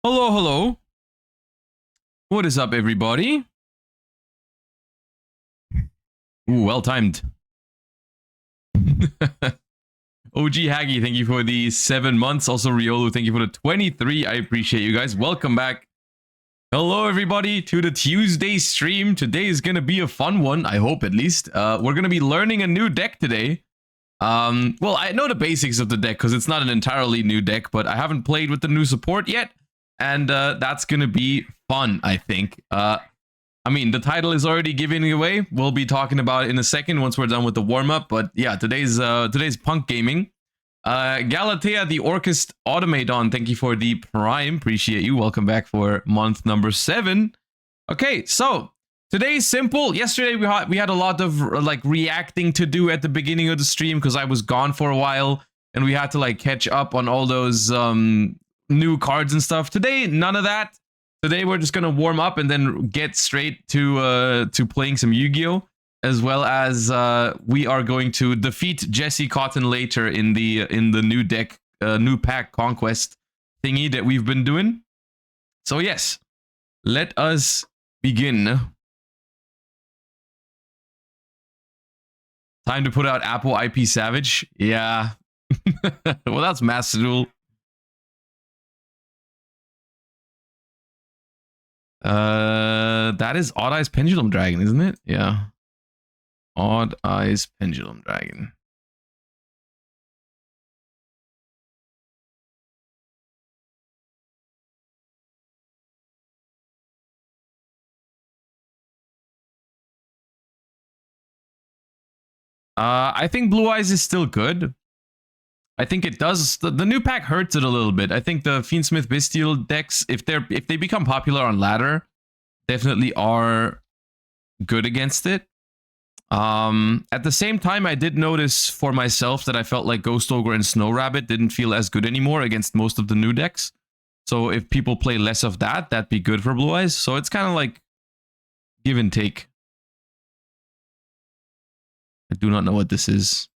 Hello, hello. What is up, everybody? Ooh, well timed. OG Haggy, thank you for the 7 months. Also, Riolu, thank you for the 23. I appreciate you guys. Welcome back. Hello, everybody, to the Tuesday stream. Today is going to be a fun one, I hope at least. We're going to be learning a new deck today. Well, I know the basics of the deck because it's not an entirely new deck, but I haven't played with the new support yet. And that's going to be fun, I think. I mean, the title is already giving it away. We'll be talking about it in a second once we're done with the warm-up. But yeah, today's P.U.N.K gaming. Galatea, the Orchest Automaton, thank you for the Prime. Appreciate you. Welcome back for month number 7. Okay, so today's simple. Yesterday we had a lot of like reacting to do at the beginning of the stream because I was gone for a while and we had to like catch up on all those new cards and stuff. Today, none of that. Today we're just gonna warm up and then get straight to playing some Yu-Gi-Oh, as well as we are going to defeat Jesse Cotton later in the new deck, new pack conquest thingy that we've been doing. So yes, let us begin. Time to put out Apple IP Savage. Yeah. Well, that's Master Duel. That is Odd Eyes Pendulum Dragon, isn't it? Yeah. Odd Eyes Pendulum Dragon. I think Blue Eyes is still good. I think it does. The new pack hurts it a little bit. I think the Fiendsmith Bestial decks, if they become popular on ladder, definitely are good against it. At the same time, I did notice for myself that I felt like Ghost Ogre and Snow Rabbit didn't feel as good anymore against most of the new decks. So if people play less of that, that'd be good for Blue Eyes. So it's kind of like give and take. I do not know what this is.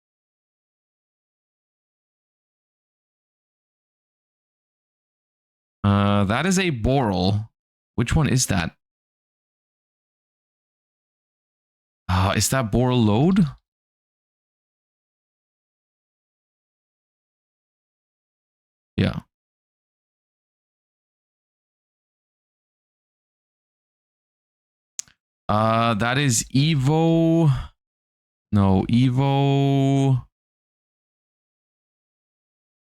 That is a Boral. Which one is that? Is that Boral Load? Yeah. That is Evo. No, Evo.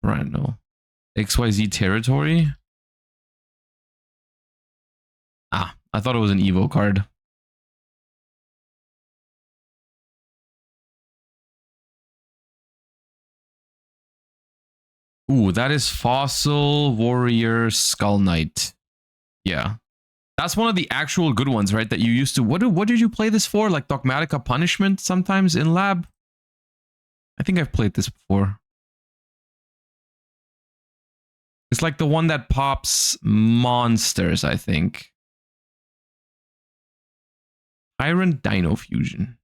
Right, no. XYZ Territory. Ah, I thought it was an Evo card. Ooh, that is Fossil Warrior Skull Knight. Yeah. That's one of the actual good ones, right? That you used to... What did you play this for? Like Dogmatica Punishment sometimes in lab? I think I've played this before. It's like the one that pops monsters, I think. Iron Dino Fusion.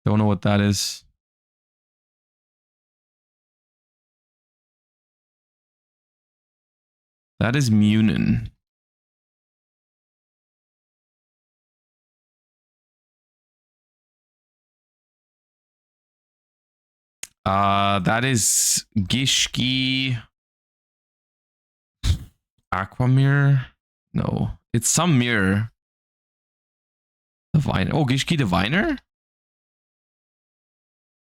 Don't know what that is. That is Munin. That is Gishki Aquamirror. No, it's some mirror. Diviner. Oh, Gishki Diviner?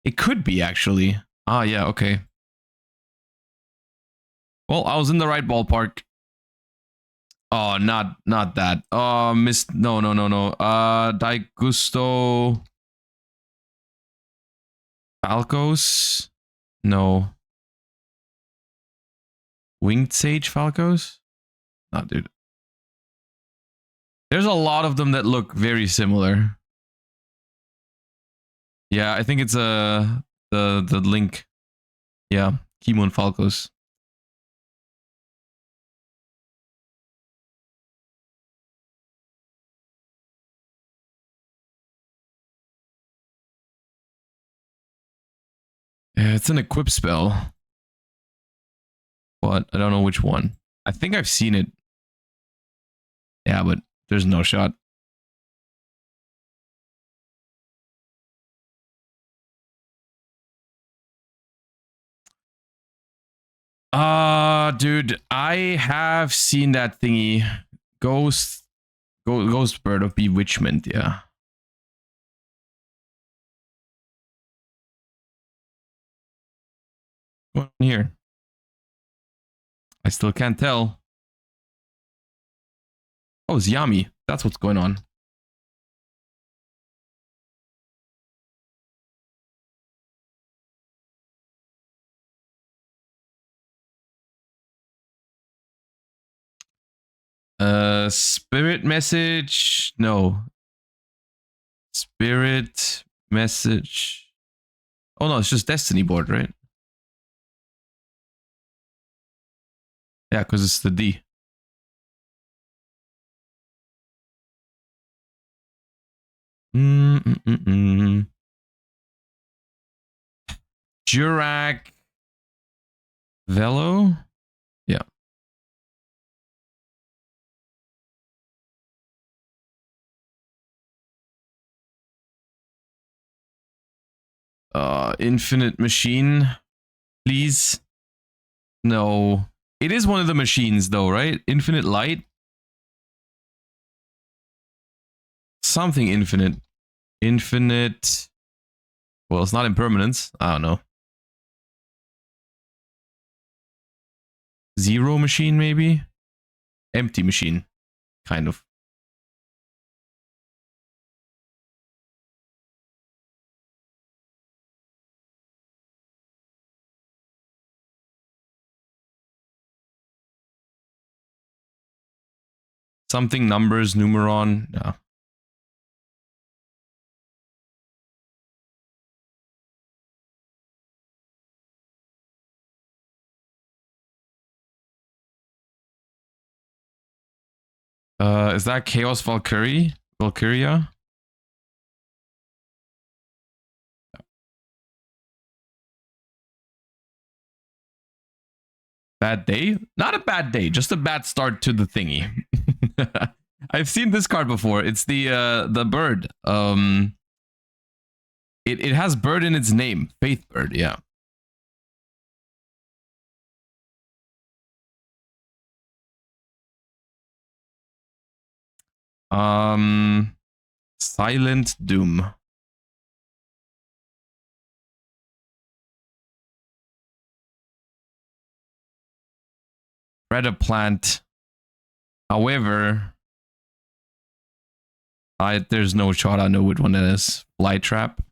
It could be actually. Ah, yeah, okay. Well, I was in the right ballpark. Oh, not that. Oh, missed. No. Daigusto Falcos? No. Winged Sage Falcos? No, dude. There's a lot of them that look very similar. Yeah, I think it's the link. Yeah, P.U.N.K Falcos. It's an equip spell. But I don't know which one. I think I've seen it. Yeah, but there's no shot. Dude, I have seen that thingy. Ghost Bird of Bewitchment, yeah. What's going on here? I still can't tell. Oh, it's Yami. That's what's going on. Spirit message. No. Spirit message. Oh no, it's just Destiny board, right? Yeah, because it's the D. Jurak Velo? Yeah. Infinite Machine. Please. No. It is one of the machines though, right? Infinite Light? Something infinite. Infinite. Well, it's not impermanence. I don't know. Zero Machine, maybe? Empty Machine. Kind of. Something numbers, numeron. No. Is that Chaos Valkyrie? Valkyria? Bad day? Not a bad day, just a bad start to the thingy. I've seen this card before. It's the bird. It has bird in its name. Faith bird, yeah. Silent Doom. Predaplant. However, there's no shot I know which one that is. Fly Trap.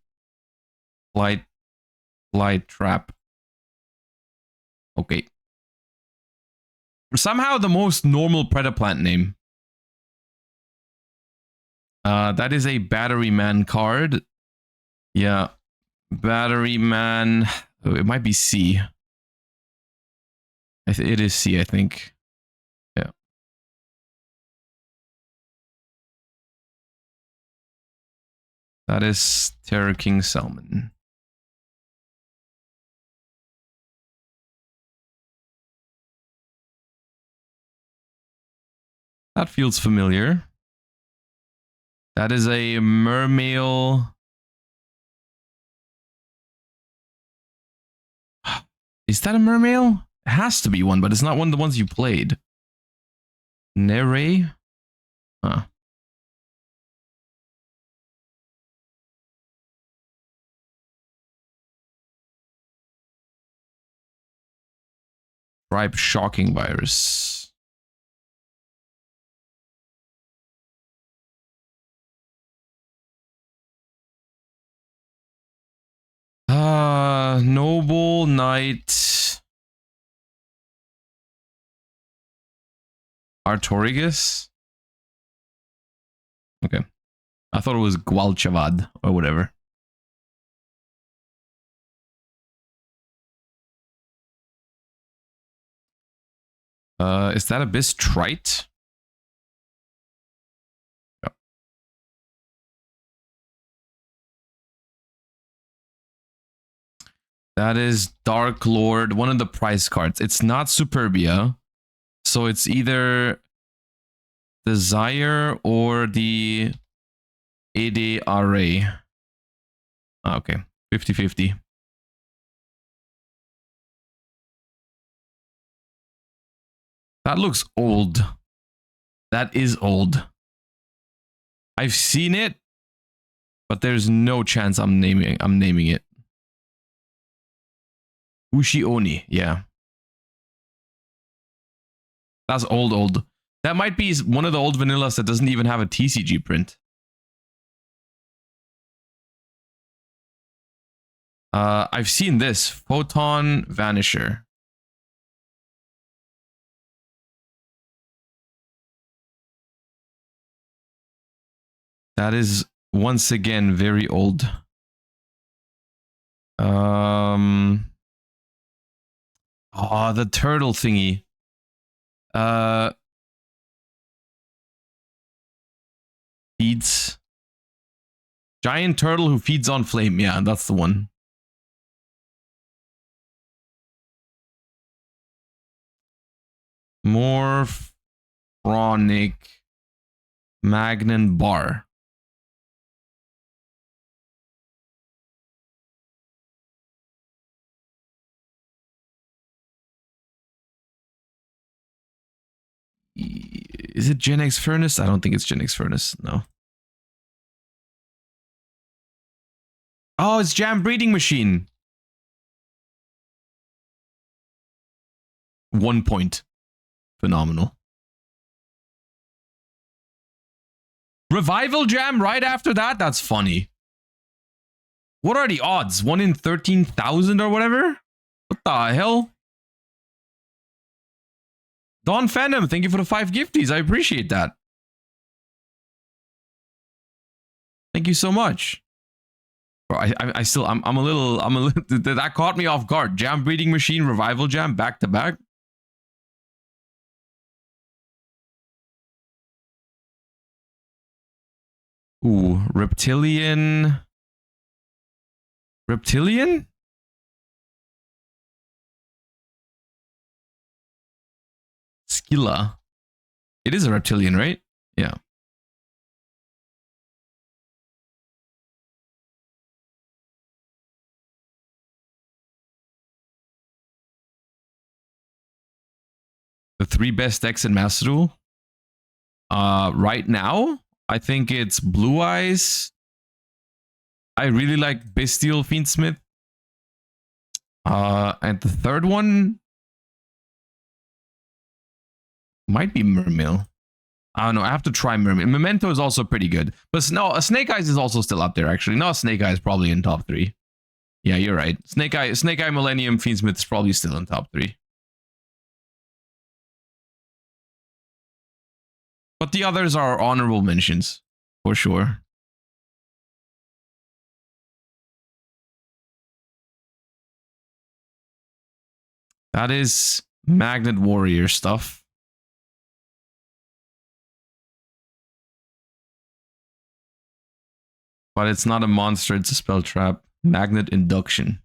Fly Trap. Okay. Somehow the most normal Predaplant name. That is a Battery Man card. Yeah. Battery Man. Oh, it might be C. It is C, I think. Yeah. That is Terror King Salmon. That feels familiar. That is a Mermail. Is that a Mermail? It has to be one, but it's not one of the ones you played. Nere? Huh. Tribe Shocking Virus. Noble Knight. Artorigus? Okay. I thought it was Gualchavad or whatever. Is that Abyss Trite? Yep. That is Dark Lord, one of the prize cards. It's not Superbia. So it's either Desire or the Ede Array. Okay, 50-50. That looks old. That is old. I've seen it, but there's no chance I'm naming it. Ushi Oni, yeah. That's old. That might be one of the old vanillas that doesn't even have a TCG print. I've seen this. Photon Vanisher. That is, once again, very old. Oh, the turtle thingy. Feeds. Giant turtle who feeds on flame. Yeah, that's the one. Morphronic Magnan Bar. Is it Gen X Furnace? I don't think it's Gen X Furnace. No. Oh, it's Jam Breeding Machine. 1 point. Phenomenal. Revival Jam right after that? That's funny. What are the odds? 1 in 13,000 or whatever? What the hell? Dawn Phantom, thank you for the 5 gifties. I appreciate that. Thank you so much. Bro, I'm a little, that caught me off guard. Jam Breeding Machine, Revival Jam, back to back. Ooh, Reptilian. Reptilian? Skilla. It is a reptilian, right? Yeah. The 3 best decks in Master Duel. Right now, I think it's Blue Eyes. I really like Bestial Fiendsmith. And the third one might be Mermill. I don't know. I have to try Mermill. Memento is also pretty good. But no, Snake Eyes is also still up there, actually. No, Snake Eyes is probably in top 3. Yeah, you're right. Snake Eye Millennium Fiendsmith is probably still in top 3. But the others are honorable mentions, for sure. That is Magnet Warrior stuff. But it's not a monster, it's a spell trap. Magnet Induction.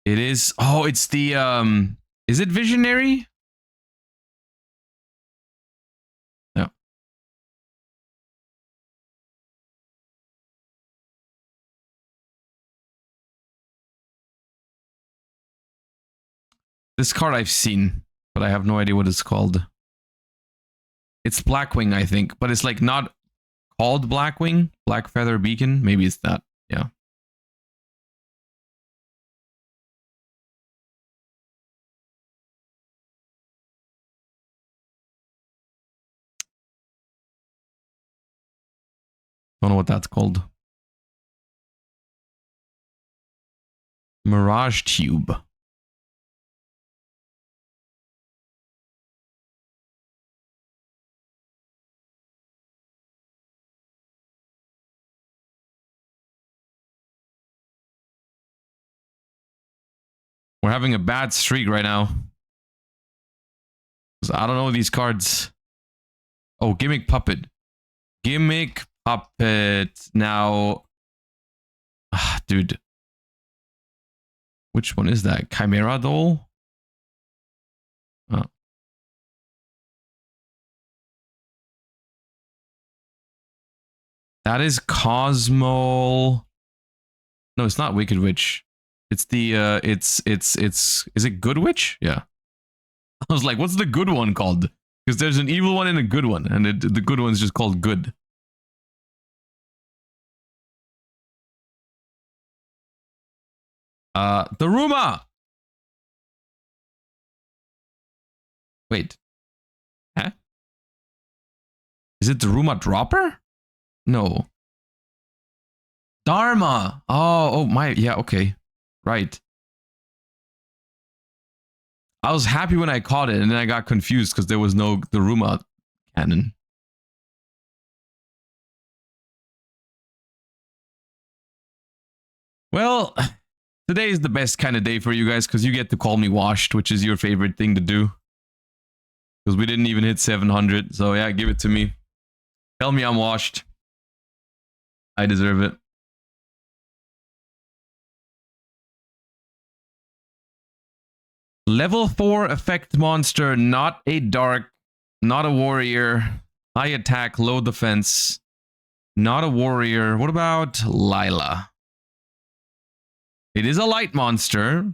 It is, oh, it's the, is it Visionary? No. This card I've seen, but I have no idea what it's called. It's Blackwing, I think, but it's like not called Blackwing. Black Feather Beacon. Maybe it's that. Yeah. Don't know what that's called. Mirage Tube. We're having a bad streak right now. I don't know these cards. Oh, Gimmick Puppet. Gimmick Puppet. Now... dude. Which one is that? Chimera Doll? Oh. That is Cosmo... No, it's not Wicked Witch. It's the, is it Good Witch? Yeah. I was like, what's the good one called? Because there's an evil one and a good one, and the good one's just called Good. Daruma! Wait. Huh? Is it Daruma Dropper? No. Dharma! Oh my, yeah, okay. Right. I was happy when I caught it, and then I got confused because there was no Daruma cannon. Well, today is the best kind of day for you guys because you get to call me washed, which is your favorite thing to do. Because we didn't even hit 700, so yeah, give it to me. Tell me I'm washed. I deserve it. Level 4 effect monster, not a dark, not a warrior, high attack, low defense, not a warrior. What about Lila? It is a light monster.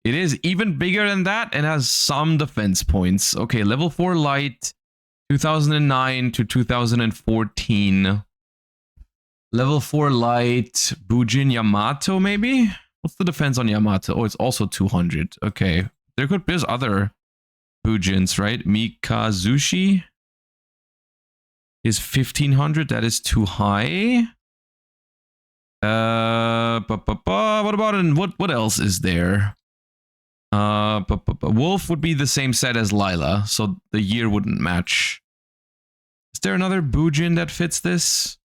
It is even bigger than that and has some defense points. Okay, level 4 light, 2009 to 2014. Level 4 light, Bujin Yamato maybe? What's the defense on Yamato? Oh, it's also 200. Okay. There's other Bujins, right? Mikazushi is 1500. That is too high. What about what else is there? Wolf would be the same set as Lila, so the year wouldn't match. Is there another Bujin that fits this?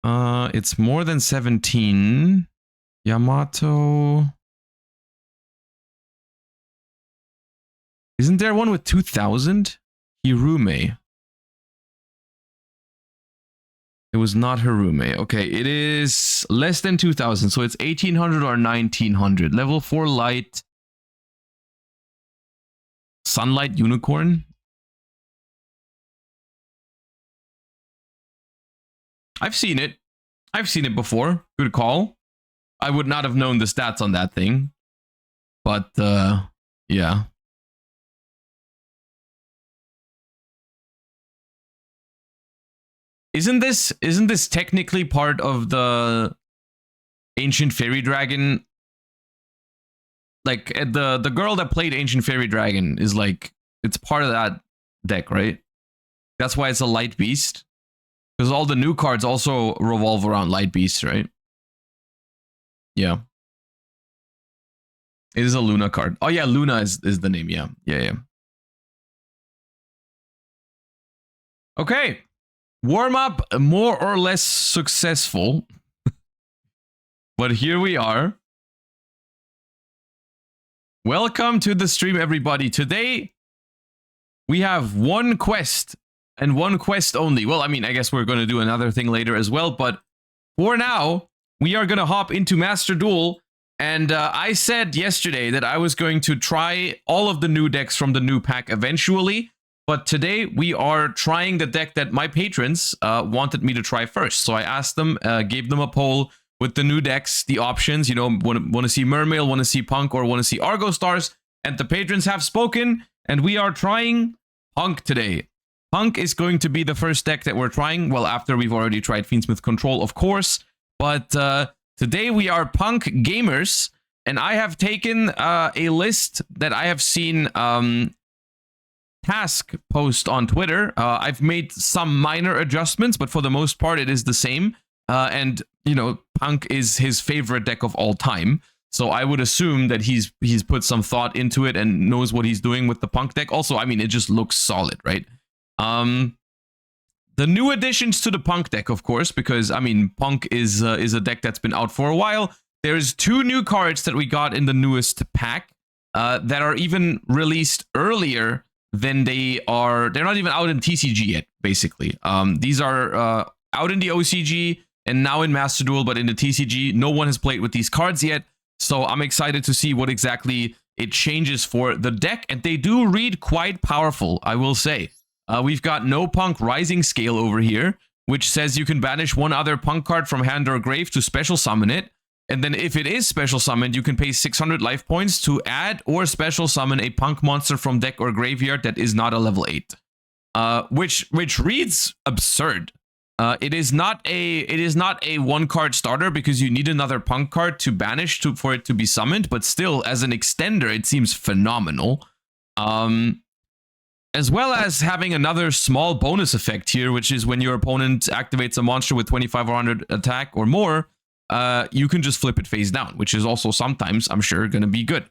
It's more than 17. Yamato. Isn't there one with 2000? Hirume. It was not Hirume. Okay, it is less than 2000, so it's 1800 or 1900. Level 4 light. Sunlight Unicorn. I've seen it. I've seen it before. Good call. I would not have known the stats on that thing. But, yeah. Isn't this technically part of the Ancient Fairy Dragon? Like, the girl that played Ancient Fairy Dragon is like, it's part of that deck, right? That's why it's a light beast. Because all the new cards also revolve around light beasts, right? Yeah. It is a Luna card. Oh yeah, Luna is the name. Yeah. Okay. Warm up more or less successful. But here we are. Welcome to the stream, everybody. Today, we have one quest and one quest only. Well, I mean, I guess we're going to do another thing later as well. But for now, we are going to hop into Master Duel. And I said yesterday that I was going to try all of the new decks from the new pack eventually. But today we are trying the deck that my patrons wanted me to try first. So I asked them, gave them a poll with the new decks, the options, you know, want to see Mermail, want to see P.U.N.K, or want to see Argo Stars. And the patrons have spoken, and we are trying P.U.N.K today. P.U.N.K is going to be the first deck that we're trying. Well, after we've already tried Fiendsmith Control, of course. But today we are P.U.N.K gamers, and I have taken a list that I have seen Task post on Twitter. I've made some minor adjustments, but for the most part, it is the same. And, you know, P.U.N.K is his favorite deck of all time. So I would assume that he's put some thought into it and knows what he's doing with the P.U.N.K deck. Also, I mean, it just looks solid, right? The new additions to the P.U.N.K deck, of course, because, I mean, P.U.N.K is a deck that's been out for a while. there's 2 new cards that we got in the newest pack that are even released earlier than they are. They're not even out in TCG yet, basically. These are out in the OCG and now in Master Duel, but in the TCG, no one has played with these cards yet. So I'm excited to see what exactly it changes for the deck. And they do read quite powerful, I will say. We've got no P.U.N.K Rising Scale over here, which says you can banish one other P.U.N.K card from hand or grave to special summon it. And then if it is special summoned, you can pay 600 life points to add or special summon a P.U.N.K monster from deck or graveyard that is not a level 8. Which reads absurd. It is not a 1-card starter because you need another P.U.N.K card to banish for it to be summoned, but still as an extender it seems phenomenal. As well as having another small bonus effect here, which is when your opponent activates a monster with 25 or 100 attack or more, you can just flip it face down, which is also sometimes, I'm sure, going to be good.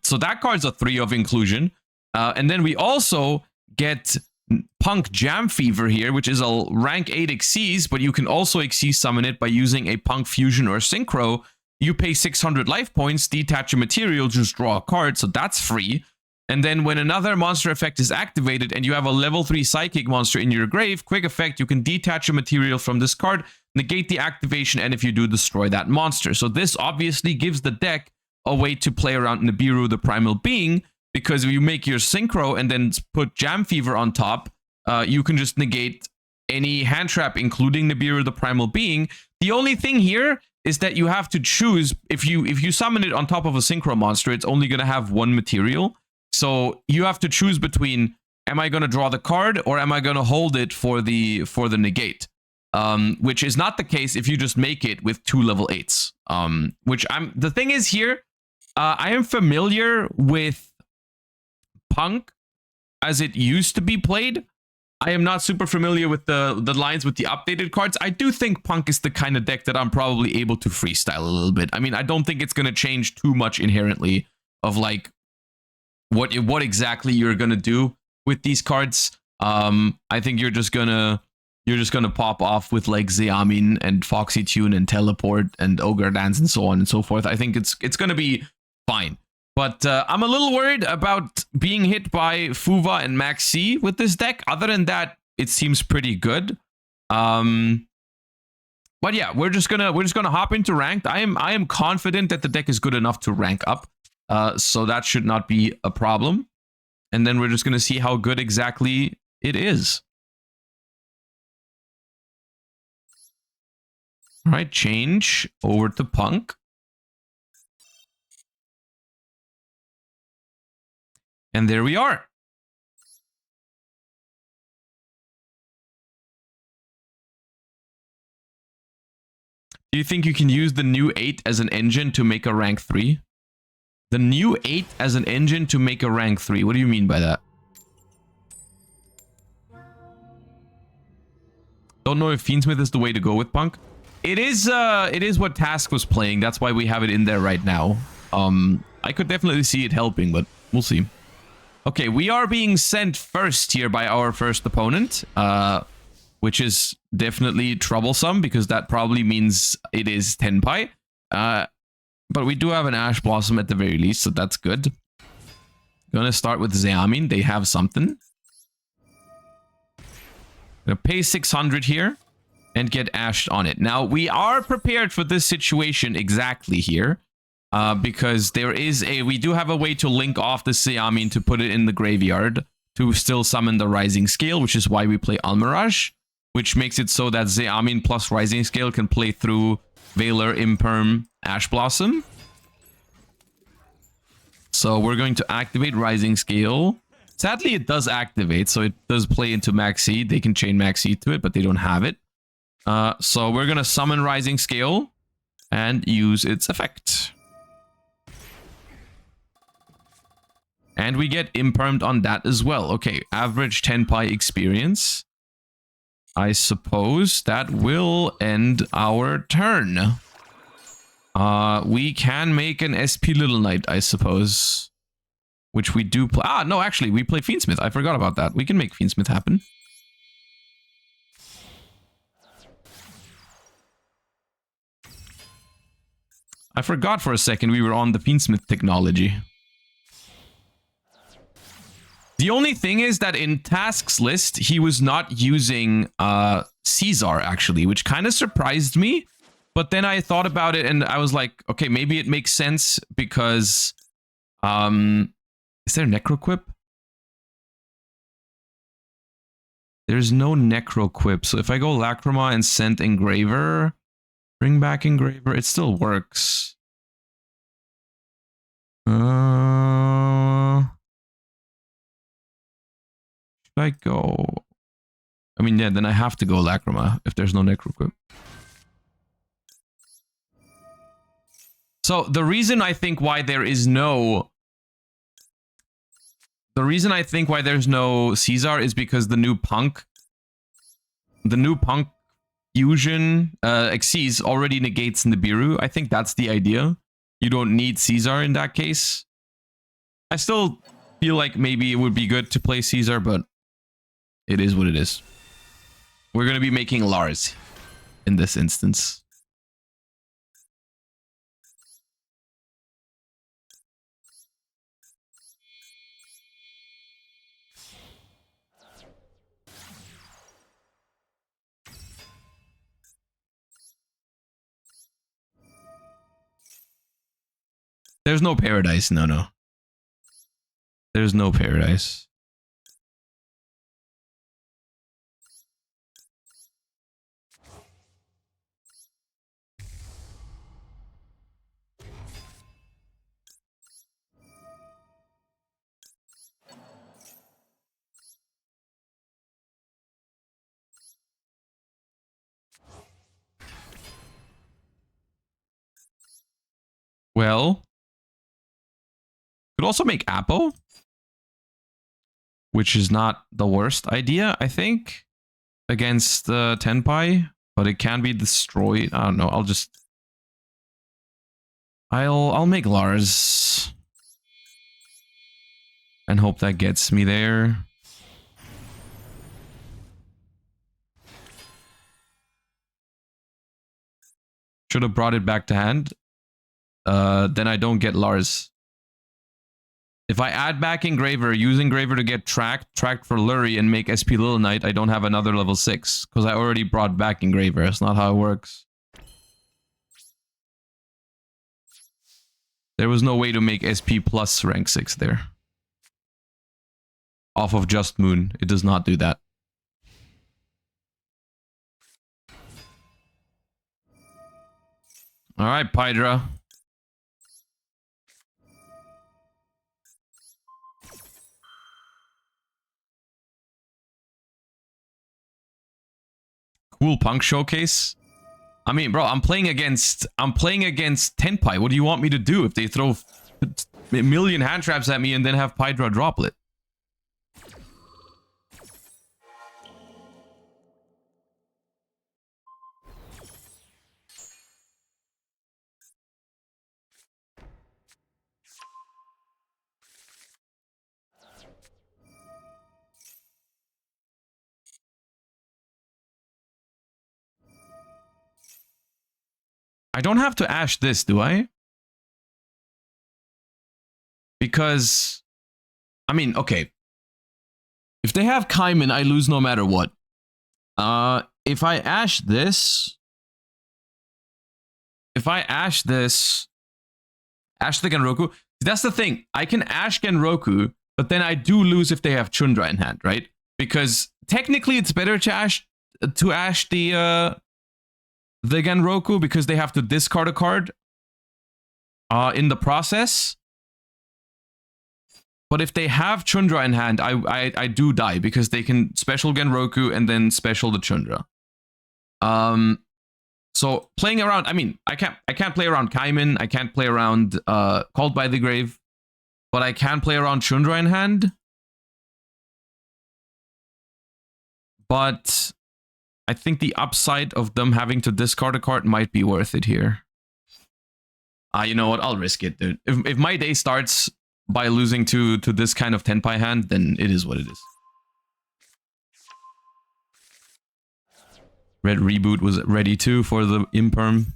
So that card's a 3 of inclusion. And then we also get P.U.N.K Jam Fever here, which is a rank 8 Xyz, but you can also Xyz summon it by using a P.U.N.K Fusion or Synchro. You pay 600 life points, detach a material, just draw a card, so that's free. And then when another monster effect is activated and you have a level 3 Psychic monster in your grave, quick effect, you can detach a material from this card, negate the activation, and if you do, destroy that monster. So this obviously gives the deck a way to play around Nibiru, the Primal Being, because if you make your Synchro and then put Jam Fever on top, you can just negate any hand trap, including Nibiru, the Primal Being. The only thing here is that you have to choose, if you summon it on top of a Synchro monster, it's only going to have 1 material. So you have to choose between, am I going to draw the card or am I going to hold it for the negate? Which is not the case if you just make it with 2 level 8s. The thing is here, I am familiar with P.U.N.K as it used to be played. I am not super familiar with the lines with the updated cards. I do think P.U.N.K is the kind of deck that I'm probably able to freestyle a little bit. I mean, I don't think it's going to change too much inherently of like what exactly you're going to do with these cards. I think you're just gonna pop off with like Zeamin and Foxy Tune and Teleport and Ogre Dance and so on and so forth. I think it's gonna be fine. But I'm a little worried about being hit by Fuva and Max C with this deck. Other than that, it seems pretty good. But yeah, we're just gonna hop into ranked. I am confident that the deck is good enough to rank up. So that should not be a problem. And then we're just gonna see how good exactly it is. All right, change over to P.U.N.K. And there we are. Do you think you can use the new 8 as an engine to make a rank 3? The new 8 as an engine to make a rank 3. What do you mean by that? Don't know if Fiendsmith is the way to go with P.U.N.K. It is what Task was playing. That's why we have it in there right now. I could definitely see it helping, but we'll see. Okay, we are being sent first here by our first opponent, which is definitely troublesome because that probably means it is Tenpai. But we do have an Ash Blossom at the very least, so that's good. Gonna start with Zeamin. They have something. Gonna pay 600 here and get ashed on it. Now, we are prepared for this situation exactly here. Because we do have a way to link off the Zeamin to put it in the graveyard to still summon the Rising Scale, which is why we play Almirage, which makes it so that Zeamin plus Rising Scale can play through Valor, Imperm, Ash Blossom. So we're going to activate Rising Scale. Sadly, it does activate, so it does play into Maxi. They can chain Maxi to it, but they don't have it. So we're going to summon Rising Scale and use its effect. And we get impermed on that as well. Okay, average Tenpai experience. I suppose that will end our turn. We can make an SP Little Knight, I suppose. Which we do play. Ah, no, actually, we play Fiendsmith. I forgot about that. We can make Fiendsmith happen. I forgot for a second we were on the P.U.N.K technology. The only thing is that in tasks list, he was not using Caesar, actually, which kind of surprised me. But then I thought about it and I was like, okay, maybe it makes sense because... is there Necroquip? There's no Necroquip. So if I go Lacrima and send Engraver, bring back Engraver, it still works. Should I go? I mean, yeah, then I have to go Lacrima if there's no Necroquip. So the reason I think why there is no... The reason I think why there's no Caesar is because the new P.U.N.K... The new P.U.N.K fusion Xyz already negates Nibiru. I think that's the idea. You don't need Caesar in that case. I still feel like maybe it would be good to play Caesar, but it is what it is. We're going to be making Lars in this instance. There's no paradise. No. There's no paradise. Well, could also make Apo, which is not the worst idea, I think, against Tenpai, but it can be destroyed. I don't know. I'll make Lars and hope that gets me there. Should have brought it back to hand. Then I don't get Lars. If I add back Engraver, use Engraver to get tracked for Lurie, and make SP Little Knight, I don't have another level 6. Because I already brought back Engraver. That's not how it works. There was no way to make SP plus rank 6 there. Off of Just Moon. It does not do that. Alright, Pydra. Cool P.U.N.K showcase. I mean, bro, I'm playing against Tenpai. What do you want me to do if they throw a million hand traps at me and then have Pydra droplet? I don't have to Ash this, do I? Because, I mean, okay. If they have Kaiman, I lose no matter what. If I Ash this... If I Ash this... Ash the Genroku... That's the thing. I can Ash Genroku, but then I do lose if they have Chundra in hand, right? Because technically it's better to Ash the Genroku because they have to discard a card in the process. But if they have Chundra in hand, I do die because they can special Genroku and then special the Chundra. So playing around, I mean, I can't play around Kaiman, I can't play around Called by the Grave, but I can play around Chundra in hand. But I think the upside of them having to discard a card might be worth it here. You know what? I'll risk it, dude. If my day starts by losing to this kind of Tenpai hand, then it is what it is. Red Reboot was ready too for the Imperm.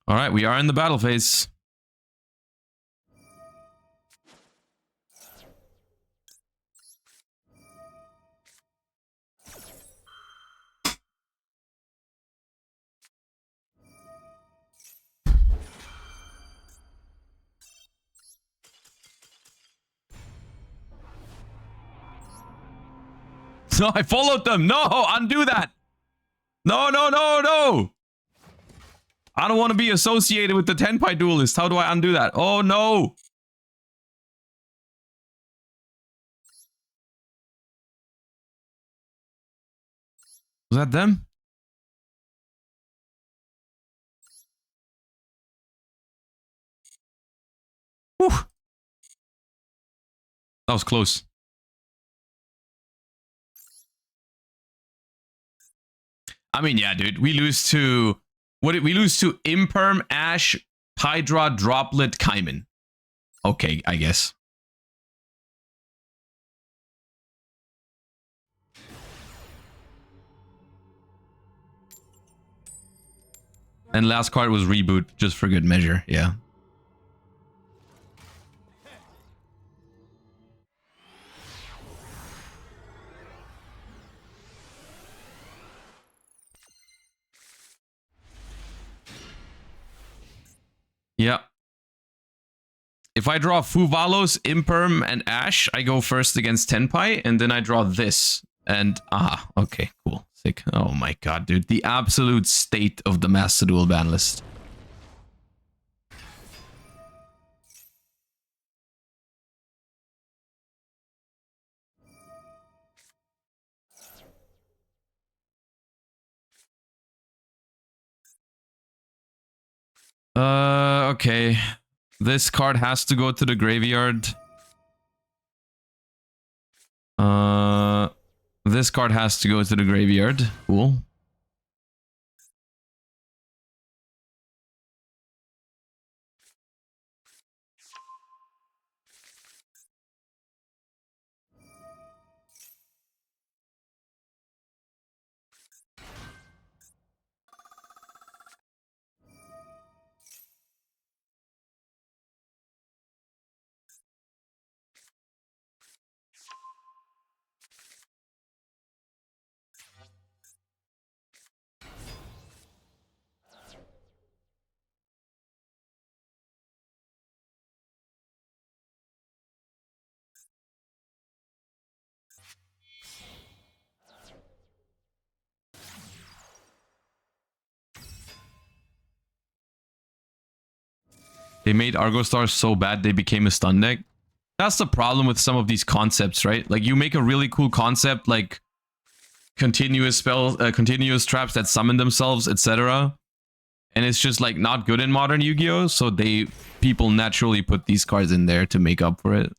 All right, we are in the battle phase. No, I followed them. No, undo that. No, no, no, no. I don't want to be associated with the Tenpai duelist. How do I undo that? Oh, no. Was that them? Whew. That was close. I mean, yeah, dude. We lose to... What did we lose to? Imperm, Ash, Hydra, Droplet, Kaiman. Okay, I guess. And last card was Reboot, just for good measure. Yeah. Yeah. If I draw Fuvalos, Imperm, and Ash, I go first against Tenpai, and then I draw this. And, okay, cool. Sick. Oh my god, dude. The absolute state of the Master Duel ban list. Okay. This card has to go to the graveyard. This card has to go to the graveyard. Cool. They made Argo Stars so bad they became a stun deck. That's the problem with some of these concepts, right? Like, you make a really cool concept, like continuous spells, continuous traps that summon themselves, etc. And it's just like not good in modern Yu-Gi-Oh! So people naturally put these cards in there to make up for it.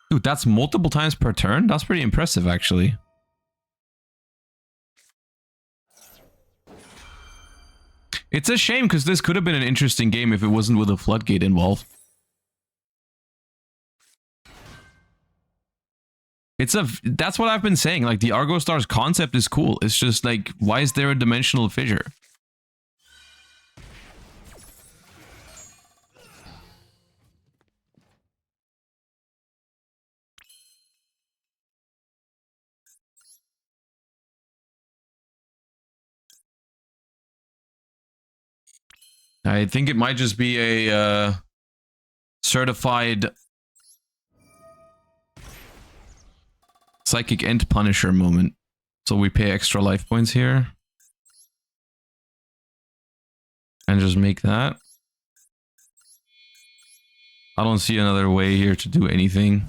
Dude, that's multiple times per turn? That's pretty impressive, actually. It's a shame because this could have been an interesting game if it wasn't with a floodgate involved. That's what I've been saying. Like, the Argo Stars concept is cool. It's just like, why is there a dimensional fissure? I think it might just be a certified Psychic End Punisher moment. So we pay extra life points here. And just make that. I don't see another way here to do anything.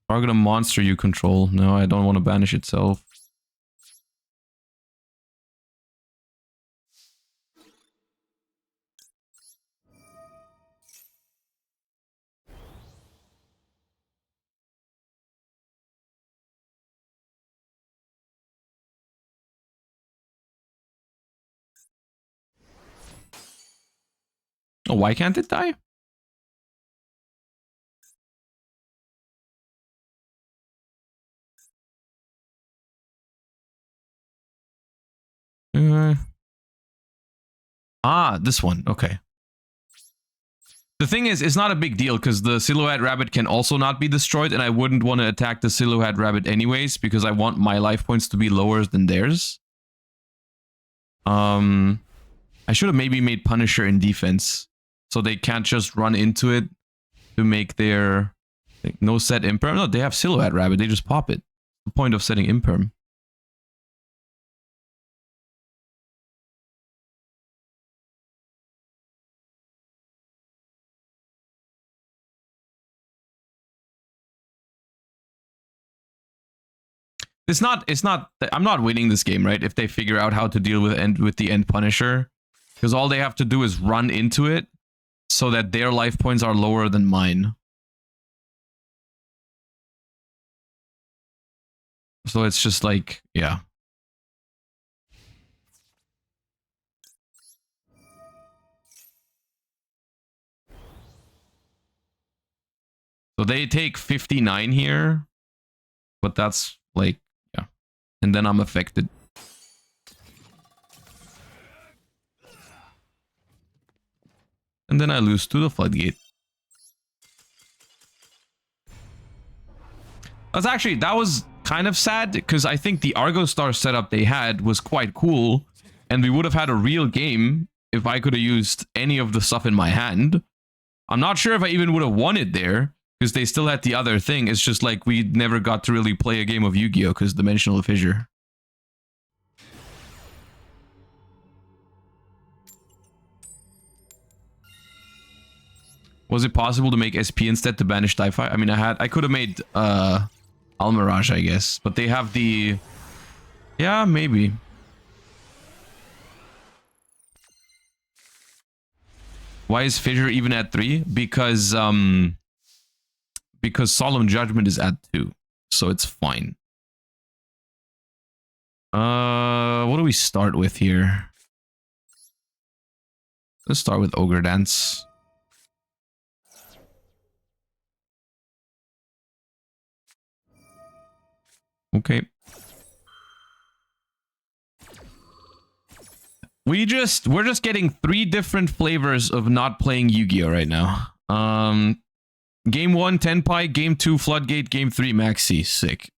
Target a monster you control. No, I don't want to banish itself. Oh, why can't it die? This one. Okay. The thing is, it's not a big deal because the Silhouette Rabbit can also not be destroyed, and I wouldn't want to attack the Silhouette Rabbit anyways because I want my life points to be lower than theirs. I should have maybe made Punisher in defense so they can't just run into it to make their no set imperm. No, they have Silhouette Rabbit. They just pop it. The point of setting imperm. I'm not winning this game, right? If they figure out how to deal with the End Punisher, because all they have to do is run into it so that their life points are lower than mine. So it's just like, yeah. So they take 59 here, but that's like, yeah. And then I'm affected. And then I lose to the floodgate. That was kind of sad because I think the Argo Star setup they had was quite cool. And we would have had a real game if I could have used any of the stuff in my hand. I'm not sure if I even would have won it there because they still had the other thing. It's just like we never got to really play a game of Yu-Gi-Oh! Because Dimensional Fissure. Was it possible to make SP instead to banish Typhi? I mean, I could have made Almirage, I guess, but they have the... Yeah, maybe. Why is Fissure even at 3? Because Solemn Judgment is at 2, so it's fine. What do we start with here? Let's start with Ogre Dance. Okay. We're just getting 3 different flavors of not playing Yu-Gi-Oh right now. Game 1, Tenpai, Game 2, Floodgate, Game 3, Maxi. Sick.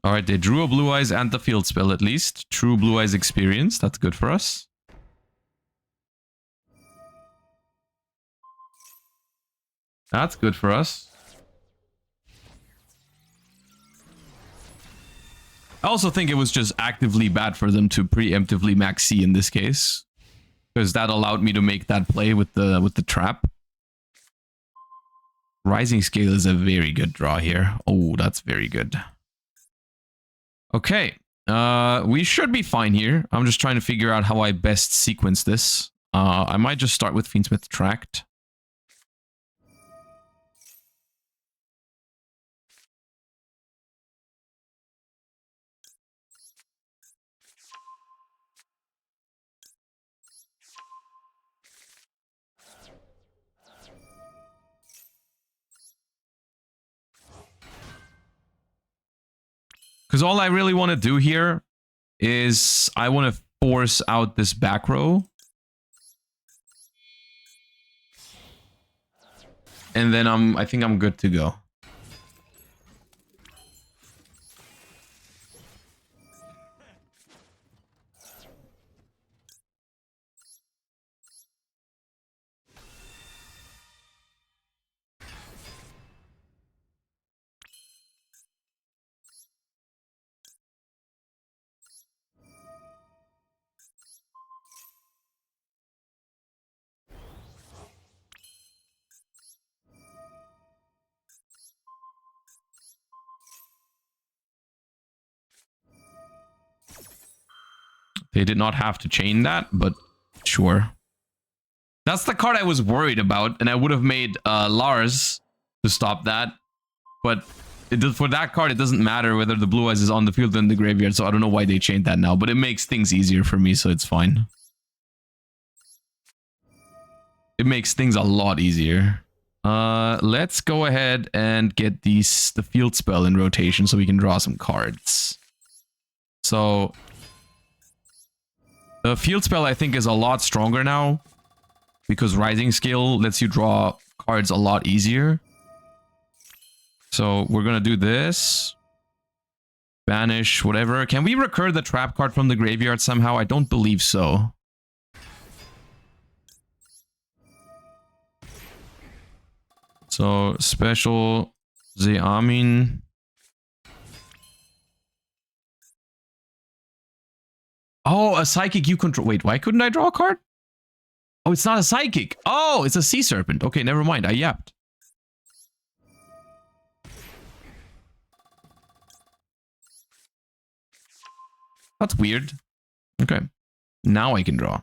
All right, they drew a Blue Eyes and the field spell at least. True Blue Eyes experience. That's good for us. That's good for us. I also think it was just actively bad for them to preemptively max C in this case, because that allowed me to make that play with the trap. Rising Scale is a very good draw here. Oh, that's very good. Okay, we should be fine here. I'm just trying to figure out how I best sequence this. I might just start with Fiendsmith Tract. Because all I really want to do here is I want to force out this back row. And then I think I'm good to go. They did not have to chain that, but sure. That's the card I was worried about, and I would have made Lars to stop that. But for that card, it doesn't matter whether the Blue Eyes is on the field or in the graveyard, so I don't know why they chained that now, but it makes things easier for me, so it's fine. It makes things a lot easier. Let's go ahead and get the field spell in rotation so we can draw some cards. So the field spell, I think, is a lot stronger now because Rising Scale lets you draw cards a lot easier. So we're going to do this. Banish, whatever. Can we recur the trap card from the graveyard somehow? I don't believe so. So special Zeamin. Oh, a psychic you control. Wait, why couldn't I draw a card? Oh, it's not a psychic. Oh, it's a sea serpent. Okay, never mind. I yapped. That's weird. Okay. Now I can draw.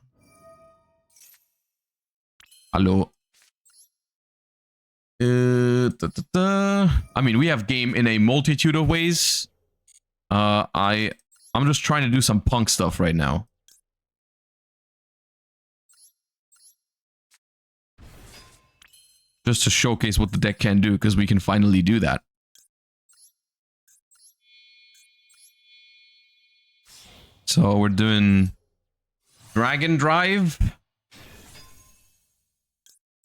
Hello. I mean, we have game in a multitude of ways. I'm just trying to do some punk stuff right now. Just to showcase what the deck can do, because we can finally do that. So we're doing Dragon Drive.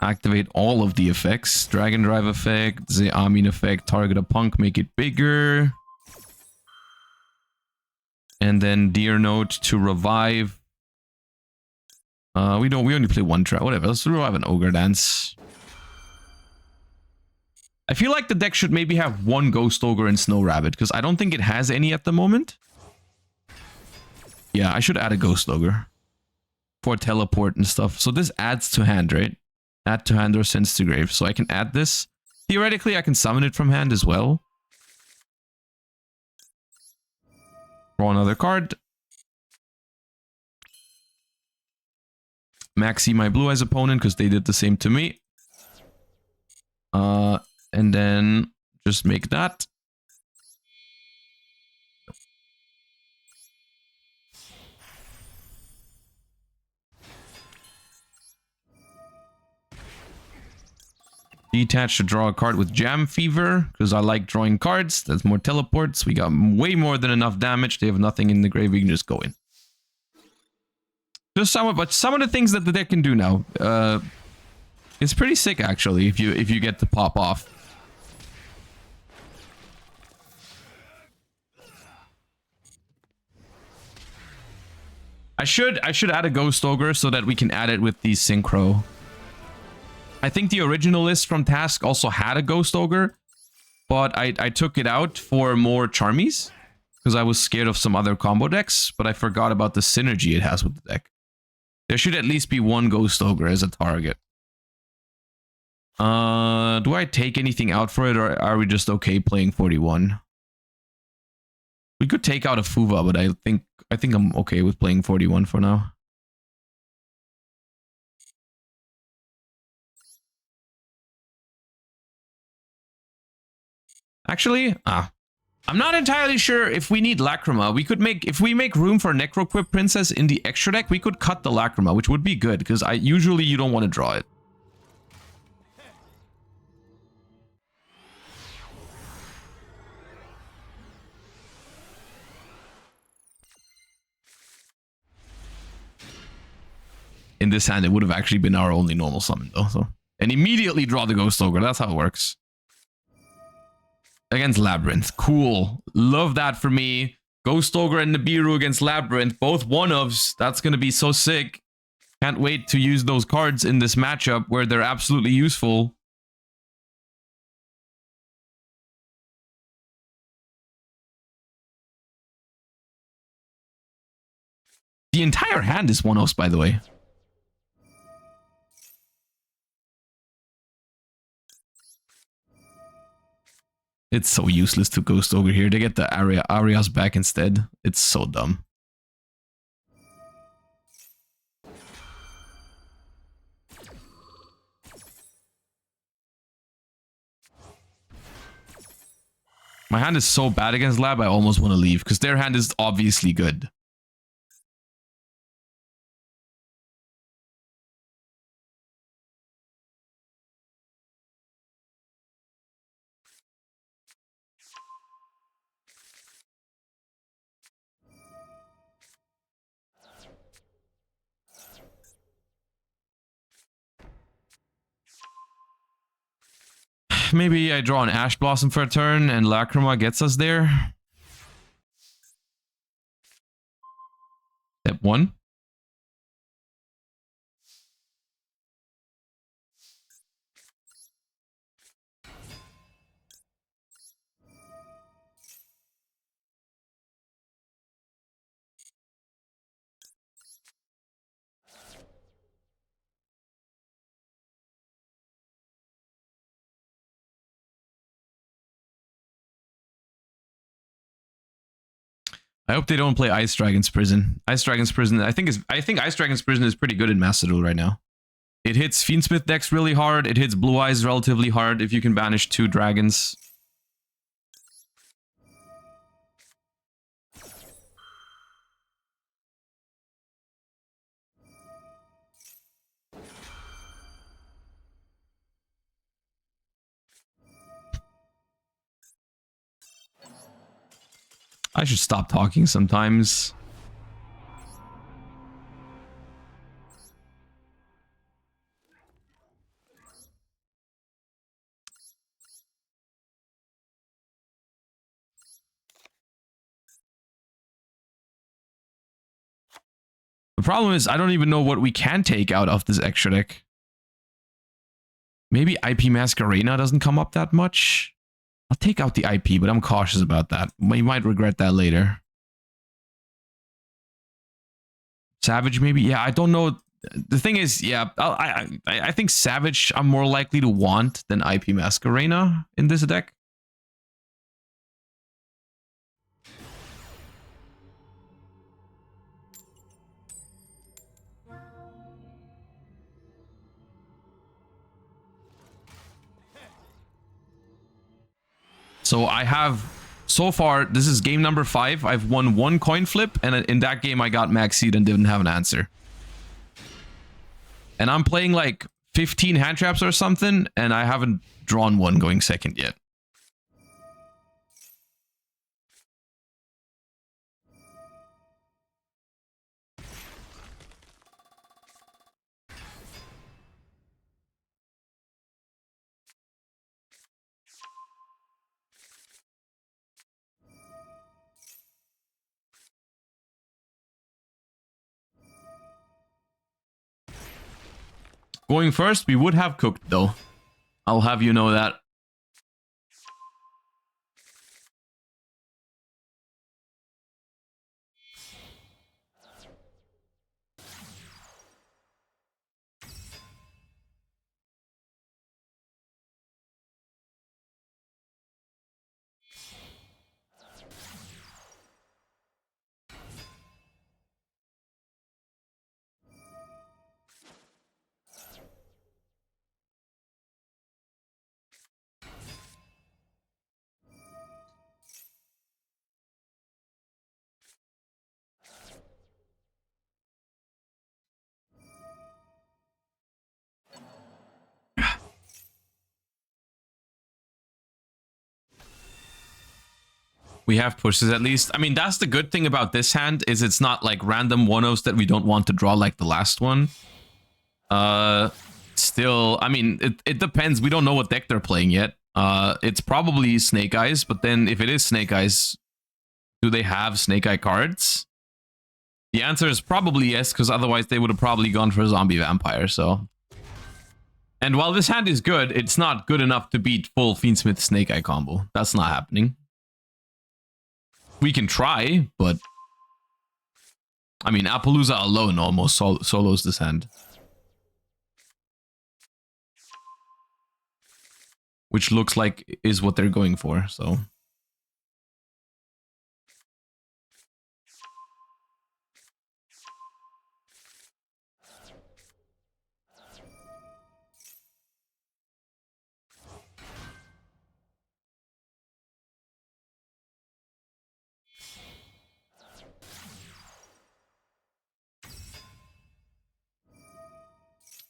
Activate all of the effects. Dragon Drive effect, the Zeamin effect, target a punk, make it bigger. And then Deer Note to revive. We only play one trap. Whatever, let's revive an Ogre Dance. I feel like the deck should maybe have one Ghost Ogre and Snow Rabbit, because I don't think it has any at the moment. Yeah, I should add a Ghost Ogre for teleport and stuff. So this adds to hand, right? Add to hand or sends to grave. So I can add this. Theoretically, I can summon it from hand as well. Draw another card. Maxi my Blue Eyes opponent because they did the same to me. And then just make that. Detach to draw a card with Jam Fever, because I like drawing cards. That's more teleports. We got way more than enough damage. They have nothing in the grave. We can just go in. Just but some of the things that the deck can do now. It's pretty sick actually if you get to pop off. I should add a Ghost Ogre so that we can add it with the Synchro. I think the original list from Task also had a Ghost Ogre, but I took it out for more Charmies because I was scared of some other combo decks, but I forgot about the synergy it has with the deck. There should at least be one Ghost Ogre as a target. Do I take anything out for it, or are we just okay playing 41? We could take out a Fuva, but I think I'm okay with playing 41 for now. Actually, I'm not entirely sure if we need Lacrima. We could make, if we make room for Necroquip Princess in the extra deck, we could cut the Lacrima, which would be good, because usually you don't want to draw it. In this hand, it would have actually been our only normal summon, though. So, and immediately draw the Ghost Ogre. That's how it works. Against Labyrinth. Cool. Love that for me. Ghost Ogre and Nibiru against Labyrinth. Both one-ofs. That's going to be so sick. Can't wait to use those cards in this matchup where they're absolutely useful. The entire hand is one-offs, by the way. It's so useless to Ghost Ogre here. They get the Arias back instead. It's so dumb. My hand is so bad against Lab, I almost want to leave, because their hand is obviously good. Maybe I draw an Ash Blossom for a turn and Lacrima gets us there. Step 1. I hope they don't play Ice Dragon's Prison. Ice Dragon's Prison, I think Ice Dragon's Prison is pretty good in Master Duel right now. It hits Fiendsmith decks really hard. It hits Blue Eyes relatively hard if you can banish 2 dragons. I should stop talking sometimes. The problem is I don't even know what we can take out of this extra deck. Maybe IP Masquerena doesn't come up that much. I'll take out the IP, but I'm cautious about that. We might regret that later. Savage, maybe? Yeah, I don't know. The thing is, yeah, I think Savage I'm more likely to want than IP Masquerena in this deck. So I have, so far, this is game number 5. I've won 1 coin flip, and in that game I got max seed and didn't have an answer. And I'm playing like 15 hand traps or something, and I haven't drawn one going second yet. Going first, we would have cooked though. I'll have you know that. We have pushes at least. I mean, that's the good thing about this hand, is it's not like random one-offs that we don't want to draw like the last one. Still, I mean, it depends. We don't know what deck they're playing yet. It's probably Snake Eyes, but then if it is Snake Eyes, do they have Snake Eye cards? The answer is probably yes, because otherwise they would have probably gone for a Zombie Vampire, so... And while this hand is good, it's not good enough to beat full Fiendsmith Snake Eye combo. That's not happening. We can try, but... I mean, Appaloosa alone almost solos this hand. Which looks like is what they're going for, so...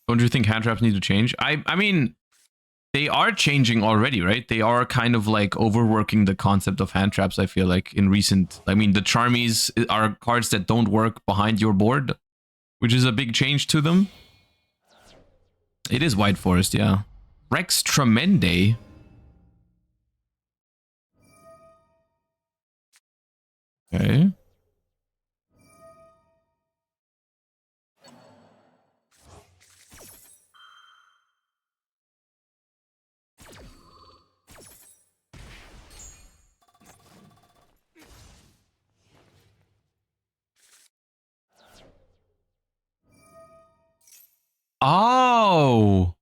Don't you think hand traps need to change? I mean, they are changing already, right? They are kind of like overworking the concept of hand traps, I feel like, in recent... I mean, the Charmies are cards that don't work behind your board, which is a big change to them. It is White Forest, yeah. Rex Tremende. Okay. Oh!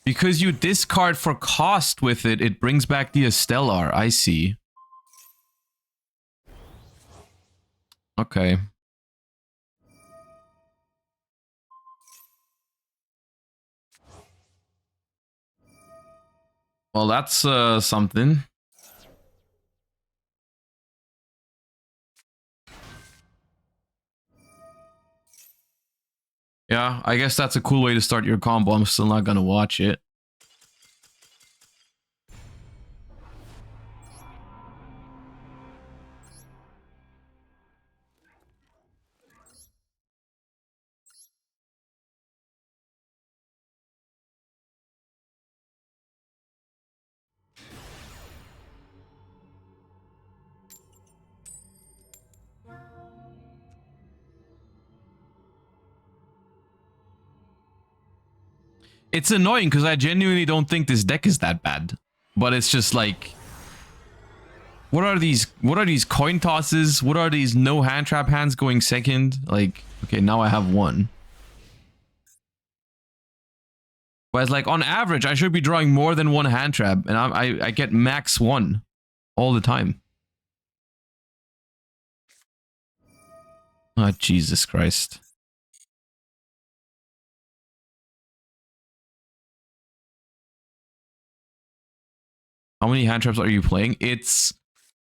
Because you discard for cost with it, it brings back the Estelar. I see. Okay. Well, that's something. Yeah, I guess that's a cool way to start your combo. I'm still not gonna watch it. It's annoying because I genuinely don't think this deck is that bad. But it's just like... What are these coin tosses? What are these no hand trap hands going second? Like, okay, now I have one. Whereas like on average, I should be drawing more than one hand trap, and I get max one all the time. Oh, Jesus Christ. How many hand traps are you playing? It's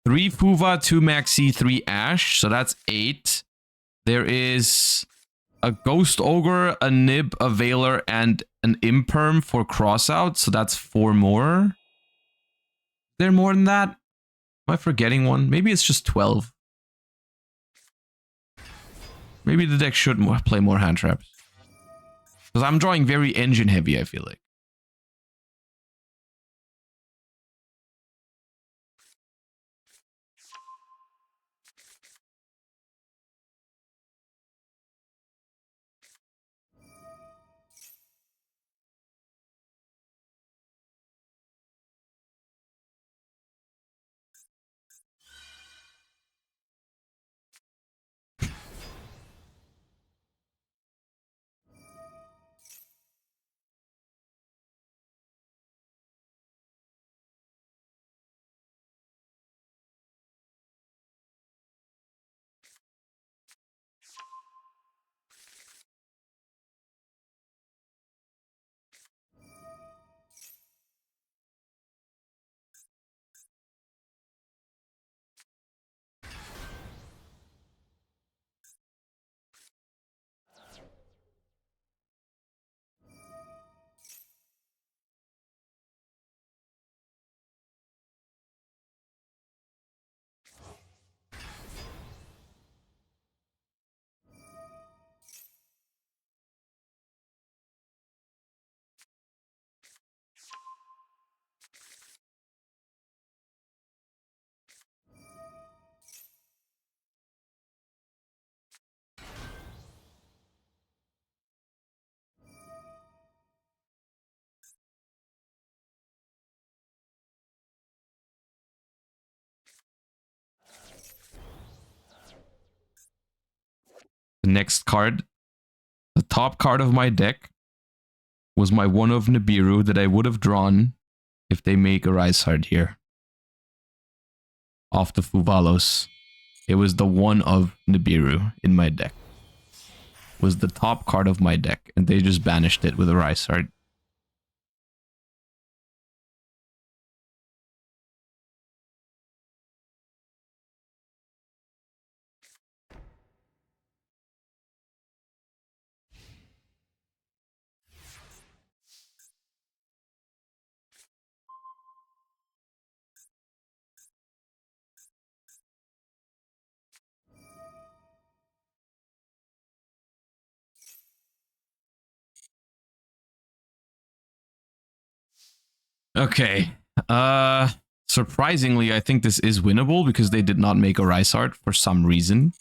3 Fuva, 2 Maxi, 3 Ash, so that's 8. There is a Ghost Ogre, a Nib, a Veiler, and an Imperm for Crossout, so that's 4 more. Is there more than that? Am I forgetting one? Maybe it's just 12. Maybe the deck should play more hand traps. Because I'm drawing very engine heavy, I feel like. The next card, the top card of my deck, was my one of Nibiru that I would have drawn if they make a Rise Hard here. Off the Fuvalos. It was the one of Nibiru in my deck. Was the top card of my deck, and they just banished it with a Rise Hard. Okay. Surprisingly, I think this is winnable because they did not make a Rise Art for some reason.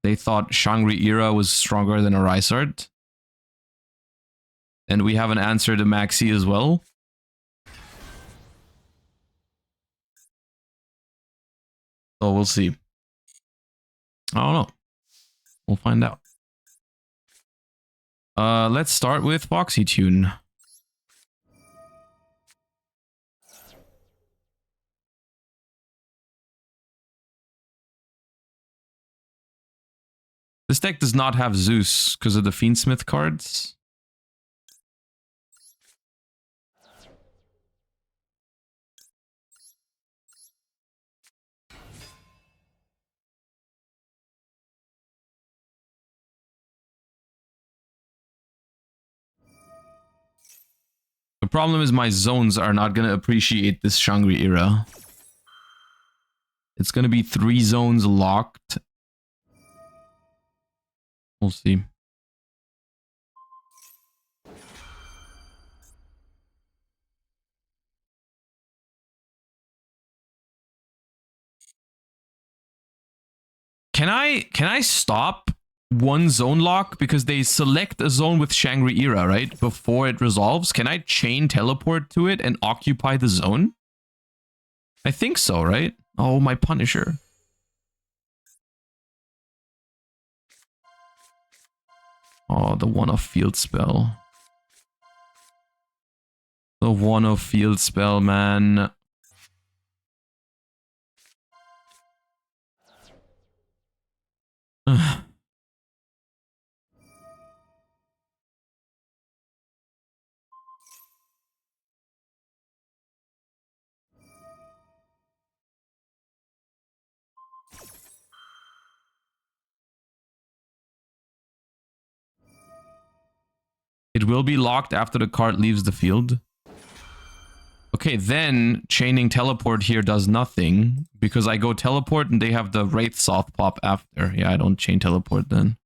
They thought Shangri Era was stronger than a Rise Art. And we have an answer to Maxi as well. So we'll see. I don't know. We'll find out. Let's start with Foxy Tune. This deck does not have Zeus because of the Fiendsmith cards. The problem is my zones are not going to appreciate this Shangri Era. It's going to be 3 zones locked. We'll see. Can I stop one zone lock because they select a zone with Shangri Era, right? Before it resolves. Can I chain teleport to it and occupy the zone? I think so, right? Oh, my Punisher. Oh, the one-off field spell. The one-off field spell, man. It will be locked after the card leaves the field. Okay, then chaining teleport here does nothing because I go teleport and they have the Wraith Soth pop after. Yeah, I don't chain teleport then.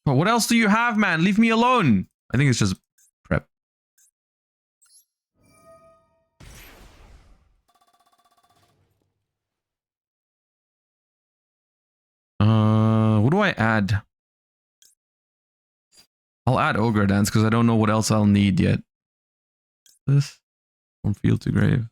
But what else do you have, man? Leave me alone. I think it's just prep. What do I add? I'll add Ogre Dance because I don't know what else I'll need yet. This from field to grave.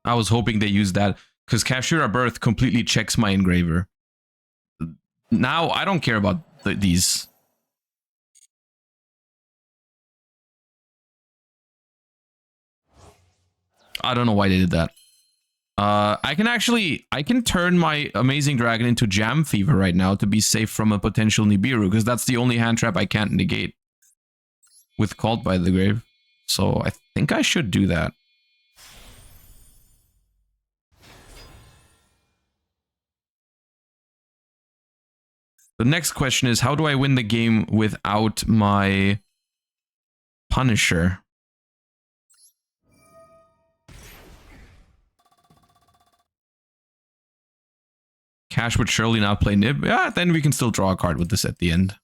I was hoping they used that because Kashira Birth completely checks my engraver. Now I don't care about these. I don't know why they did that. I can turn my Amazing Dragon into Jam Fever right now to be safe from a potential Nibiru, because that's the only hand trap I can't negate with Called by the Grave. So I think I should do that. The next question is, how do I win the game without my Punisher? Cash would surely not play Nib. Yeah, then we can still draw a card with this at the end.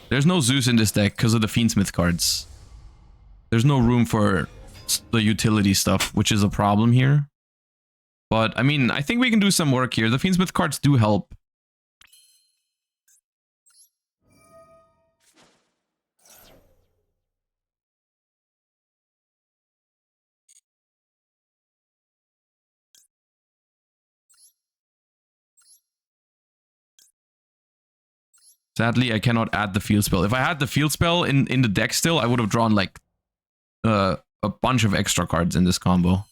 There's no Zeus in this deck because of the Fiendsmith cards. There's no room for the utility stuff, which is a problem here. But, I mean, I think we can do some work here. The Fiendsmith cards do help. Sadly, I cannot add the field spell. If I had the field spell in the deck still, I would have drawn, like, a bunch of extra cards in this combo.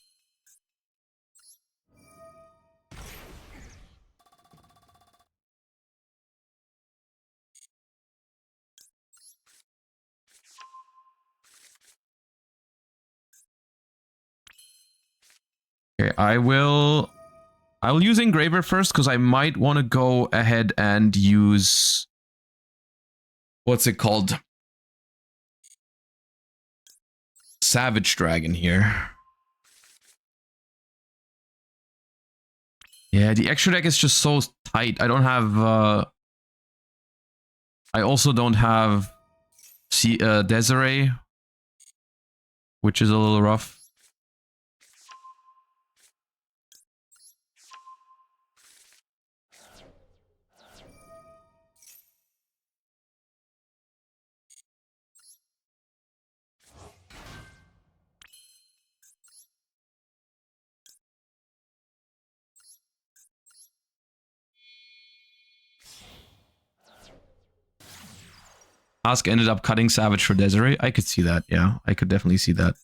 Okay, I will use Engraver first because I might want to go ahead and use, what's it called? Savage Dragon here. Yeah, the extra deck is just so tight. I don't have I also don't have Desiree, which is a little rough. Ask ended up cutting Savage for Desiree. I could see that. Yeah, I could definitely see that.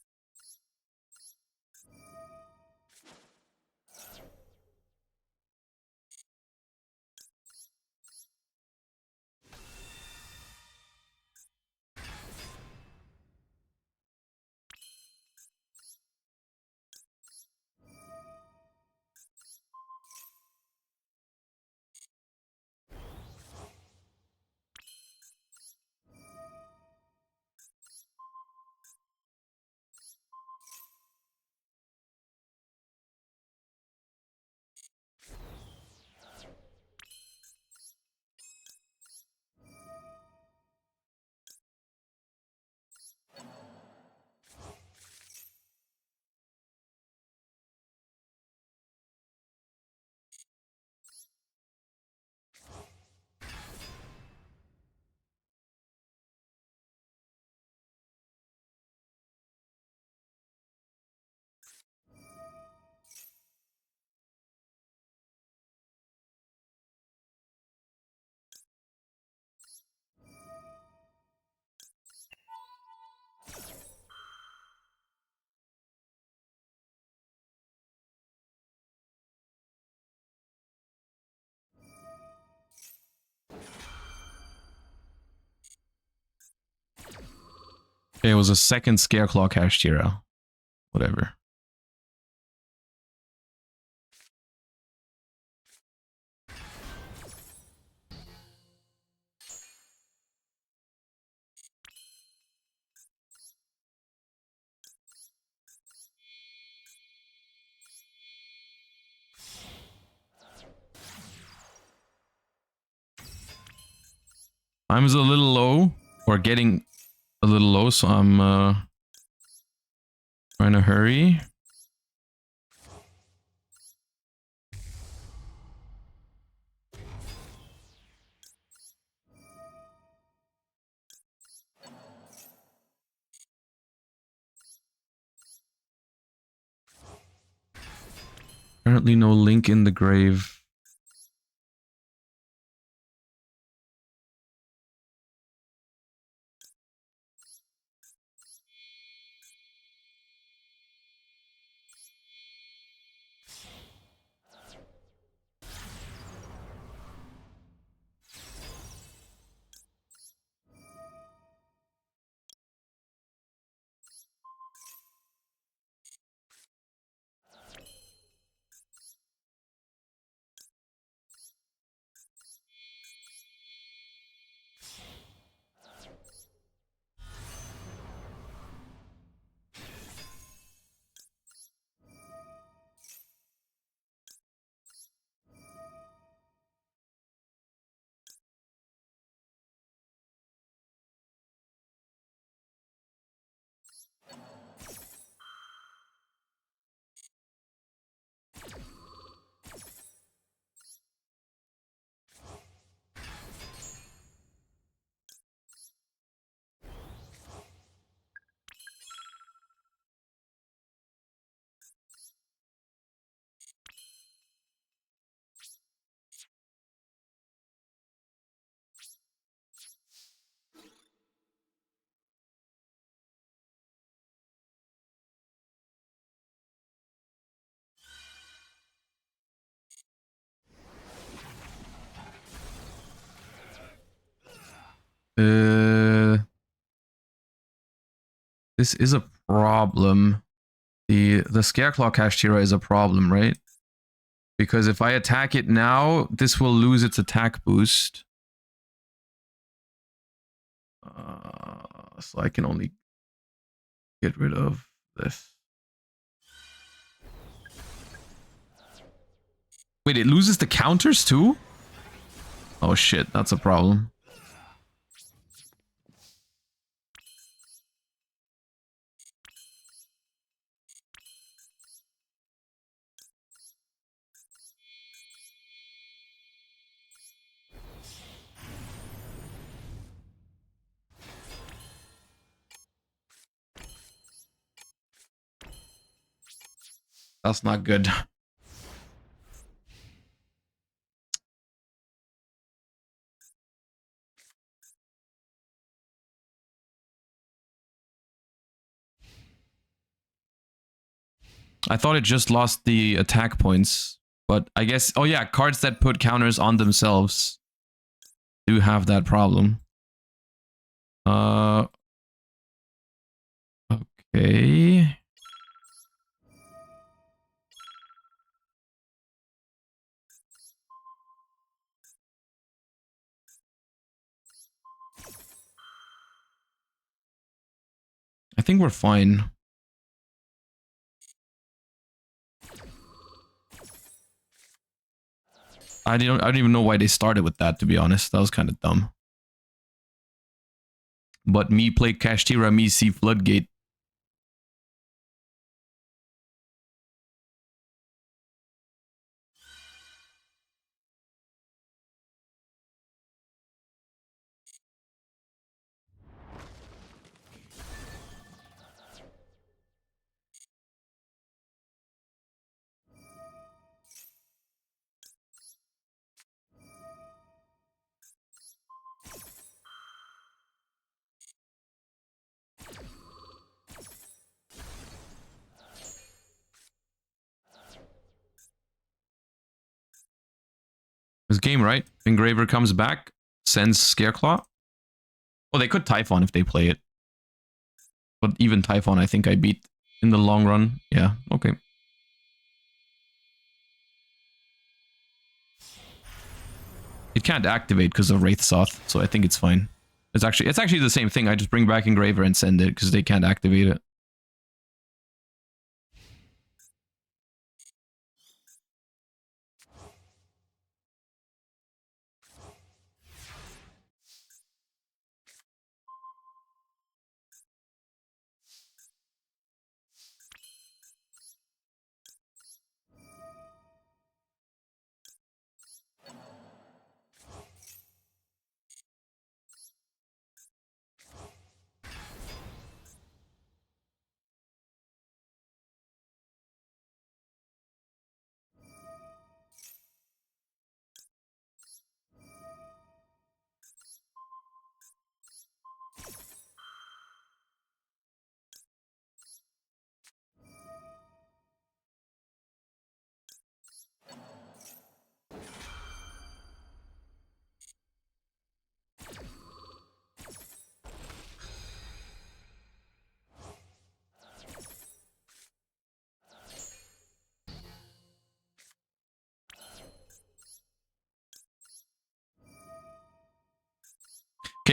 It was a second Scareclaw Kashtira. Whatever. I'm a little low, or getting a little low, so I'm trying to hurry. Apparently no link in the grave. This is a problem. The Scareclaw Kashtira is a problem, right? Because if I attack it now, this will lose its attack boost. So I can only get rid of this. Wait, it loses the counters too? Oh shit, that's a problem. That's not good. I thought it just lost the attack points, but I guess, oh yeah, cards that put counters on themselves do have that problem. Okay. I think we're fine. I don't even know why they started with that, to be honest. That was kind of dumb. But me play Kashtira, me see Floodgate. This game, right? Engraver comes back, sends Scareclaw. Well, they could Typhon if they play it. But even Typhon, I think I beat in the long run. Yeah, okay. It can't activate because of Wraithsoth, so I think it's fine. It's actually the same thing. I just bring back Engraver and send it because they can't activate it.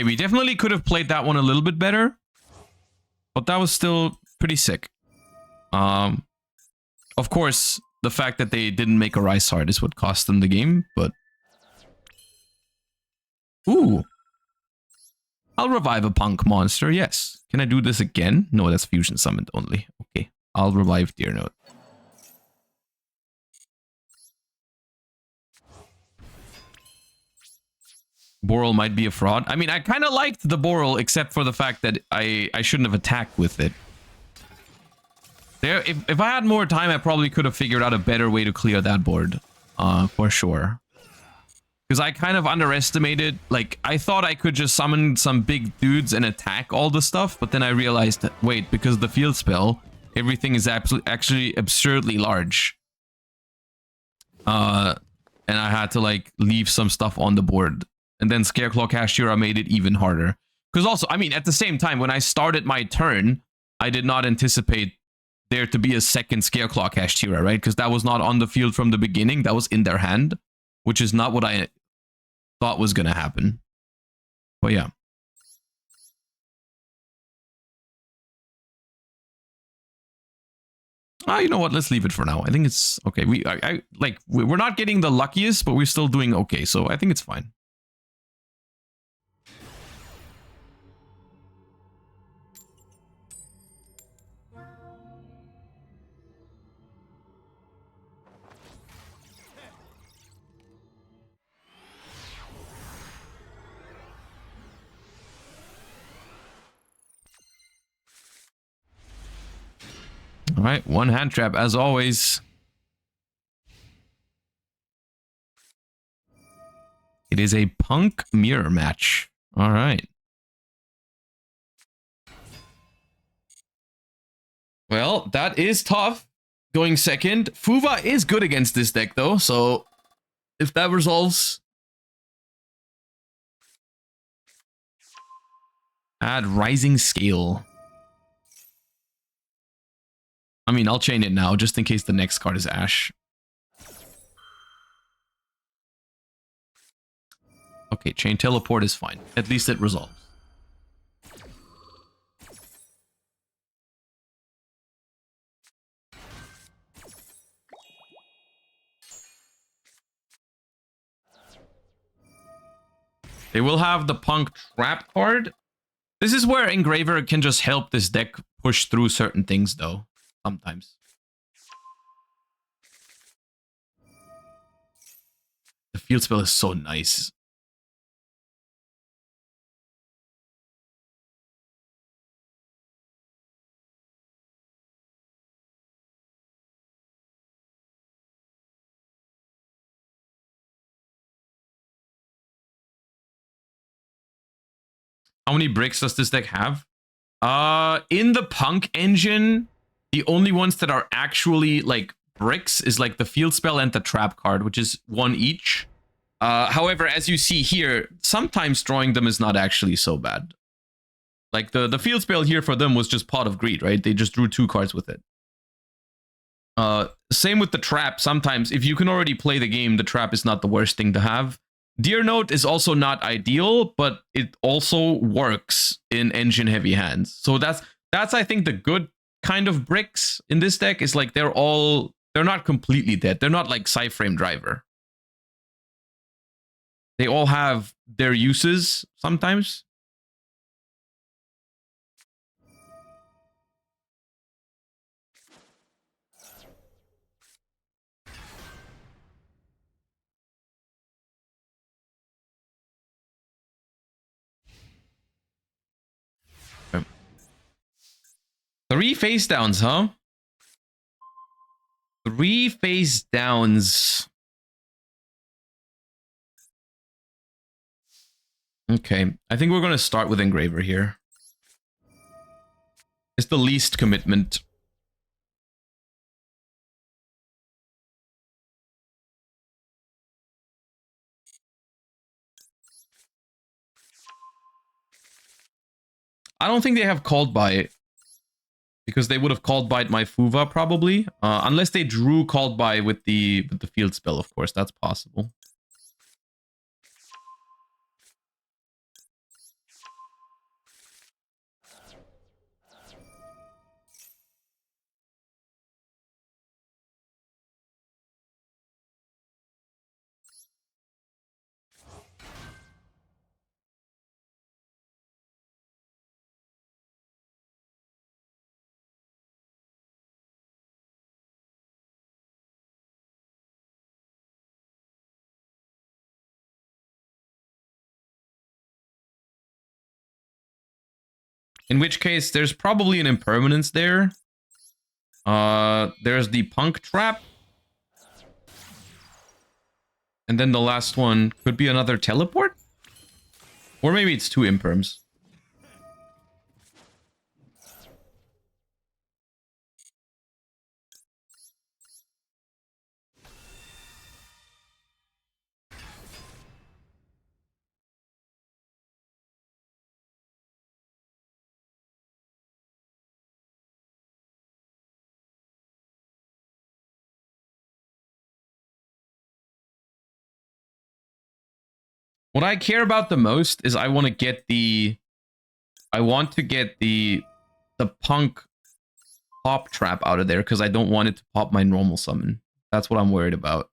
Okay, we definitely could have played that one a little bit better. But that was still pretty sick. Of course, the fact that they didn't make a Rise Heart is what cost them the game, but... Ooh. I'll revive a P.U.N.K monster, yes. Can I do this again? No, that's Fusion Summoned only. Okay, I'll revive Deer Note. Boral might be a fraud. I mean, I kind of liked the Boral, except for the fact that I shouldn't have attacked with it. If I had more time, I probably could have figured out a better way to clear that board. For sure. Because I kind of underestimated, like, I thought I could just summon some big dudes and attack all the stuff, but then I realized that, wait, because of the field spell, everything is actually absurdly large. And I had to, like, leave some stuff on the board. And then Scareclaw Kashtira made it even harder. Because also, I mean, at the same time, when I started my turn, I did not anticipate there to be a second Scareclaw Kashtira, right? Because that was not on the field from the beginning. That was in their hand, which is not what I thought was going to happen. But yeah. You know what? Let's leave it for now. I think it's okay. We're not getting the luckiest, but we're still doing okay. So I think it's fine. All right, one hand trap as always. It is a P.U.N.K mirror match. All right. Well, that is tough. Going second. Fuva is good against this deck though, so if that resolves. Add Rising Scale. I mean, I'll chain it now, just in case the next card is Ash. Okay, chain teleport is fine. At least it resolves. They will have the P.U.N.K trap card. This is where Engraver can just help this deck push through certain things, though. Sometimes. The field spell is so nice. How many bricks does this deck have? In the P.U.N.K engine, the only ones that are actually like bricks is like the field spell and the trap card, which is one each. However, as you see here, sometimes drawing them is not actually so bad. Like the field spell here for them was just Pot of Greed, right? They just drew 2 cards with it. Same with the trap. Sometimes if you can already play the game, the trap is not the worst thing to have. Deer Note is also not ideal, but it also works in engine heavy hands. So that's I think the good kind of bricks in this deck is like they're not completely dead. They're not like Psyframe Driver. They all have their uses sometimes. Okay. 3 face downs, huh? 3 face downs. Okay, I think we're going to start with Engraver here. It's the least commitment. I don't think they have Called By, because they would have Called By my Fuva probably. Unless they drew Called By with the field spell, of course, that's possible. In which case, there's probably an impermanence there. There's the P.U.N.K trap. And then the last one could be another teleport? Or maybe it's 2 imperms. What I care about the most is I want to get the P.U.N.K pop trap out of there because I don't want it to pop my normal summon. That's what I'm worried about.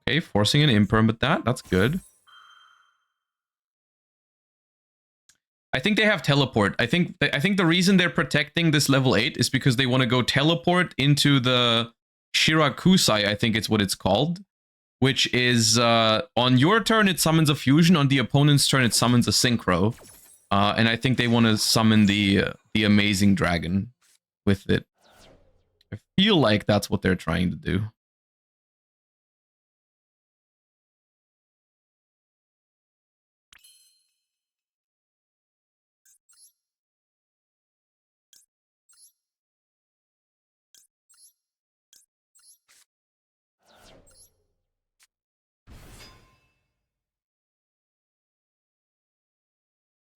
Okay, forcing an imperm with that. That's good. I think they have teleport. I think the reason they're protecting this level 8 is because they want to go teleport into the Shirakusai, I think it's what it's called, which is on your turn it summons a fusion, on the opponent's turn it summons a synchro. And I think they want to summon the amazing dragon with it. I feel like that's what they're trying to do.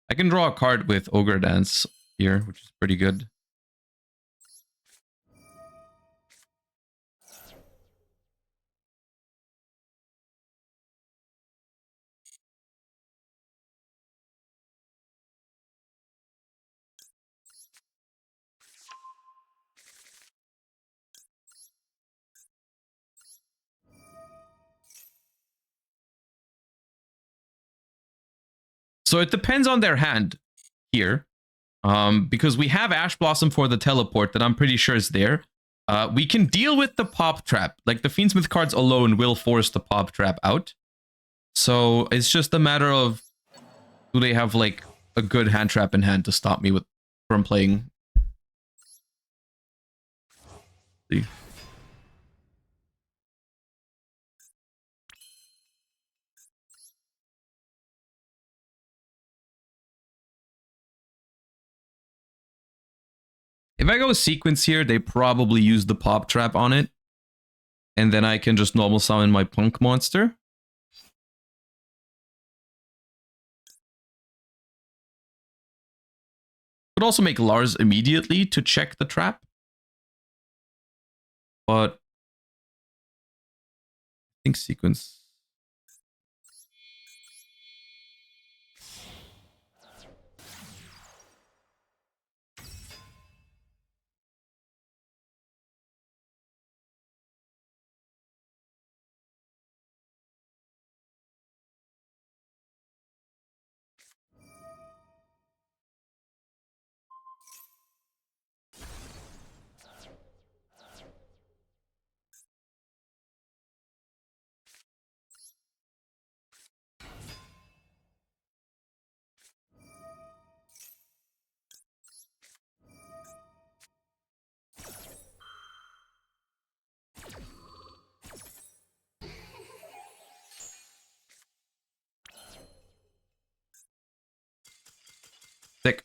I can draw a card with Ogre Dance here, which is pretty good. So it depends on their hand here. Because we have Ash Blossom for the teleport that I'm pretty sure is there. We can deal with the pop trap. Like the Fiendsmith cards alone will force the pop trap out. So it's just a matter of, do they have like a good hand trap in hand to stop me from playing? See. If I go sequence here, they probably use the pop trap on it. And then I can just normal summon my P.U.N.K monster. Could also make Lars immediately to check the trap. But I think sequence. Sick.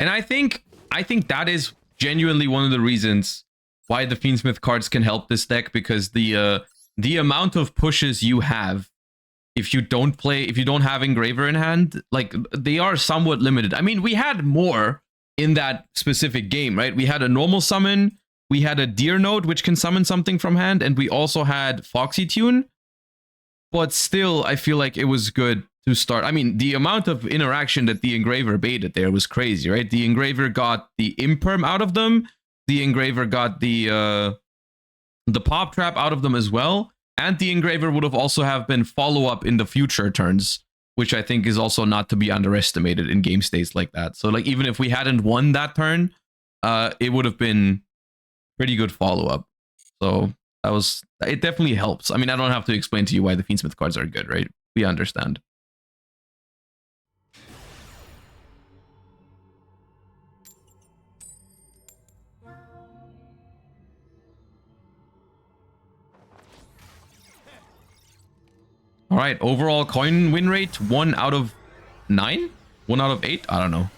And I think that is genuinely one of the reasons why the Fiendsmith cards can help this deck, because the amount of pushes you have if you don't have Engraver in hand, like, they are somewhat limited. I mean, we had more in that specific game, right? We had a normal summon, we had a Deer Note, which can summon something from hand, and we also had Foxy Tune. But still, I feel like it was good to start. I mean, the amount of interaction that the Engraver baited there was crazy, right? The Engraver got the Imperm out of them. The Engraver got the the pop trap out of them as well, and the engraver would have also have been follow-up in the future turns, which I think is also not to be underestimated in game states like that. So like even if we hadn't won that turn, it would have been pretty good follow-up. So it definitely helps. I mean, I don't have to explain to you why the Fiendsmith cards are good, right? We understand. All right, overall coin win rate 1 out of 9? 1 out of 8? I don't know.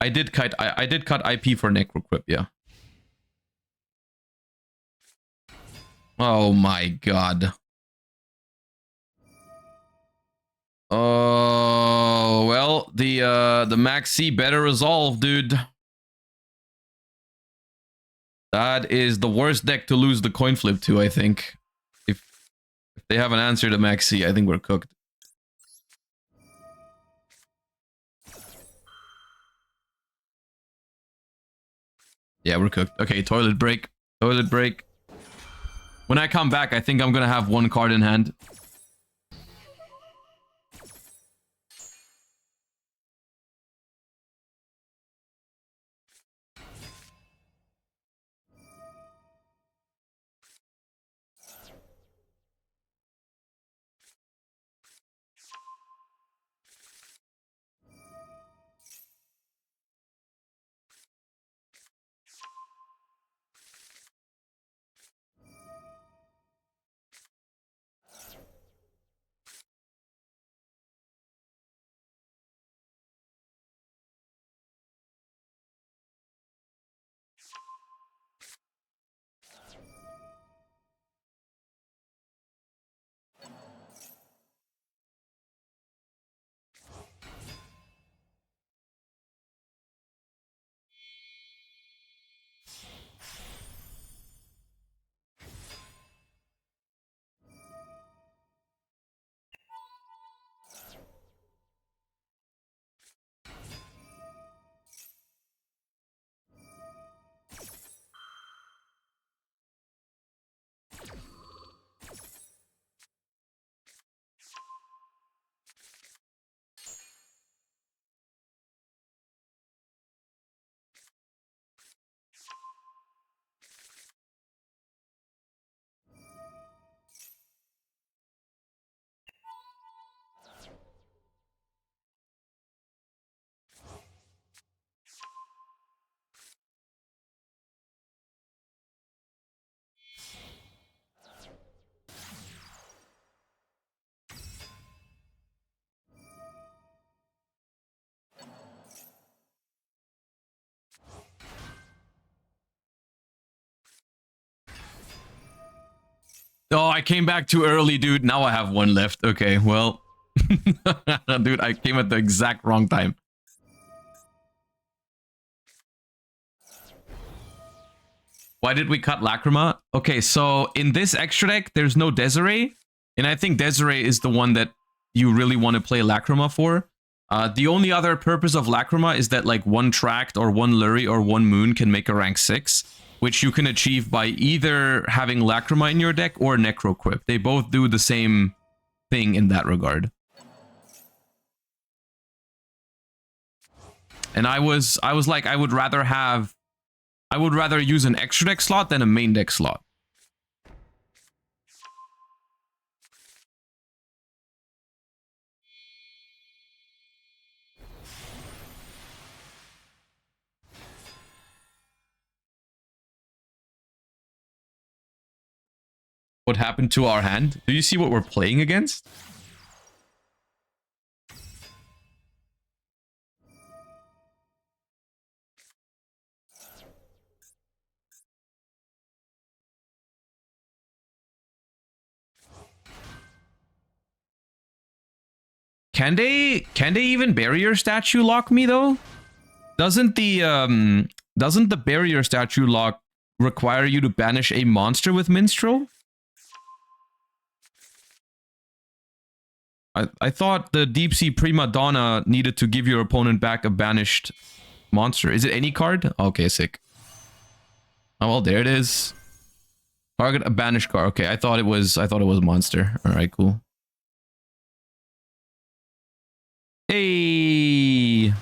I did cut IP for Necroquip, yeah. Oh my god. Oh, well, the Max C better resolve, dude. That is the worst deck to lose the coin flip to, I think. If they haven't answered the Max C, I think we're cooked. Yeah, we're cooked. Okay, toilet break. Toilet break. When I come back, I think I'm gonna have 1 card in hand. Oh, I came back too early, dude. Now I have 1 left. Okay, well. Dude, I came at the exact wrong time. Why did we cut Lacrima? Okay, so in this extra deck, there's no Desiree. And I think Desiree is the one that you really want to play Lacrima for. The only other purpose of Lacrima is that like 1 Tract or 1 Lurie or 1 Moon can make a rank 6. Which you can achieve by either having Lacrima in your deck or Necroquip. They both do the same thing in that regard. And I was like, I would rather use an extra deck slot than a main deck slot. What happened to our hand? Do you see what we're playing against? Can they even barrier statue lock me though? Doesn't the barrier statue lock require you to banish a monster with Minstrel? I thought the Deep Sea Prima Donna needed to give your opponent back a banished Monster. Is it any card? Okay, sick. Oh well, there it is. Target a banished card. Okay, I thought it was monster. Alright, cool. Hey.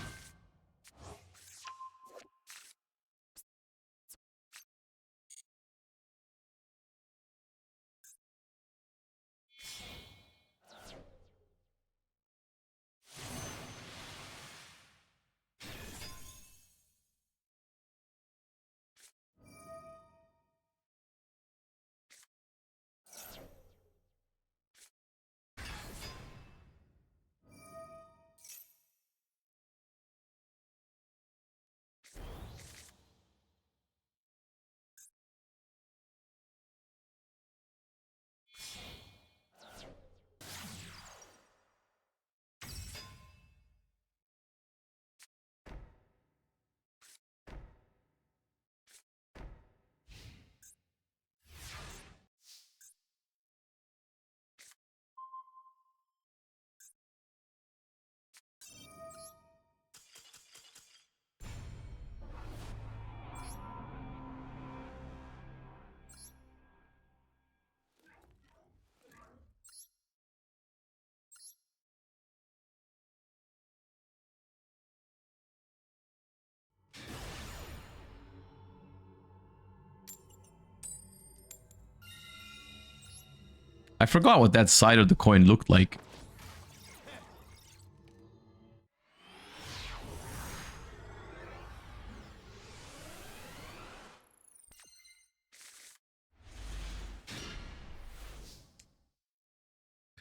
I forgot what that side of the coin looked like.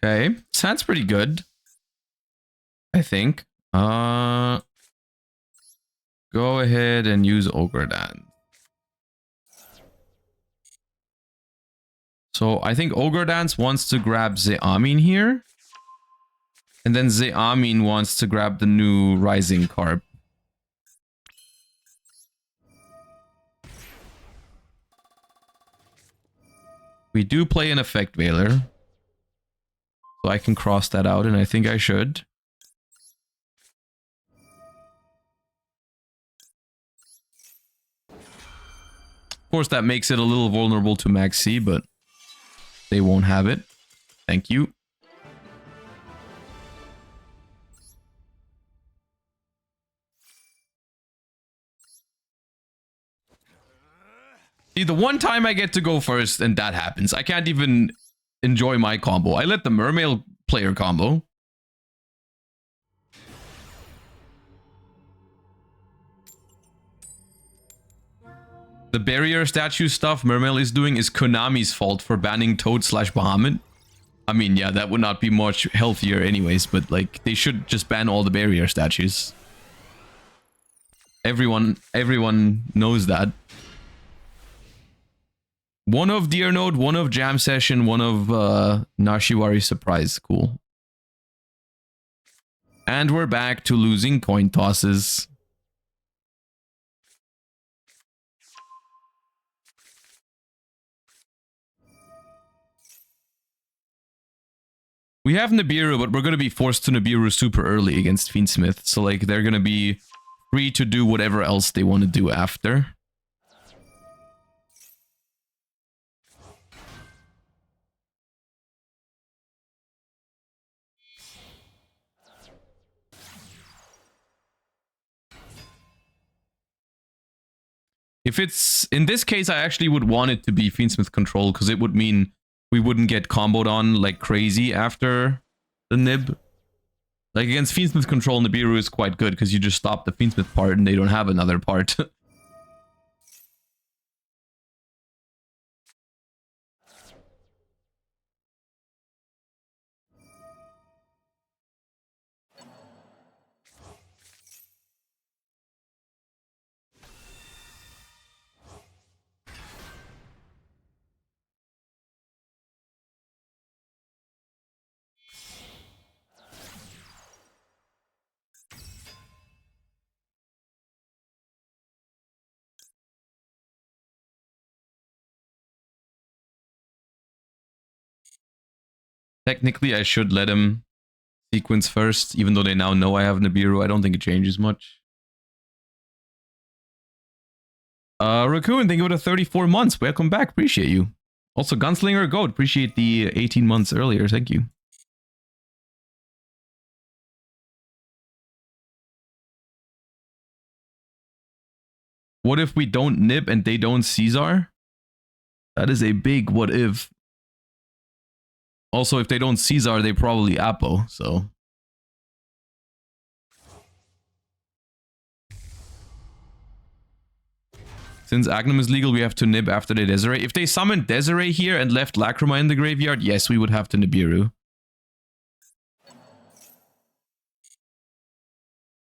Okay, sounds pretty good. I think. Go ahead and use Ogre Dance. So I think Ogre Dance wants to grab Zeamin here. And then Zeamin wants to grab the new Rising Carp. We do play an Effect Veiler. So I can cross that out, and I think I should. Of course, that makes it a little vulnerable to Maxi, but they won't have it. Thank you. See, the one time I get to go first and that happens, I can't even enjoy my combo. I let the Mermail player combo. The barrier statue stuff Mermail is doing is Konami's fault for banning Toad/Bahamut. I mean, yeah, that would not be much healthier anyways, but like, they should just ban all the barrier statues. Everyone knows that. One of Deer Node, one of Jam Session, one of Nashiwari Surprise. Cool. And we're back to losing coin tosses. We have Nibiru, but we're going to be forced to Nibiru super early against Fiendsmith. So, like, they're going to be free to do whatever else they want to do after. If it's... In this case, I actually would want it to be Fiendsmith control, because it would mean we wouldn't get comboed on like crazy after the Nib. Like, against Fiendsmith control, Nibiru is quite good, because you just stop the Fiendsmith part and they don't have another part. Technically, I should let him sequence first, even though they now know I have Nibiru. I don't think it changes much. Raccoon, thank you for the 34 months. Welcome back. Appreciate you. Also, Gunslinger Goat, appreciate the 18 months earlier. Thank you. What if we don't nib and they don't Caesar? That is a big what if. Also, if they don't Caesar, they probably Apo, so. Since Agnum is legal, we have to nib after they Desiree. If they summoned Desiree here and left Lacrima in the graveyard, yes, we would have to Nibiru.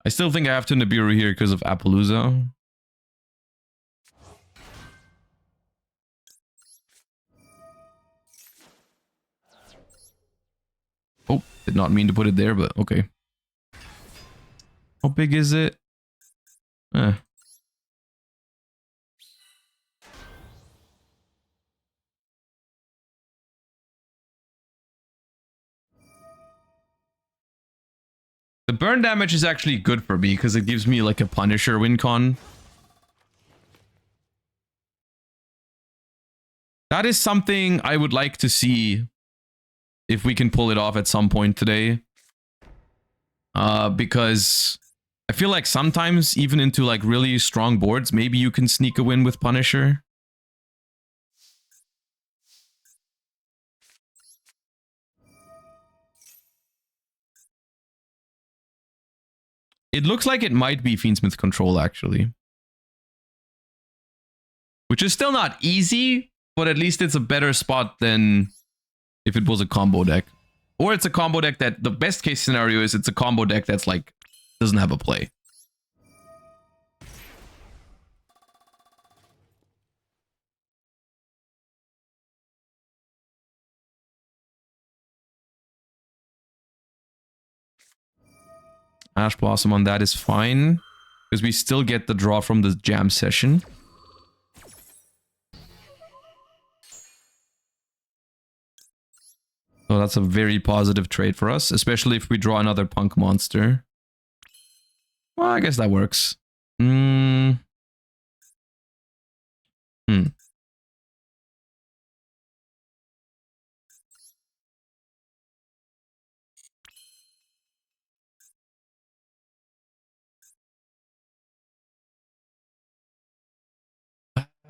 I still think I have to Nibiru here because of Appaloosa. Oh, did not mean to put it there, but okay. How big is it? Eh. The burn damage is actually good for me because it gives me like a Punisher win con. That is something I would like to see if we can pull it off at some point today. Because I feel like sometimes even into like really strong boards, maybe you can sneak a win with Punisher. It looks like it might be Fiendsmith Control, actually. Which is still not easy, but at least it's a better spot than if it was a combo deck. Or it's a combo deck that, the best case scenario is it's a combo deck that's like, doesn't have a play. Ash Blossom on that is fine. Because we still get the draw from the jam session. So that's a very positive trade for us. Especially if we draw another Punk monster. Well, I guess that works.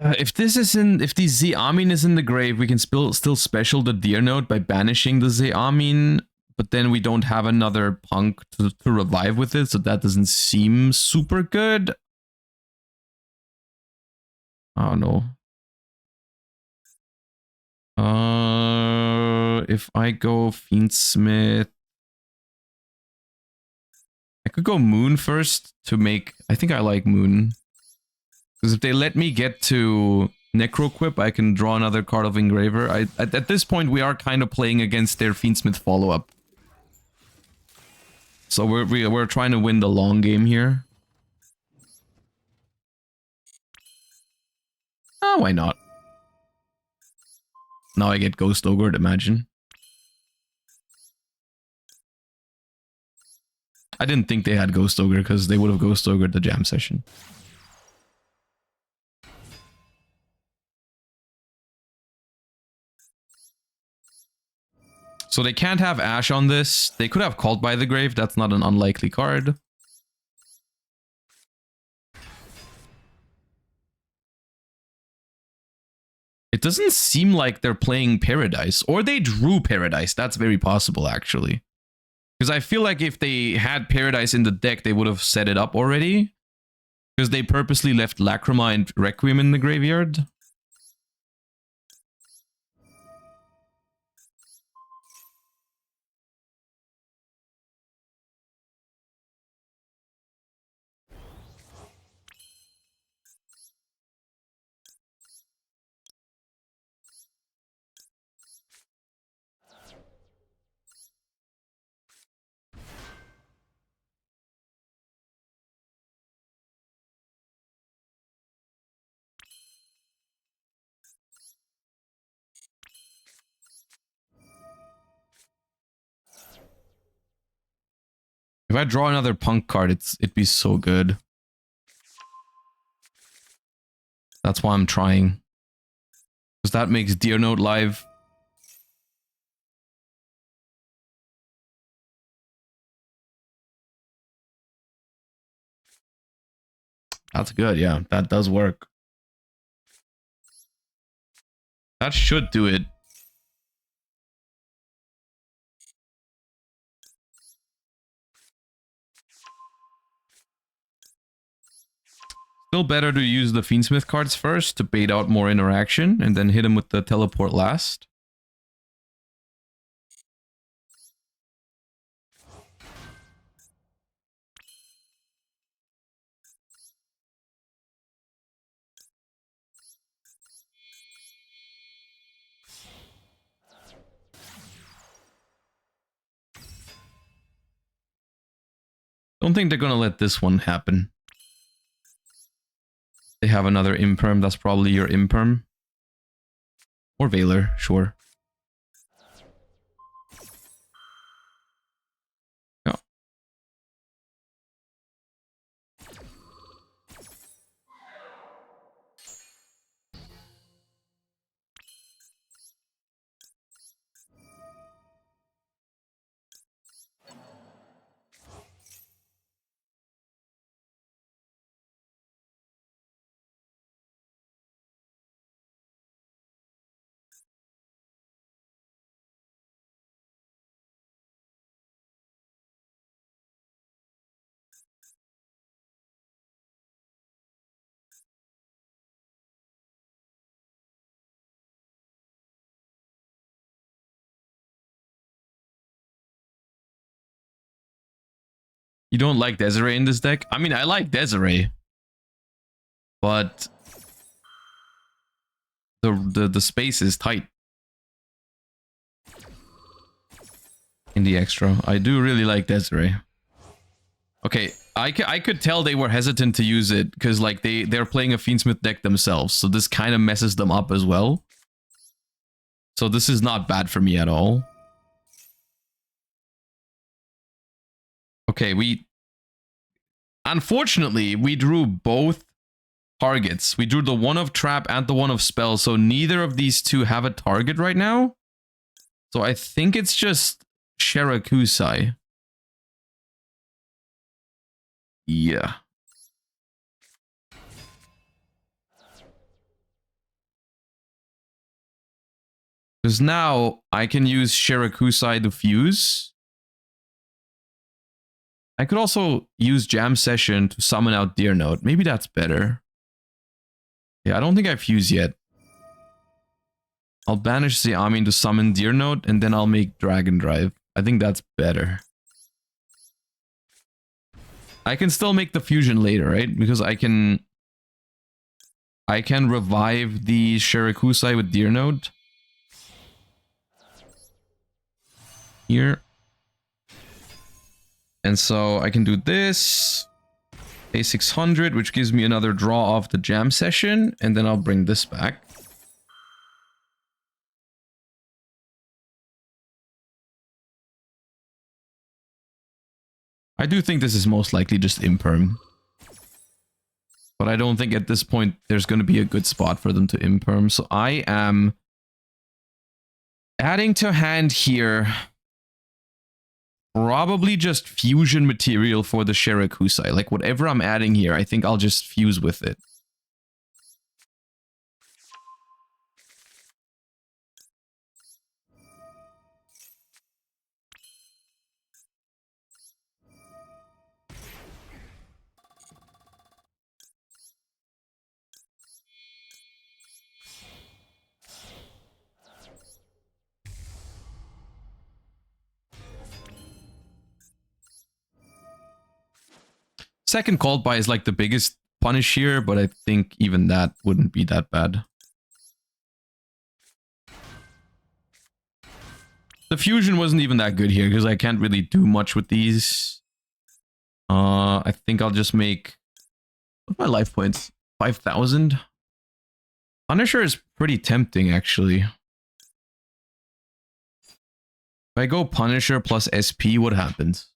If this is in, if the Zeamin is in the grave, we can still special the Deer Note by banishing the Zeamin, but then we don't have another Punk to revive with it, so that doesn't seem super good. Oh no. If I go Fiendsmith, I could go Moon first to make. I think I like Moon. Because if they let me get to Necroquip, I can draw another card of Engraver. At this point, we are kind of playing against their Fiendsmith follow-up. So we're trying to win the long game here. Oh, why not? Now I get Ghost Ogre, imagine. I didn't think they had Ghost Ogre because they would have Ghost Ogred the jam session. So they can't have Ash on this. They could have Called by the Grave. That's not an unlikely card. It doesn't seem like they're playing Paradise. Or they drew Paradise. That's very possible, actually. Because I feel like if they had Paradise in the deck, they would have set it up already. Because they purposely left Lacrima and Requiem in the graveyard. If I draw another Punk card, it'd be so good. That's why I'm trying. Because that makes Deer Note live. That's good, yeah. That does work. That should do it. Still better to use the Fiendsmith cards first to bait out more interaction and then hit him with the teleport last. Don't think they're gonna let this one happen. They have another Imperm, that's probably your Imperm. Or Valor, sure. Yeah. You don't like Desiree in this deck? I mean, I like Desiree. But the space is tight. In the extra. I do really like Desiree. Okay, I could tell they were hesitant to use it because like they're playing a Fiendsmith deck themselves, so this kind of messes them up as well. So this is not bad for me at all. Okay, unfortunately, we drew both targets. We drew the one of trap and the one of spell, so neither of these two have a target right now. So I think it's just Shirakusai. Yeah. Because now I can use Shirakusai to fuse. I could also use Jam Session to summon out Deer Note. Maybe that's better. Yeah, I don't think I fuse yet. I'll banish the Amin to summon Deer Note, and then I'll make Dragon Drive. I think that's better. I can still make the fusion later, right? Because I can revive the Shirakusai with Deer Note. Here. And so I can do this. A 600, which gives me another draw off the Jam Session, and then I'll bring this back. I do think this is most likely just Imperm. But I don't think at this point there's going to be a good spot for them to Imperm. So I am adding to hand here probably just fusion material for the Shirakusai. Like whatever I'm adding here, I think I'll just fuse with it. Second called by is like the biggest punish here, but I think even that wouldn't be that bad. The fusion wasn't even that good here because I can't really do much with these. I think I'll just make... What's my life points? 5,000? Punisher is pretty tempting, actually. If I go Punisher plus SP, what happens?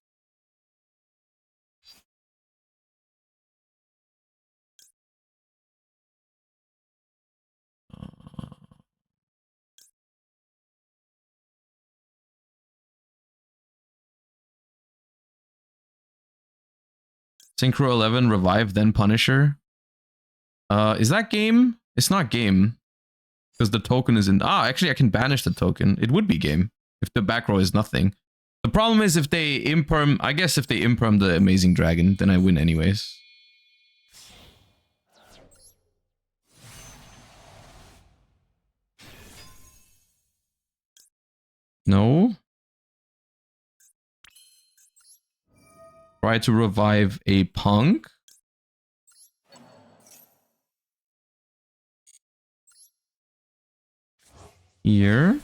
Synchro 11, Revive, then Punisher. Is that game? It's not game. Because the token is in... Ah, actually, I can banish the token. It would be game. If the back row is nothing. The problem is if they imperm... I guess if they imperm the Amazing Dragon, then I win anyways. No. Try to revive a P.U.N.K. Here.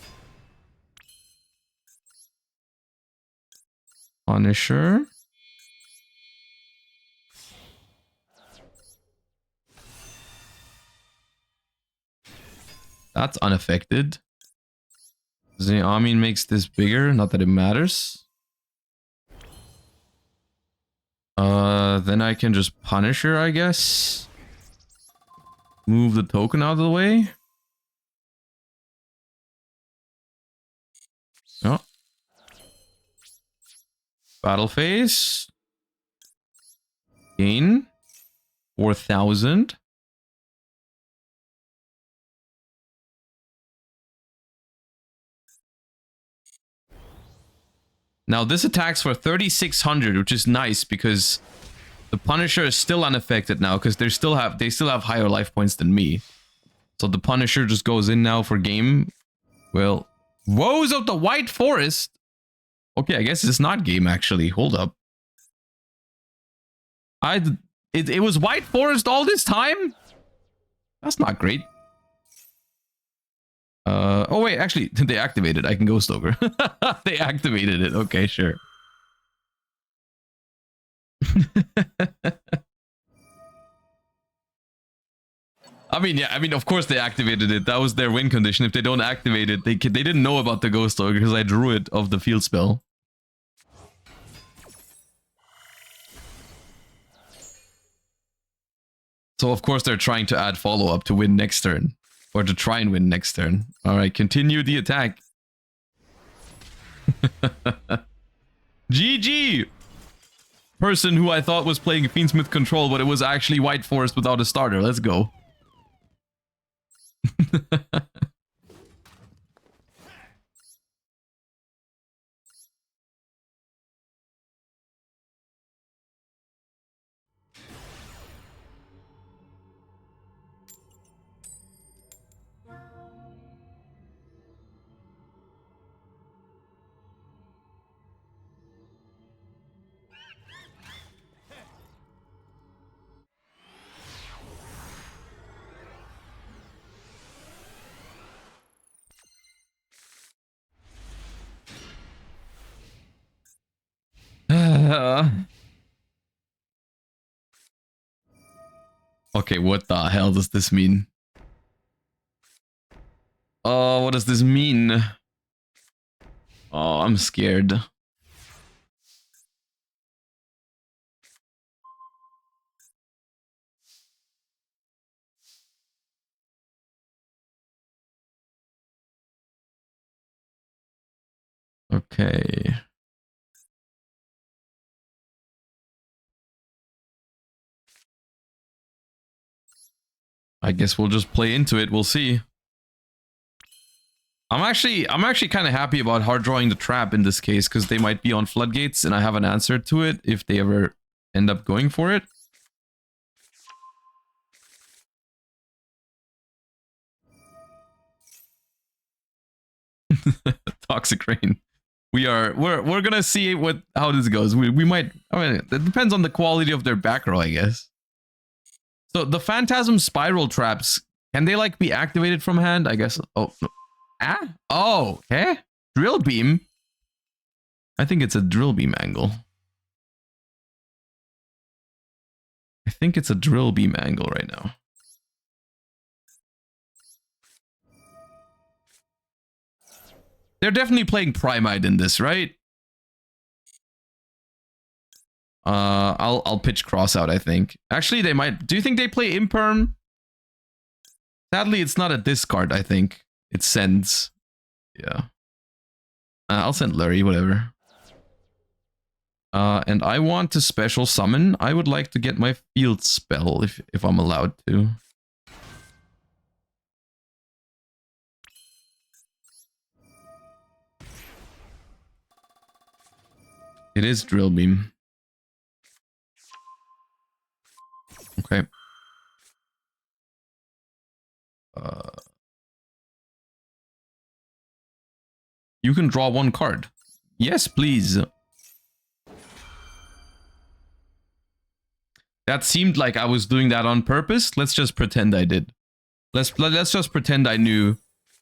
Punisher. That's unaffected. Amin makes this bigger, not that it matters. Then I can just punish her, I guess. Move the token out of the way. Oh. Battle phase. Gain. 4,000. Now this attacks for 3,600, which is nice because the Punisher is still unaffected now because they still have higher life points than me. So the Punisher just goes in now for game. Well, Woes of the White Forest. Okay, I guess it's not game actually. Hold up. It was White Forest all this time? That's not great. Oh wait, actually, they activated. I can Ghost Ogre. They activated it. Okay, sure. I mean, of course they activated it. That was their win condition. If they don't activate it, they didn't know about the Ghost Ogre because I drew it of the field spell. So of course they're trying to add follow-up to win next turn. Or to try and win next turn. Alright, continue the attack. GG! Person who I thought was playing Fiendsmith Control, but it was actually White Forest without a starter. Let's go. Okay, what the hell does this mean? Oh, what does this mean? Oh, I'm scared. Okay. I guess we'll just play into it. We'll see. I'm actually kind of happy about hard drawing the trap in this case because they might be on floodgates and I have an answer to it if they ever end up going for it. Toxic Rain. We're gonna see how this goes. We might. I mean, it depends on the quality of their back row, I guess. So the Phantasm Spiral traps, can they like be activated from hand? I guess. Oh no. Ah. Oh. Okay. Drill beam. I think it's a drill beam angle. I think it's a drill beam angle right now. They're definitely playing Primite in this, right? I'll pitch cross out, I think. Actually, they might. Do you think they play Imperm? Sadly, it's not a discard, I think. It sends. Yeah. I'll send Lurie, whatever. And I want to special summon. I would like to get my field spell if I'm allowed to. It is Drill Beam. Okay. You can draw one card. Yes, please. That seemed like I was doing that on purpose. Let's just pretend I did. Let's just pretend I knew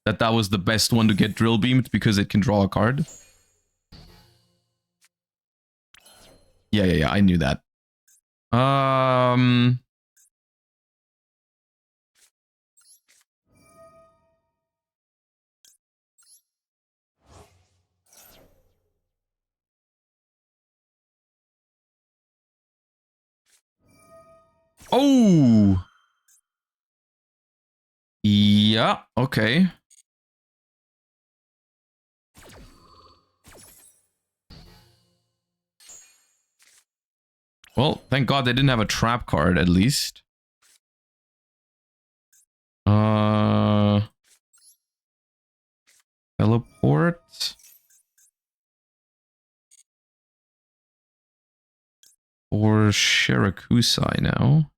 that that was the best one to get Drill Beamed because it can draw a card. Yeah, I knew that. Oh! Yeah, okay. Well, thank God they didn't have a trap card, at least. Teleport. Or Shirakusai now.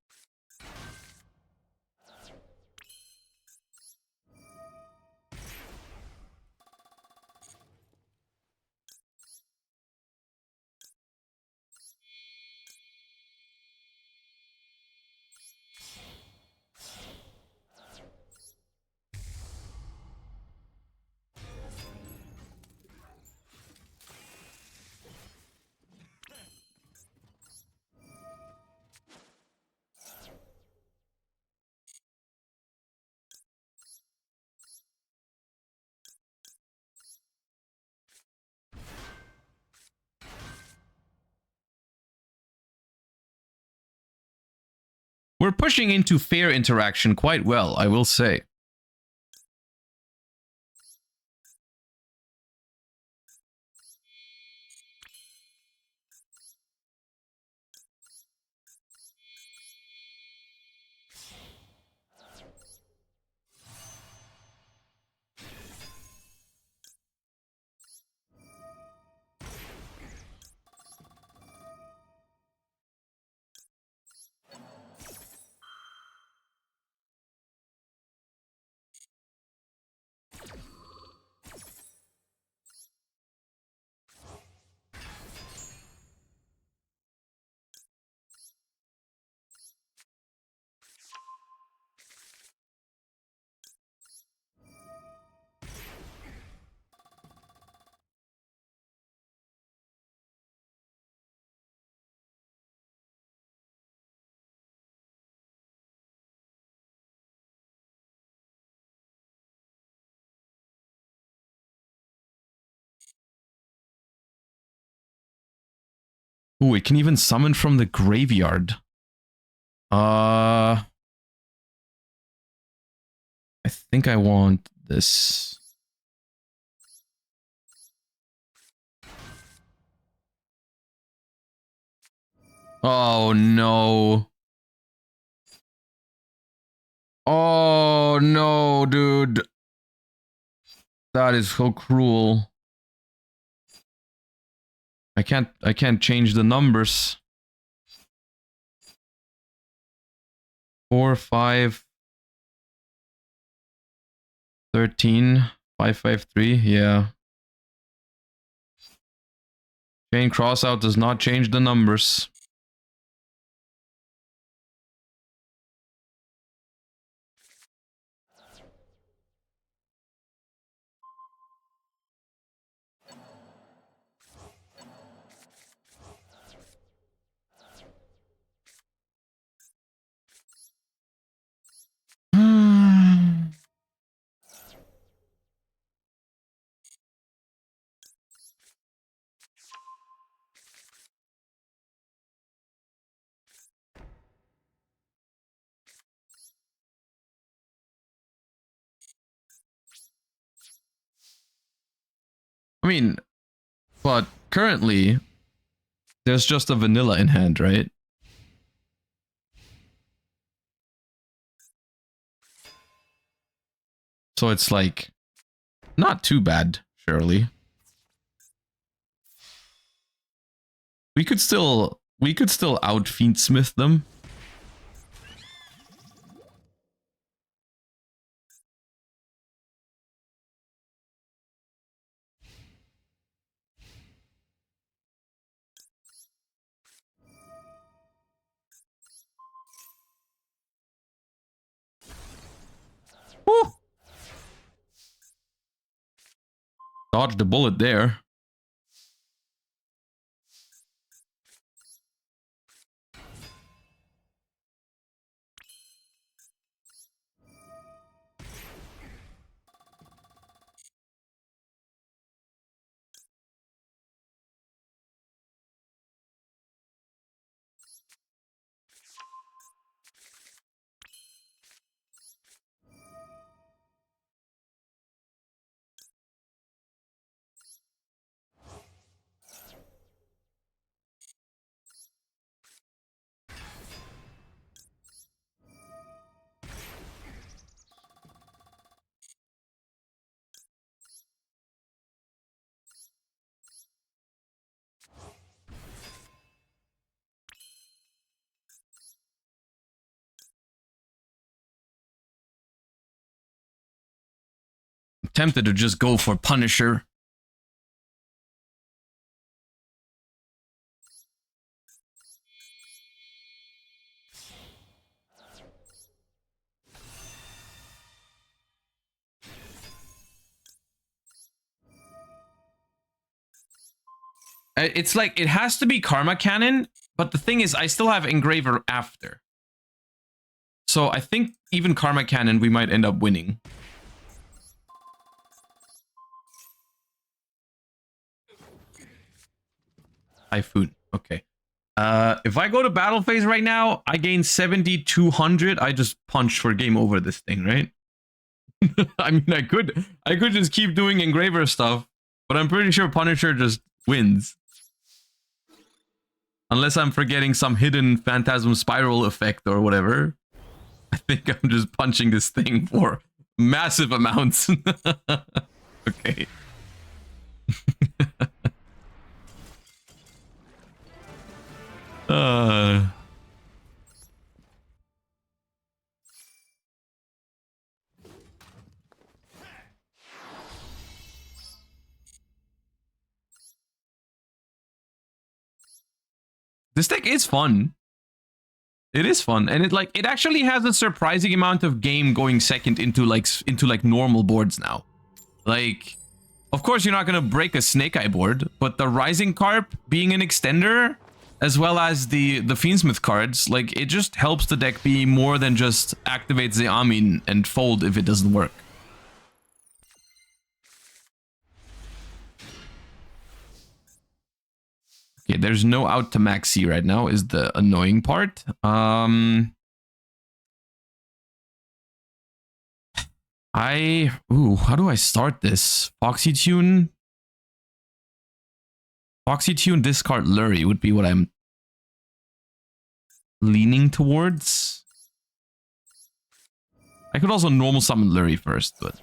We're pushing into fair interaction quite well, I will say. Ooh, it can even summon from the graveyard. I think I want this. Oh no. Oh no, dude. That is so cruel. I can't change the numbers. 4, 5, 13, 5, 5, 3, yeah. Chain crossout does not change the numbers. I mean, but currently, There's just a vanilla in hand, right? So it's like not too bad, surely. We could still out Fiendsmith them. Woo! Dodged the bullet there. Tempted to just go for Punisher. It's like, it has to be Karma Cannon, but the thing is, I still have Engraver after. So I think even Karma Cannon, we might end up winning. Typhoon. Okay. If I go to battle phase right now, I gain 7,200. I just punch for game over this thing, right? I mean, I could just keep doing Engraver stuff, but I'm pretty sure Punisher just wins. Unless I'm forgetting some hidden Phantasm Spiral effect or whatever. I think I'm just punching this thing for massive amounts. Okay. This deck is fun. It is fun, and it actually has a surprising amount of game going second into like normal boards now. Like, of course you're not gonna break a Snake Eye board, but the Rising Carp being an extender, as well as the Fiendsmith cards, like, it just helps the deck be more than just activate the Amin and fold if it doesn't work. Okay, there's no out to Maxi right now, is the annoying part. How do I start this? Foxy Tune, discard Lurry would be what I'm leaning towards. I could also normal summon Lurry first, but...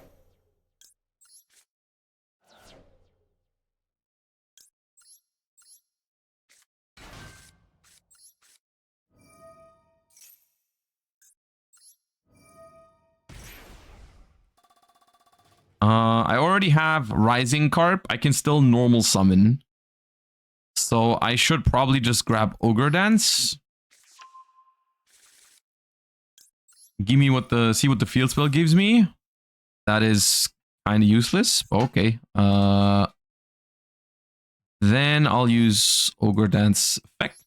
I already have Rising Carp. I can still normal summon. So I should probably just grab Ogre Dance. See what the field spell gives me. That is kind of useless. Okay. Then I'll use Ogre Dance effect.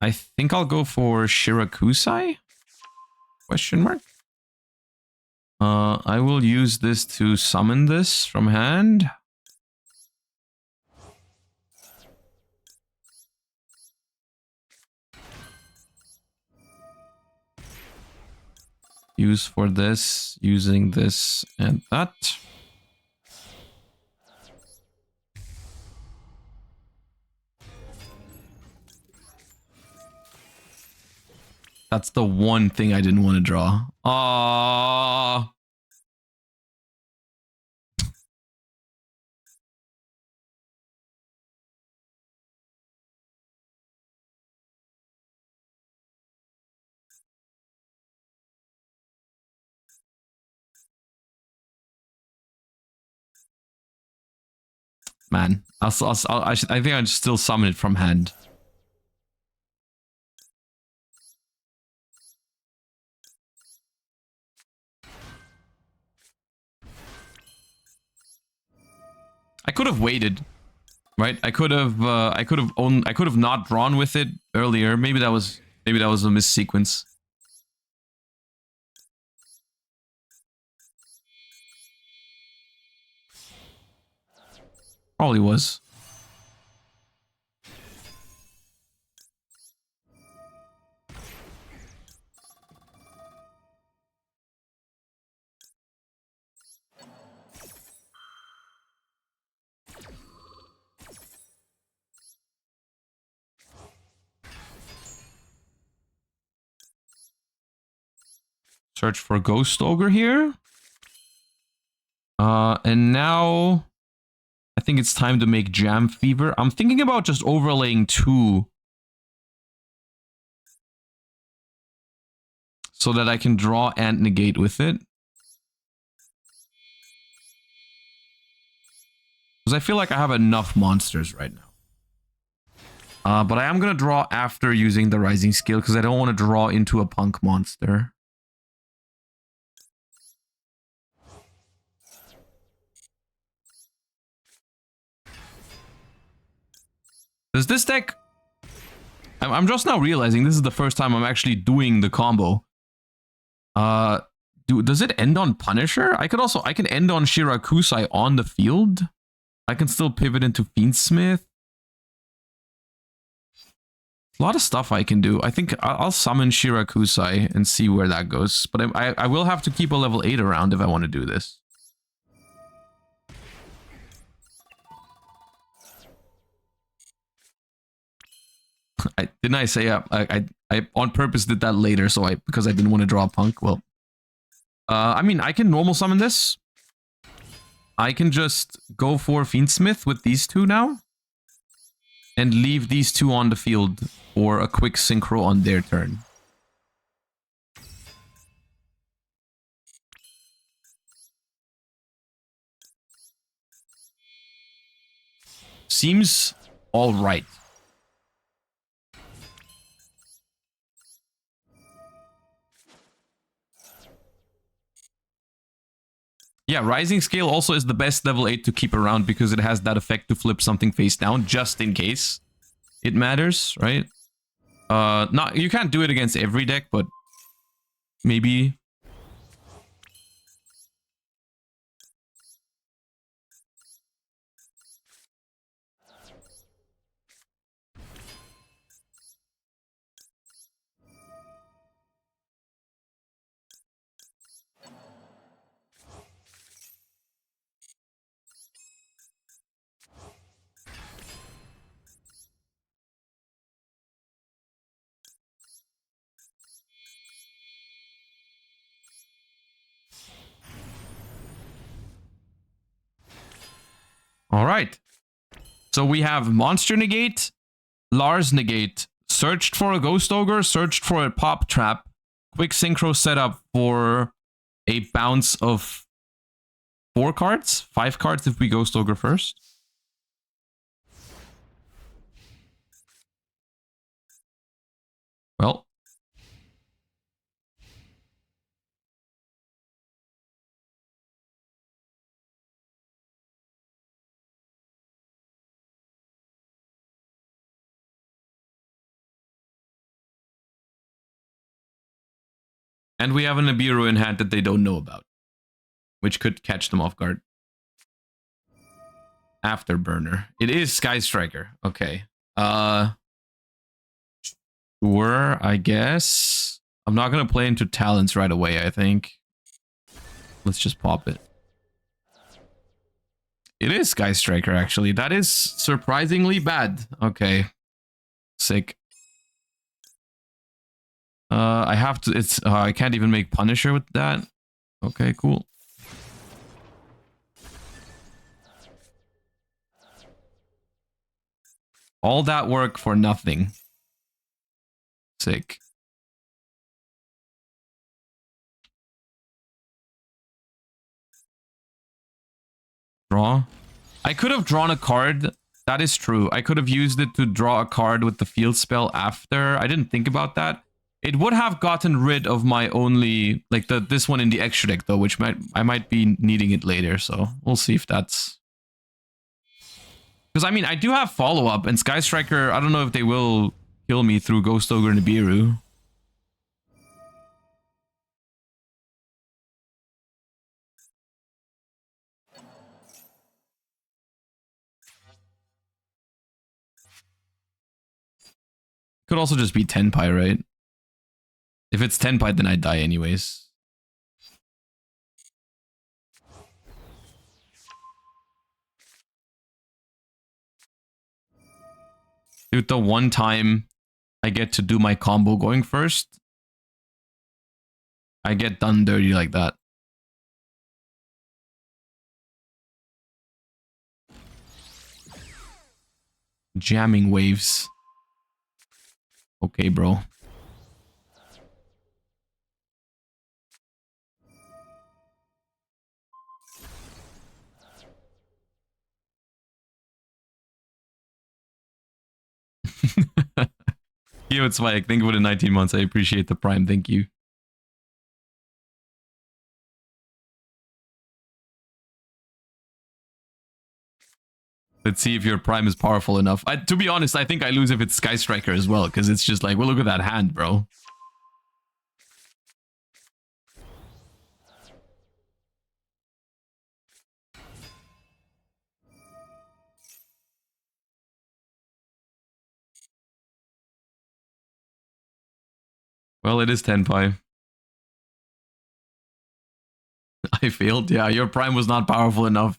I think I'll go for Shirakusai? Question mark? I will use this to summon this from hand. Use for this, using this and that. That's the one thing I didn't want to draw. Ah. Man, I think I'd still summon it from hand. I could have waited, right? I could have not drawn with it earlier. Maybe that was a missequence. Probably was. Search for Ghost Ogre here. And now I think it's time to make Jam Fever. I'm thinking about just overlaying 2 so that I can draw and negate with it. Because I feel like I have enough monsters right now. But I am going to draw after using the Rising Scale because I don't want to draw into a P.U.N.K monster. Does this deck... I'm just now realizing this is the first time I'm actually doing the combo. Does it end on Punisher? I can end on Shirakusai on the field. I can still pivot into Fiendsmith. A lot of stuff I can do. I think I'll summon Shirakusai and see where that goes. But I will have to keep a level 8 around if I want to do this. Didn't I say I on purpose did that later because I didn't want to draw a P.U.N.K? Well, I mean, I can normal summon this. I can just go for Fiendsmith with these 2 now. And leave these 2 on the field for a quick synchro on their turn. Seems all right. Yeah, Rising Scale also is the best level 8 to keep around because it has that effect to flip something face down just in case it matters, right? Not you can't do it against every deck, but maybe. All right. So we have Monster Negate, Lars Negate, searched for a Ghost Ogre, searched for a Pop Trap, quick synchro setup for a bounce of 4 cards, 5 cards if we Ghost Ogre first. Well. And we have a Nibiru in hand that they don't know about, which could catch them off guard. Afterburner. It is Sky Striker. Okay. Sure, I guess. I'm not going to play into Talents right away, I think. Let's just pop it. It is Sky Striker, actually. That is surprisingly bad. Okay. Sick. I have to. It's. I can't even make Punisher with that. Okay, cool. All that work for nothing. Sick. Draw. I could have drawn a card. That is true. I could have used it to draw a card with the field spell after. I didn't think about that. It would have gotten rid of my only, like this one in the extra deck though, which I might be needing it later. So we'll see if that's. Because I mean, I do have follow up and Sky Striker. I don't know if they will kill me through Ghost Ogre and Nibiru. Could also just be Tenpai, right? If it's Tenpai, then I die anyways. Dude, the one time I get to do my combo going first, I get done dirty like that. Jamming waves. Okay, bro. Yo, it's Mike. Thank you for the 19 months. I appreciate the prime. Thank you. Let's see if your prime is powerful enough. To be honest, I think I lose if it's Sky Striker as well, because it's just like, well, look at that hand, bro. Well, it is Tenpai. I failed. Yeah, your prime was not powerful enough.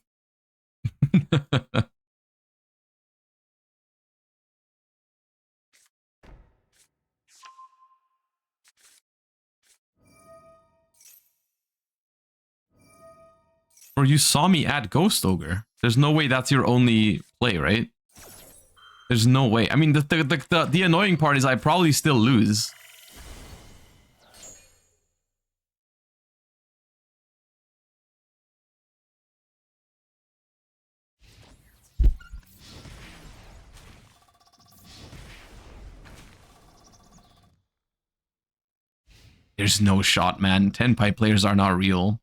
Or you saw me add Ghost Ogre. There's no way that's your only play, right? There's no way. I mean, the annoying part is I probably still lose. There's no shot, man. Tenpai players are not real.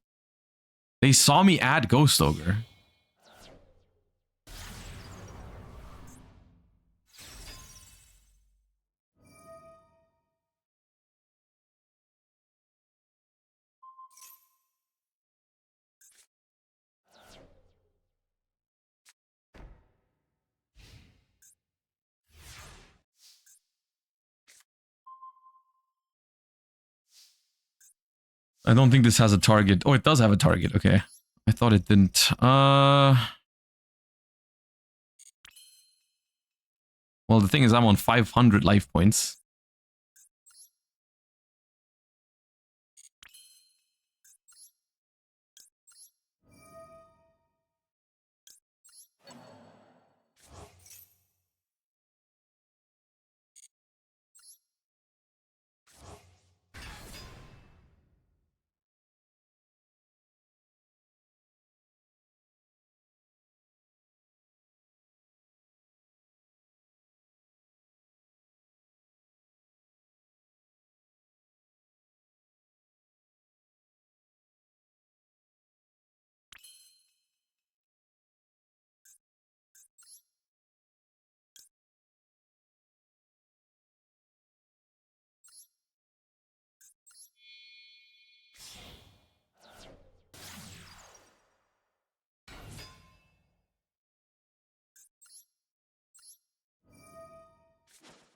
They saw me add Ghost Ogre. I don't think this has a target. Oh, it does have a target. Okay. I thought it didn't. Well, the thing is, I'm on 500 life points.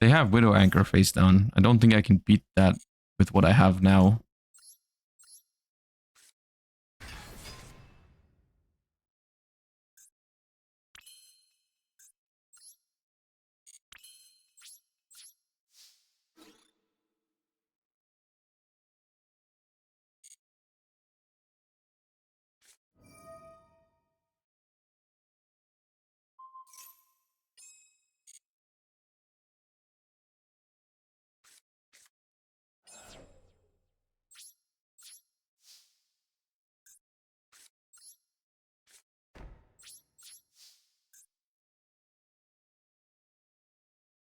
They have Widow Anchor face down. I don't think I can beat that with what I have now.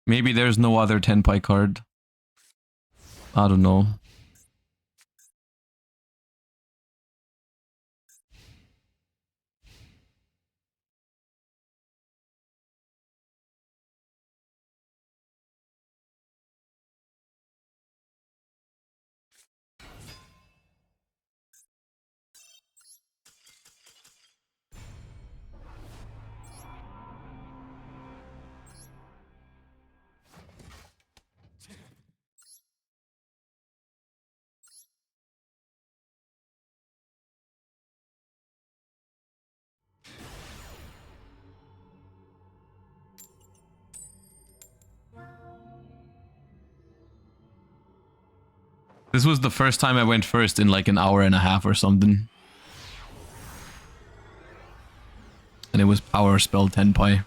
Maybe there's no other Tenpai card. I don't know. This was the first time I went first in like an hour and a half or something. And it was Power Spell Tenpai.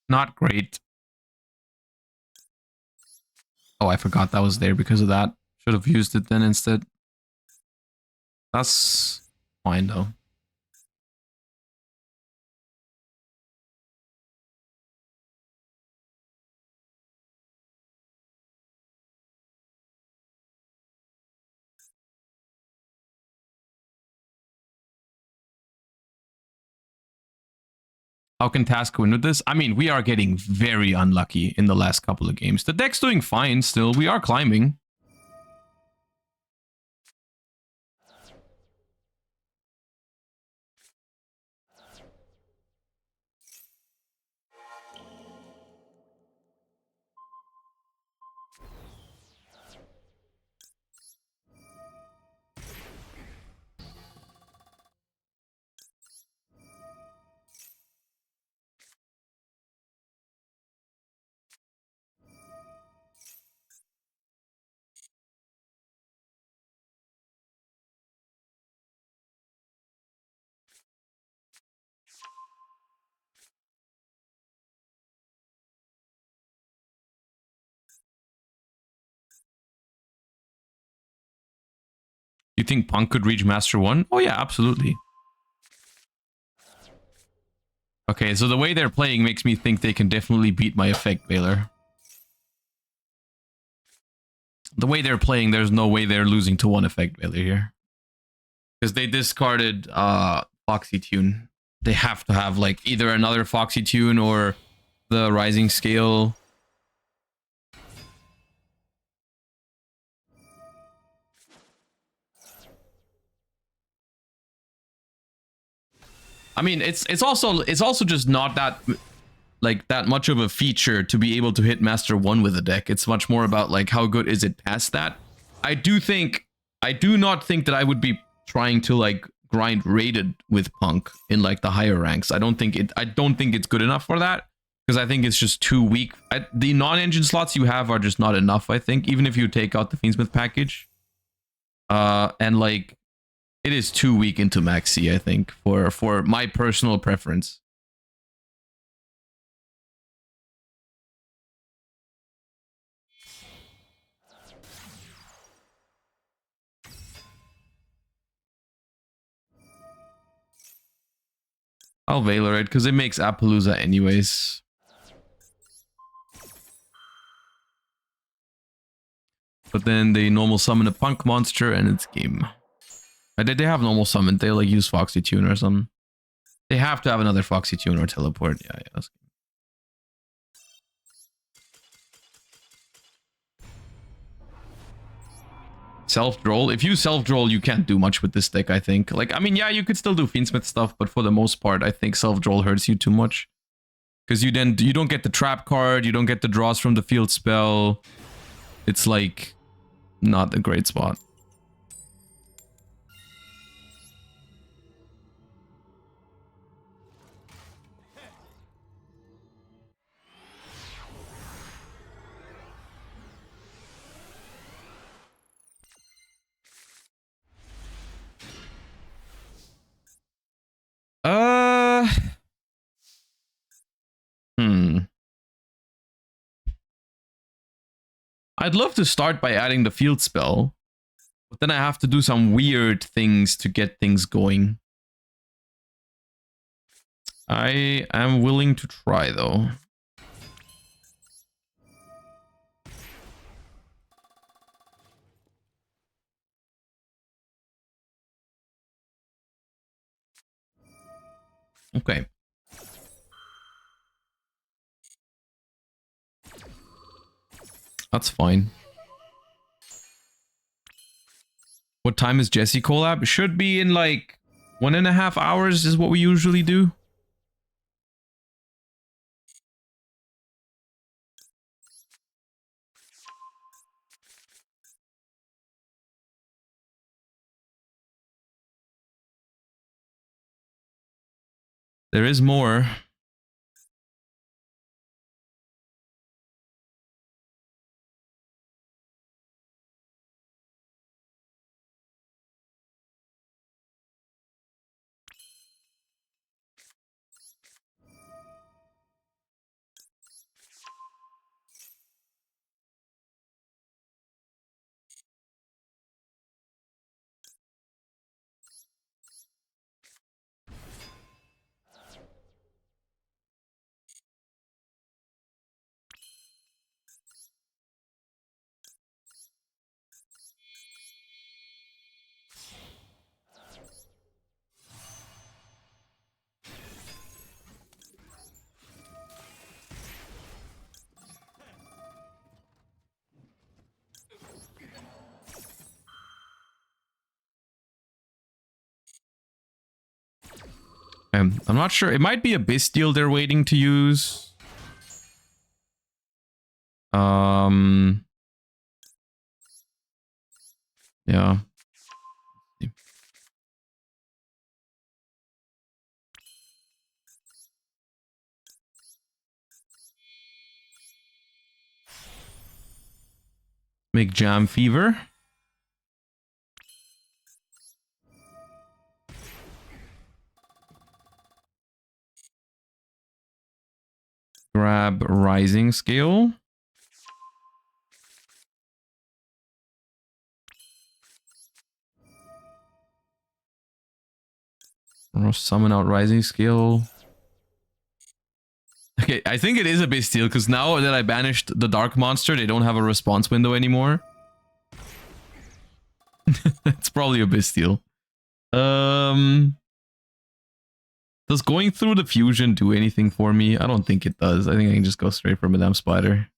Not great. Oh, I forgot that was there because of that. Should have used it then instead. That's fine though. How can Task win with this? I mean, we are getting very unlucky in the last couple of games. The deck's doing fine still. We are climbing. You think P.U.N.K could reach Master 1? Oh yeah, absolutely. Okay, so the way they're playing makes me think they can definitely beat my Effect Veiler. The way they're playing, there's no way they're losing to one Effect Veiler here. Because they discarded Foxy Tune. They have to have like either another Foxy Tune or the Rising Scale. I mean, it's also just not that like that much of a feature to be able to hit Master 1 with a deck. It's much more about like how good is it past that. I do not think that I would be trying to like grind rated with P.U.N.K in like the higher ranks. I don't think it's good enough for that because I think it's just too weak. The non-engine slots you have are just not enough, I think, even if you take out the Fiendsmith package. And like it is too weak into Maxi, I think, for my personal preference. I'll Veiler it because it makes Appaloosa anyways. But then they normal summon a P.U.N.K monster and it's game. They have normal summon. They like use Foxy Tune or something. They have to have another Foxy Tune or teleport. Yeah, yeah. Self-droll. If you self-droll, you can't do much with this deck, I think. Like, I mean, yeah, you could still do Fiendsmith stuff, but for the most part, I think self-droll hurts you too much. Because you don't get the trap card, you don't get the draws from the field spell. It's like not a great spot. Uh I'd love to start by adding the field spell, but then I have to do some weird things to get things going. I am willing to try though. Okay. That's fine. What time is Jesse collab? Should be in like 1.5 hours is what we usually do. There is more. I'm not sure. It might be a Bastille they're waiting to use. Yeah. Make Jam Fever. Grab Rising Scale. Or summon out Rising Scale. Okay, I think it is a Bastille because now that I banished the Dark Monster, they don't have a response window anymore. It's probably a Bastille. Does going through the fusion do anything for me? I don't think it does. I think I can just go straight for Madame Spider.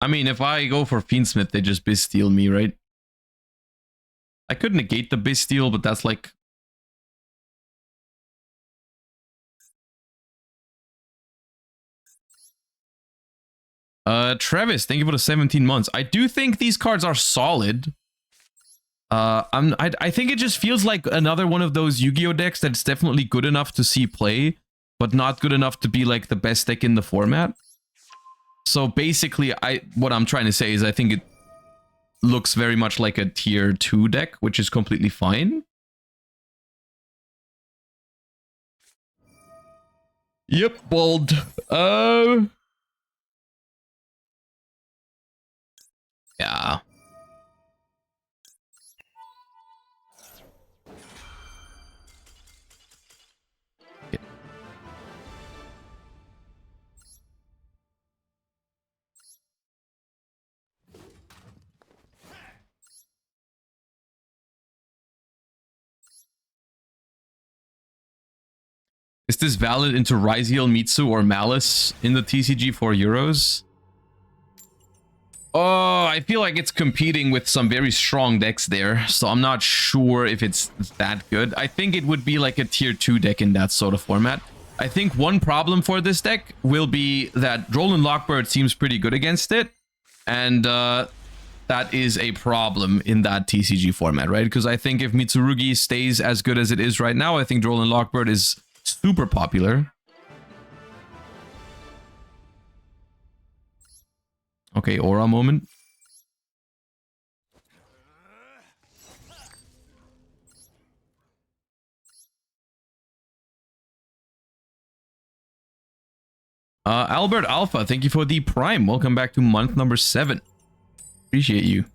I mean, if I go for Fiendsmith, they just Bastille me, right? I could negate the Bastille, but that's like... Travis, thank you for the 17 months. I do think these cards are solid. I think it just feels like another one of those Yu-Gi-Oh decks that's definitely good enough to see play, but not good enough to be like the best deck in the format. So basically, what I'm trying to say is I think it looks very much like a tier 2 deck, which is completely fine. Yep, bold. Yeah. Is this valid into Raziel, Mitsu, or Malice in the TCG for Euros? Oh, I feel like it's competing with some very strong decks there, so I'm not sure if it's that good. I think it would be like a tier 2 deck in that sort of format. I think one problem for this deck will be that Roland Lockbird seems pretty good against it, and that is a problem in that TCG format, right? Because I think if Mitsurugi stays as good as it is right now, I think Roland Lockbird is super popular. Okay, aura moment. Albert Alpha, thank you for the Prime. Welcome back to month number 7. Appreciate you.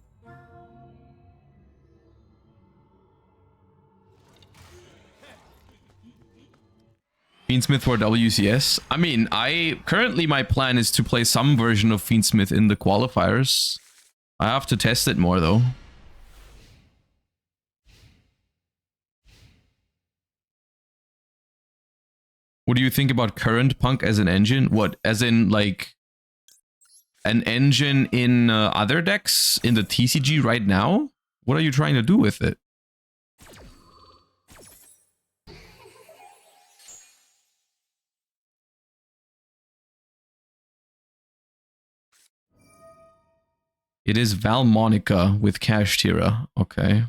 Fiendsmith for WCS. I mean, currently my plan is to play some version of Fiendsmith in the qualifiers. I have to test it more though. What do you think about current P.U.N.K as an engine? What, as in like an engine in other decks in the TCG right now? What are you trying to do with it? It is Valmonica with Kashtira. Okay.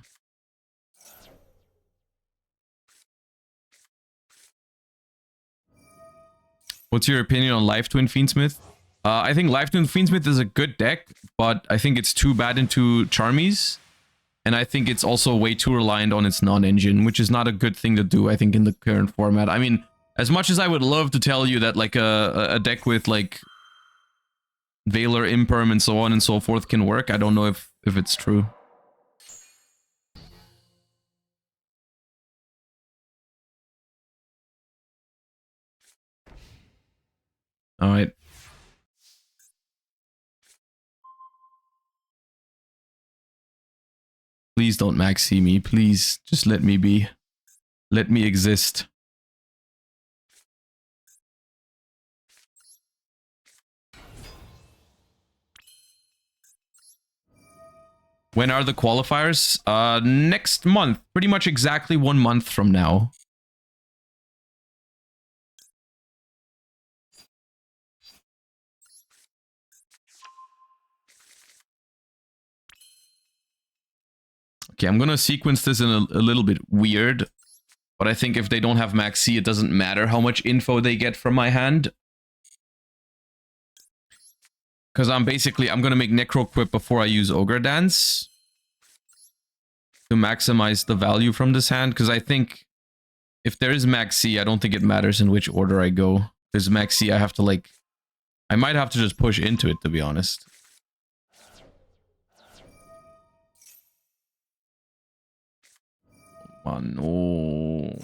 What's your opinion on Life Twin Fiendsmith? I think Life Twin Fiendsmith is a good deck, but I think it's too bad into Charmies. And I think it's also way too reliant on its non-engine, which is not a good thing to do, I think, in the current format. I mean, as much as I would love to tell you that, like, a deck with, like, Valor, Imperm, and so on and so forth can work, I don't know if it's true. Alright. please don't maxi me. Please, just let me be. Let me exist. When are the qualifiers? Next month. Pretty much exactly 1 month from now. Okay, I'm gonna sequence this in a little bit weird. But I think if they don't have Max C, it doesn't matter how much info they get from my hand. Because I'm gonna make Necro Quip before I use Ogre Dance. To maximize the value from this hand. Because I think if there is Max C, I don't think it matters in which order I go. Because Max C, I have to like... I might have to just push into it, to be honest. Oh, no.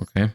Okay.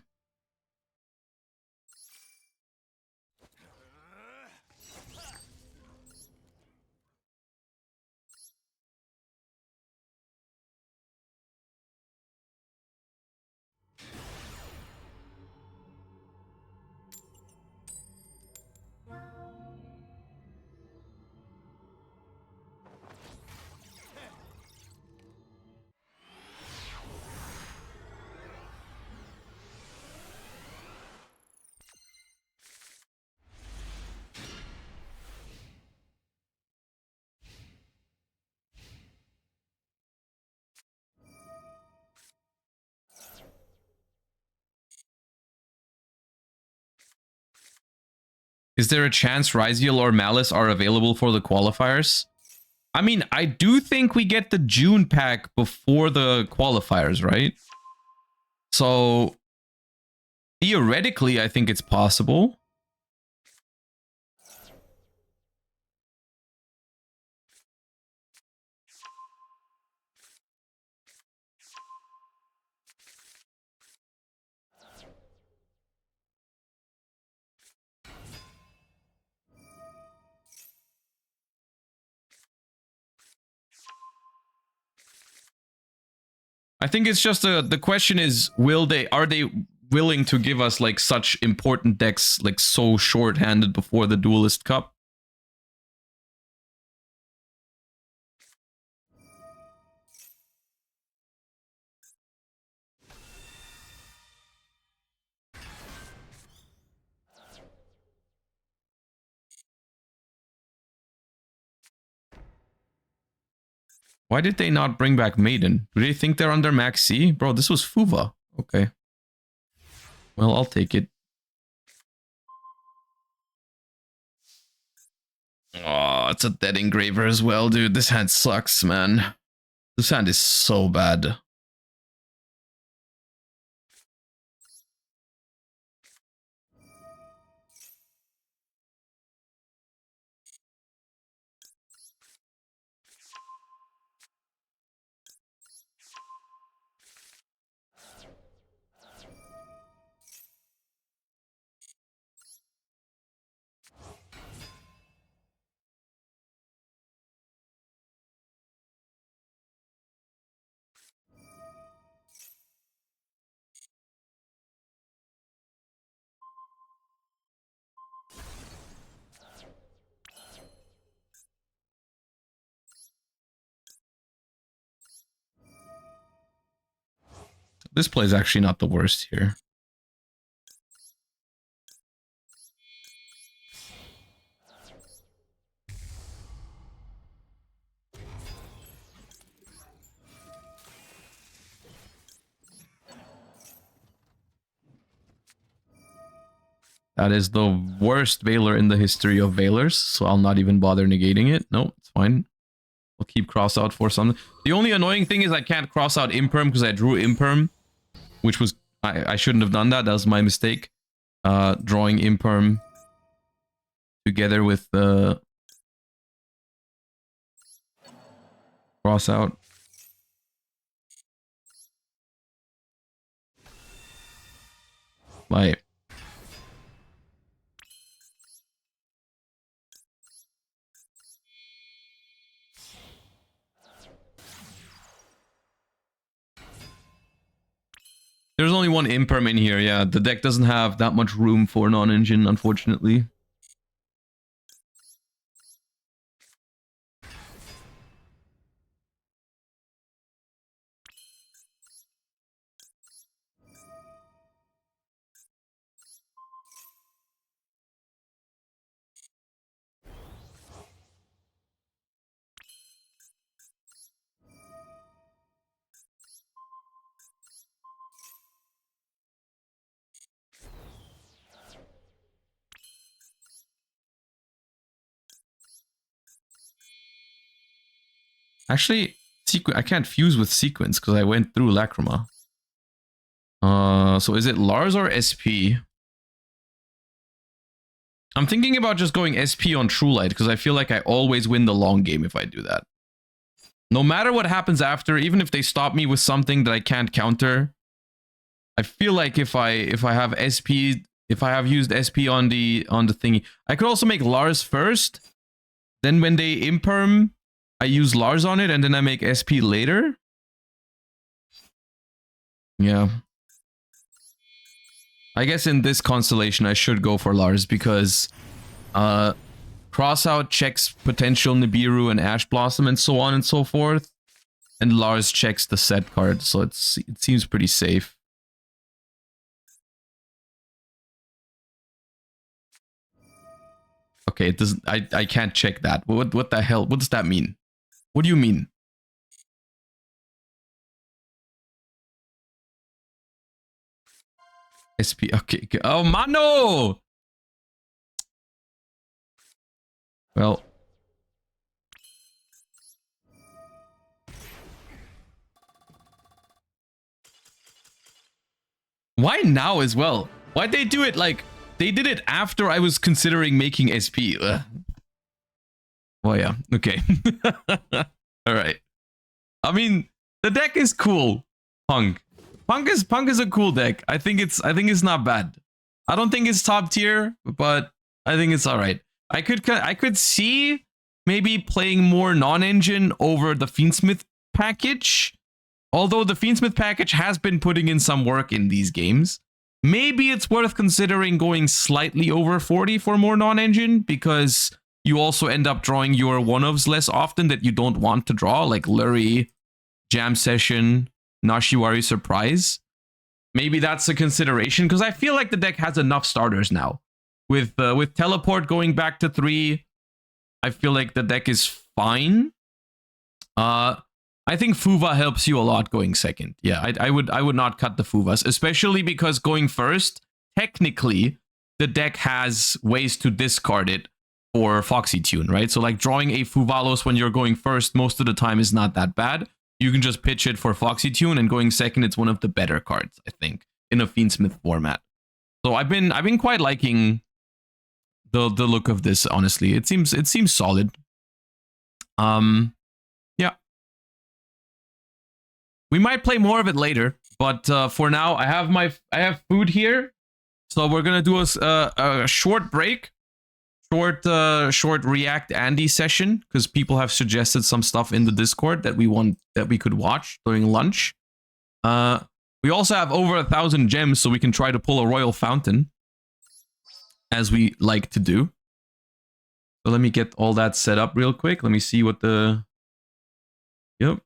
Is there a chance Ryziel or Malice are available for the qualifiers? I mean, I do think we get the June pack before the qualifiers, right? So, theoretically, I think it's possible. I think it's just the question is, are they willing to give us like such important decks like so short-handed before the Duelist Cup? Why did they not bring back Maiden? Do they think they're under Max C? Bro, this was Fuva. Okay. Well, I'll take it. Oh, it's a dead engraver as well, dude. This hand sucks, man. This hand is so bad. This play is actually not the worst here. That is the worst Veiler in the history of Veilers, so I'll not even bother negating it. No, it's fine. I'll keep cross out for something. The only annoying thing is I can't cross out Imperm because I drew Imperm, which was... I shouldn't have done that. That was my mistake. Drawing Imperm together with the cross out. Like... There's only one Imperm in here, yeah. The deck doesn't have that much room for non-engine, unfortunately. Actually, I can't fuse with Sequence because I went through Lacrima. So is it Lars or SP? I'm thinking about just going SP on True Light because I feel like I always win the long game if I do that. No matter what happens after, even if they stop me with something that I can't counter, I feel like if I have SP, if I have used SP on the thingy, I could also make Lars first. Then when they Imperm, I use Lars on it, and then I make SP later. Yeah. I guess in this constellation, I should go for Lars because Crossout checks potential Nibiru and Ash Blossom and so on and so forth. And Lars checks the set card, so it seems pretty safe. Okay, it doesn't. I can't check that. What the hell? What does that mean? What do you mean? SP. Okay. Oh, mano! Well. Why now as well? Why'd they do it like... They did it after I was considering making SP. Ugh. Oh yeah, okay. Alright. I mean, the deck is cool. P.U.N.K. P.U.N.K is a cool deck. I think it's not bad. I don't think it's top tier, but I think it's alright. I could see maybe playing more non-engine over the Fiendsmith package. Although the Fiendsmith package has been putting in some work in these games. Maybe it's worth considering going slightly over 40 for more non-engine, because you also end up drawing your one-ofs less often that you don't want to draw, like Lurie, Jam Session, Nashiwari Surprise. Maybe that's a consideration, because I feel like the deck has enough starters now. With Teleport going back to 3, I feel like the deck is fine. I think Fuva helps you a lot going second. Yeah, I would not cut the Fuvas, especially because going first, technically, the deck has ways to discard it for Foxy Tune, right? So like drawing a Fuvalos when you're going first most of the time is not that bad. You can just pitch it for Foxy Tune, and going second, it's one of the better cards, I think, in a Fiendsmith format. So I've been quite liking the look of this, honestly. It seems solid. Yeah. We might play more of it later, but for now, I have food here, so we're gonna do a short break, short React Andy session, because people have suggested some stuff in the Discord that we could watch during lunch. We also have over 1,000 gems, so we can try to pull a Royal Fountain, as we like to do. So let me get all that set up real quick. Let me see what the... Yep.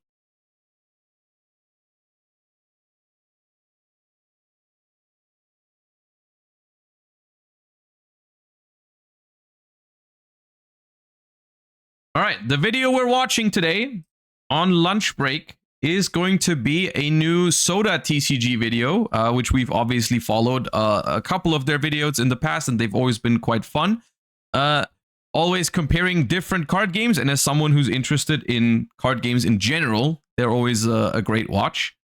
All right, the video we're watching today on lunch break is going to be a new SodaTCG video, which we've obviously followed a couple of their videos in the past, and they've always been quite fun. Always comparing different card games, and as someone who's interested in card games in general, they're always a great watch.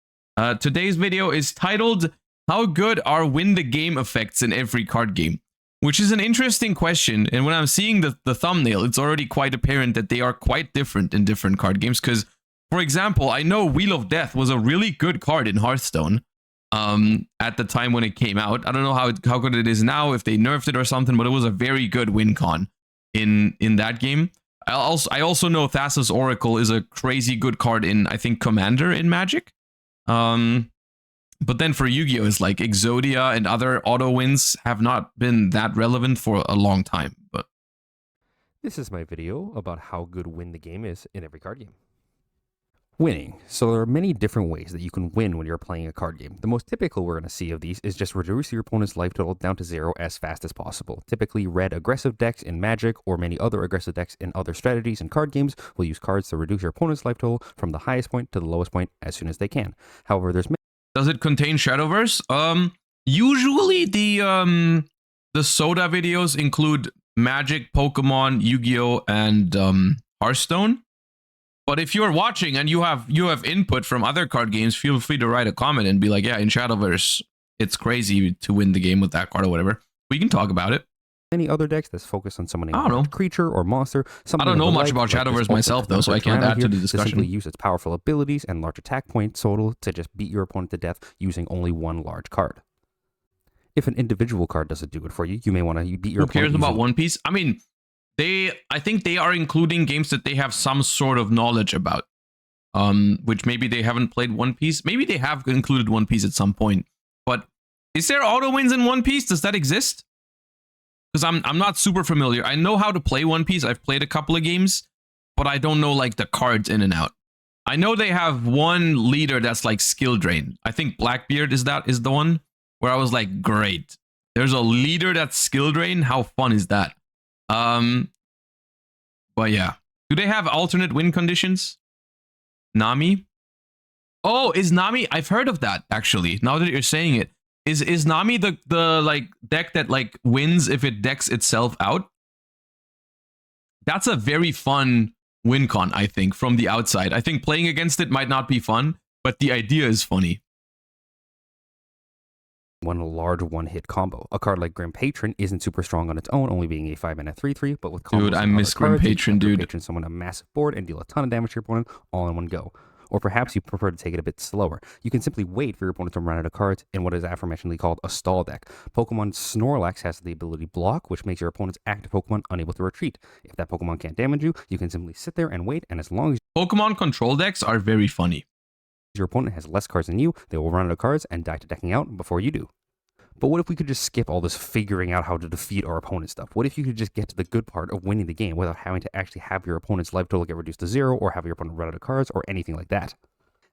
Today's video is titled, "How good are win the game effects in every card game?" Which is an interesting question, and when I'm seeing the thumbnail, it's already quite apparent that they are quite different in different card games, because, for example, I know Wheel of Death was a really good card in Hearthstone at the time when it came out. I don't know how good it is now, if they nerfed it or something, but it was a very good win con in that game. I also know Thassa's Oracle is a crazy good card in, I think, Commander in Magic. But then for Yu-Gi-Oh! It's like Exodia and other auto wins have not been that relevant for a long time. But this is my video about how good win the game is in every card game. Winning. So there are many different ways that you can win when you're playing a card game. The most typical we're going to see of these is just reduce your opponent's life total down to 0 as fast as possible. Typically, red aggressive decks in Magic or many other aggressive decks in other strategies and card games will use cards to reduce your opponent's life total from the highest point to the lowest point as soon as they can. However, there's does it contain Shadowverse? Usually the Soda videos include Magic, Pokemon, Yu-Gi-Oh, and Hearthstone. But if you're watching and you have input from other card games, feel free to write a comment and be like, yeah, in Shadowverse, it's crazy to win the game with that card or whatever. We can talk about it. Any other decks that's focused on summoning a creature or monster. I don't know much about Shadowverse myself, though, so I can't add to the discussion. Simply use its powerful abilities and large attack point total to just beat your opponent to death using only one large card. If an individual card doesn't do it for you, you may want to beat your opponent. Who cares about One Piece? I mean, I think they are including games that they have some sort of knowledge about, which maybe they haven't played One Piece. Maybe they have included One Piece at some point. But is there auto wins in One Piece? Does that exist? Because I'm not super familiar. I know how to play One Piece. I've played a couple of games, but I don't know like the cards in and out. I know they have one leader that's like skill drain. I think Blackbeard is the one where I was like, great. There's a leader that's skill drain. How fun is that? But yeah. Do they have alternate win conditions? Nami? Oh, is Nami? I've heard of that actually. Now that you're saying it. Is Nami the like deck that like wins if it decks itself out? That's a very fun win con, I think, from the outside. I think playing against it might not be fun, but the idea is funny. One large one-hit combo. A card like Grim Patron isn't super strong on its own, only being a 5-mana 3/3, but with combos, dude, I miss Grim Patron, dude. Patron summon a massive board and deal a ton of damage to your opponent all in one go. Or perhaps you prefer to take it a bit slower. You can simply wait for your opponent to run out of cards in what is aforementionedly called a stall deck. Pokemon Snorlax has the ability Block, which makes your opponent's active Pokemon unable to retreat. If that Pokemon can't damage you, you can simply sit there and wait, and as long as Pokemon control decks are very funny. Your opponent has less cards than you, they will run out of cards and die to decking out before you do. But what if we could just skip all this figuring out how to defeat our opponent stuff? What if you could just get to the good part of winning the game without having to actually have your opponent's life total get reduced to 0 or have your opponent run out of cards or anything like that?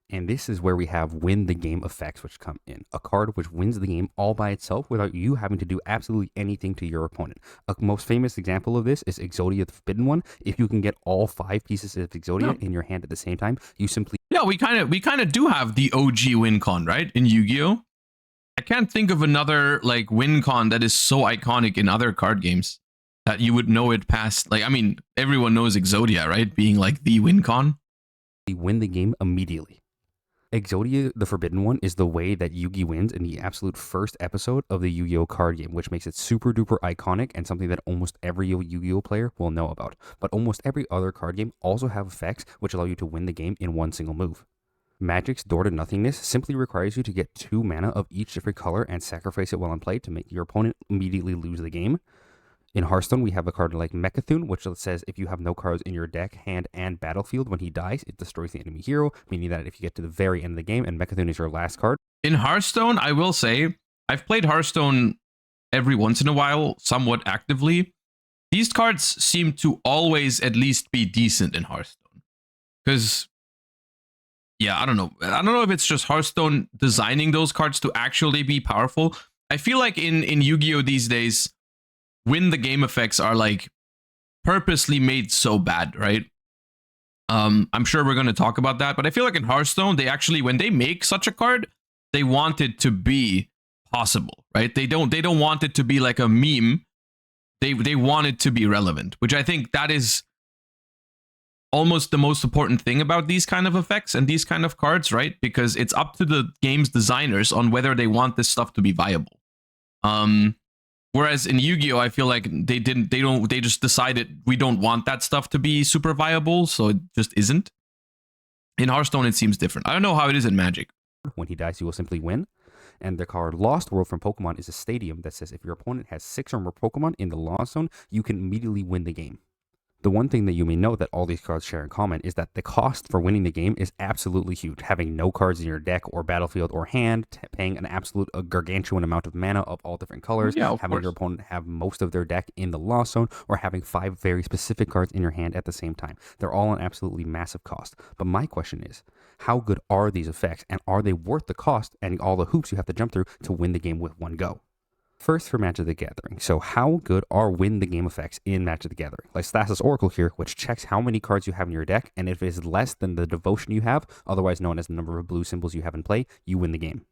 And this is where we have win the game effects which come in. A card which wins the game all by itself without you having to do absolutely anything to your opponent. A most famous example of this is Exodia the Forbidden One. If you can get all 5 pieces of Exodia in your hand at the same time, you simply... Yeah, we kind of do have the OG win con, right? In Yu-Gi-Oh! I can't think of another like win con that is so iconic in other card games that you would know it past. Like, I mean, everyone knows Exodia, right? Being like the win con. Win the game immediately. Exodia the Forbidden One is the way that Yugi wins in the absolute first episode of the Yu-Gi-Oh card game, which makes it super duper iconic and something that almost every Yu-Gi-Oh player will know about. But almost every other card game also have effects which allow you to win the game in one single move. Magic's Door to Nothingness simply requires you to get 2 mana of each different color and sacrifice it while in play to make your opponent immediately lose the game. In Hearthstone, we have a card like Mecha'thun, which says if you have no cards in your deck, hand, and battlefield when he dies, it destroys the enemy hero, meaning that if you get to the very end of the game and Mecha'thun is your last card. In Hearthstone, I will say, I've played Hearthstone every once in a while, somewhat actively. These cards seem to always at least be decent in Hearthstone. Because, yeah, I don't know. I don't know if it's just Hearthstone designing those cards to actually be powerful. I feel like in Yu-Gi-Oh! These days, win the game effects are like purposely made so bad, right? I'm sure we're going to talk about that, but I feel like in Hearthstone, they actually, when they make such a card, they want it to be possible, right? They don't want it to be like a meme. They want it to be relevant, which I think that is almost the most important thing about these kind of effects and these kind of cards, right? Because it's up to the game's designers on whether they want this stuff to be viable. Whereas in Yu-Gi-Oh, I feel like they just decided we don't want that stuff to be super viable, so it just isn't. In Hearthstone, it seems different. I don't know how it is in Magic. When he dies, you will simply win. And the card Lost World from Pokemon is a stadium that says if your opponent has 6 or more Pokemon in the Lost Zone, you can immediately win the game. The one thing that you may know that all these cards share in common is that the cost for winning the game is absolutely huge. Having no cards in your deck or battlefield or hand, paying an absolute gargantuan amount of mana of all different colors, having your opponent have most of their deck in the Lost Zone, or having 5 very specific cards in your hand at the same time. They're all an absolutely massive cost. But my question is, how good are these effects, and are they worth the cost and all the hoops you have to jump through to win the game with one go? First, for Magic the Gathering. So how good are win the game effects in Magic the Gathering? Like Stasis Oracle here, which checks how many cards you have in your deck, and if it is less than the devotion you have, otherwise known as the number of blue symbols you have in play, you win the game.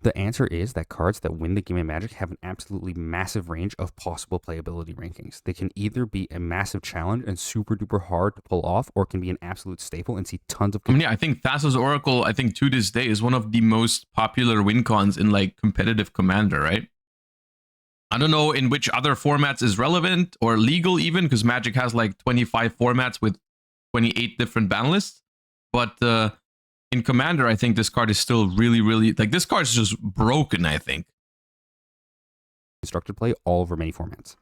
The answer is that cards that win the game in Magic have an absolutely massive range of possible playability rankings. They can either be a massive challenge and super duper hard to pull off, or can be an absolute staple and see tons of... I mean, yeah, I think Thassa's Oracle, I think to this day, is one of the most popular win cons in like competitive Commander, right? I don't know in which other formats is relevant or legal even, because Magic has like 25 formats with 28 different ban lists. But in Commander, I think this card is still really, really... Like, this card is just broken, I think. Constructed play all over many formats.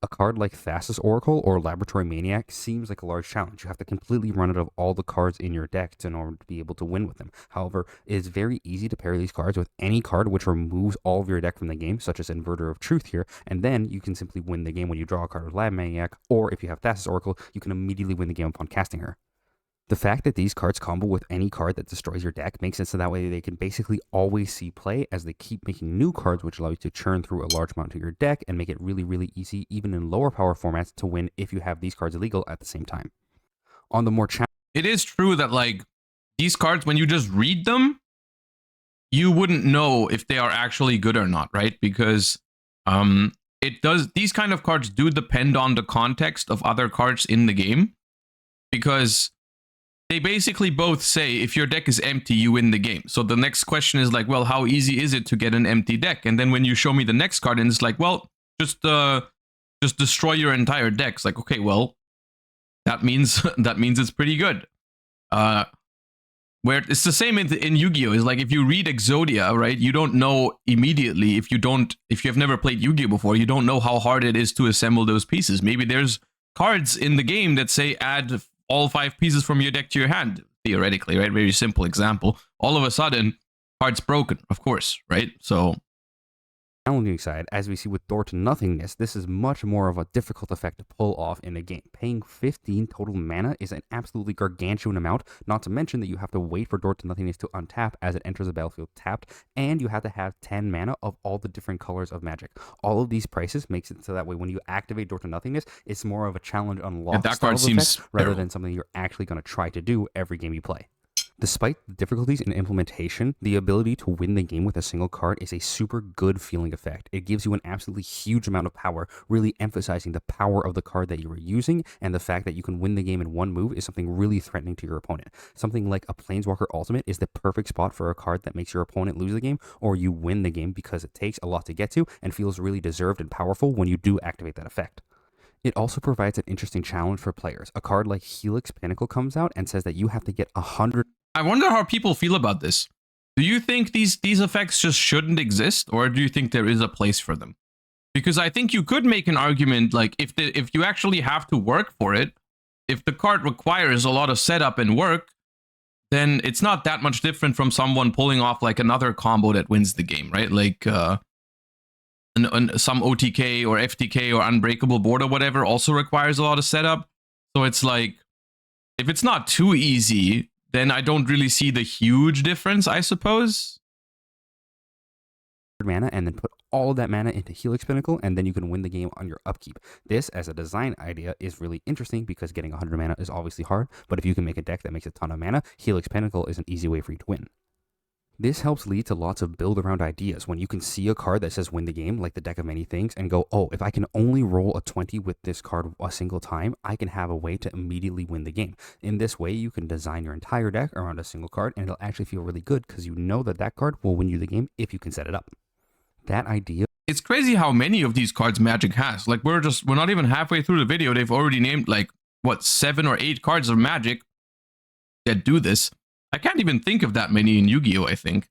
A card like Thassa's Oracle or Laboratory Maniac seems like a large challenge. You have to completely run out of all the cards in your deck in order to be able to win with them. However, it is very easy to pair these cards with any card which removes all of your deck from the game, such as Inverter of Truth here, and then you can simply win the game when you draw a card with Lab Maniac, or if you have Thassa's Oracle, you can immediately win the game upon casting her. The fact that these cards combo with any card that destroys your deck makes it so that way they can basically always see play as they keep making new cards, which allow you to churn through a large amount of your deck and make it really, really easy, even in lower power formats, to win if you have these cards illegal at the same time. On the more it is true that like these cards, when you just read them, you wouldn't know if they are actually good or not, right? Because these kind of cards do depend on the context of other cards in the game, because they basically both say if your deck is empty, you win the game. So the next question is like, well, how easy is it to get an empty deck? And then when you show me the next card and it's like, well, just destroy your entire deck. It's like, okay, well, that means it's pretty good. Where it's the same in Yu-Gi-Oh! Is like if you read Exodia, right? You don't know immediately if you have never played Yu-Gi-Oh! Before, you don't know how hard it is to assemble those pieces. Maybe there's cards in the game that say add all 5 pieces from your deck to your hand, theoretically, right? Very simple example. All of a sudden, card's broken, of course, right? So challenging side, as we see with Door to Nothingness, this is much more of a difficult effect to pull off in a game. Paying 15 total mana is an absolutely gargantuan amount, not to mention that you have to wait for Door to Nothingness to untap as it enters the battlefield tapped, and you have to have 10 mana of all the different colors of Magic. All of these prices makes it so that way when you activate Door to Nothingness, it's more of a challenge unlocked that card seems rather than something you're actually going to try to do every game you play. Despite the difficulties in implementation, the ability to win the game with a single card is a super good feeling effect. It gives you an absolutely huge amount of power, really emphasizing the power of the card that you are using, and the fact that you can win the game in one move is something really threatening to your opponent. Something like a Planeswalker Ultimate is the perfect spot for a card that makes your opponent lose the game, or you win the game because it takes a lot to get to and feels really deserved and powerful when you do activate that effect. It also provides an interesting challenge for players. A card like Helix Pinnacle comes out and says that you have to get 100... I wonder how people feel about this. Do you think these effects just shouldn't exist, or do you think there is a place for them? Because I think you could make an argument like if you actually have to work for it, if the card requires a lot of setup and work, then it's not that much different from someone pulling off like another combo that wins the game, right? Like some OTK or FTK or Unbreakable Board or whatever also requires a lot of setup. So it's like, if it's not too easy, then I don't really see the huge difference, I suppose. Mana and then put all of that mana into Helix Pinnacle, and then you can win the game on your upkeep. This, as a design idea, is really interesting because getting 100 mana is obviously hard, but if you can make a deck that makes a ton of mana, Helix Pinnacle is an easy way for you to win. This helps lead to lots of build around ideas when you can see a card that says win the game, like the deck of many things, and go, oh, if I can only roll a 20 with this card a single time, I can have a way to immediately win the game. In this way, you can design your entire deck around a single card, and it'll actually feel really good because you know that that card will win you the game if you can set it up. That idea. It's crazy how many of these cards Magic has. Like, we're not even halfway through the video. They've already named, like, what, 7 or 8 cards of Magic that do this. I can't even think of that many in Yu-Gi-Oh, I think.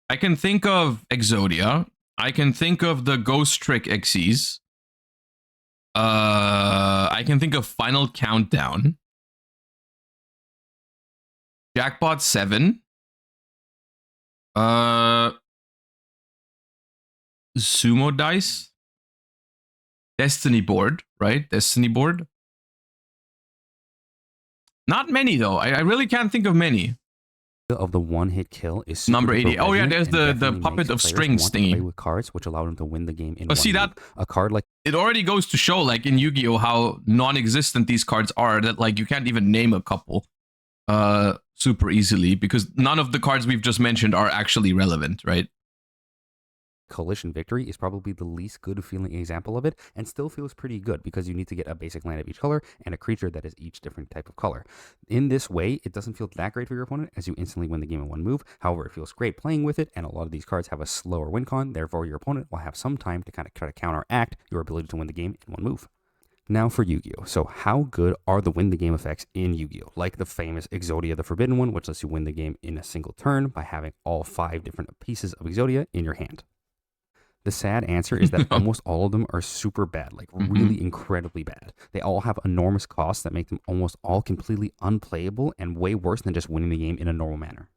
I can think of Exodia. I can think of the Ghost Trick Xyz. I can think of Final Countdown. Jackpot 7. Sumo Dice. Destiny Board, right? Destiny Board. Not many, though. I really can't think of many. Of the one-hit kill is number 80. Oh yeah, there's the puppet of strings thingy. Play with cards, which allow them to win the game in but one see move. that a card like it already goes to show, like in Yu-Gi-Oh, how non-existent these cards are. That like you can't even name a couple super easily because none of the cards we've just mentioned are actually relevant, right? Coalition Victory is probably the least good feeling example of it, and still feels pretty good because you need to get a basic land of each color and a creature that is each different type of color. In this way, it doesn't feel that great for your opponent as you instantly win the game in one move. However, it feels great playing with it, and a lot of these cards have a slower win con, therefore your opponent will have some time to kind of try to counteract your ability to win the game in one move. Now for Yu-Gi-Oh! So how good are the win the game effects in Yu-Gi-Oh! Like the famous Exodia the Forbidden one, which lets you win the game in a single turn by having all 5 different pieces of Exodia in your hand. The sad answer is that almost all of them are super bad, like really incredibly bad. They all have enormous costs that make them almost all completely unplayable and way worse than just winning the game in a normal manner.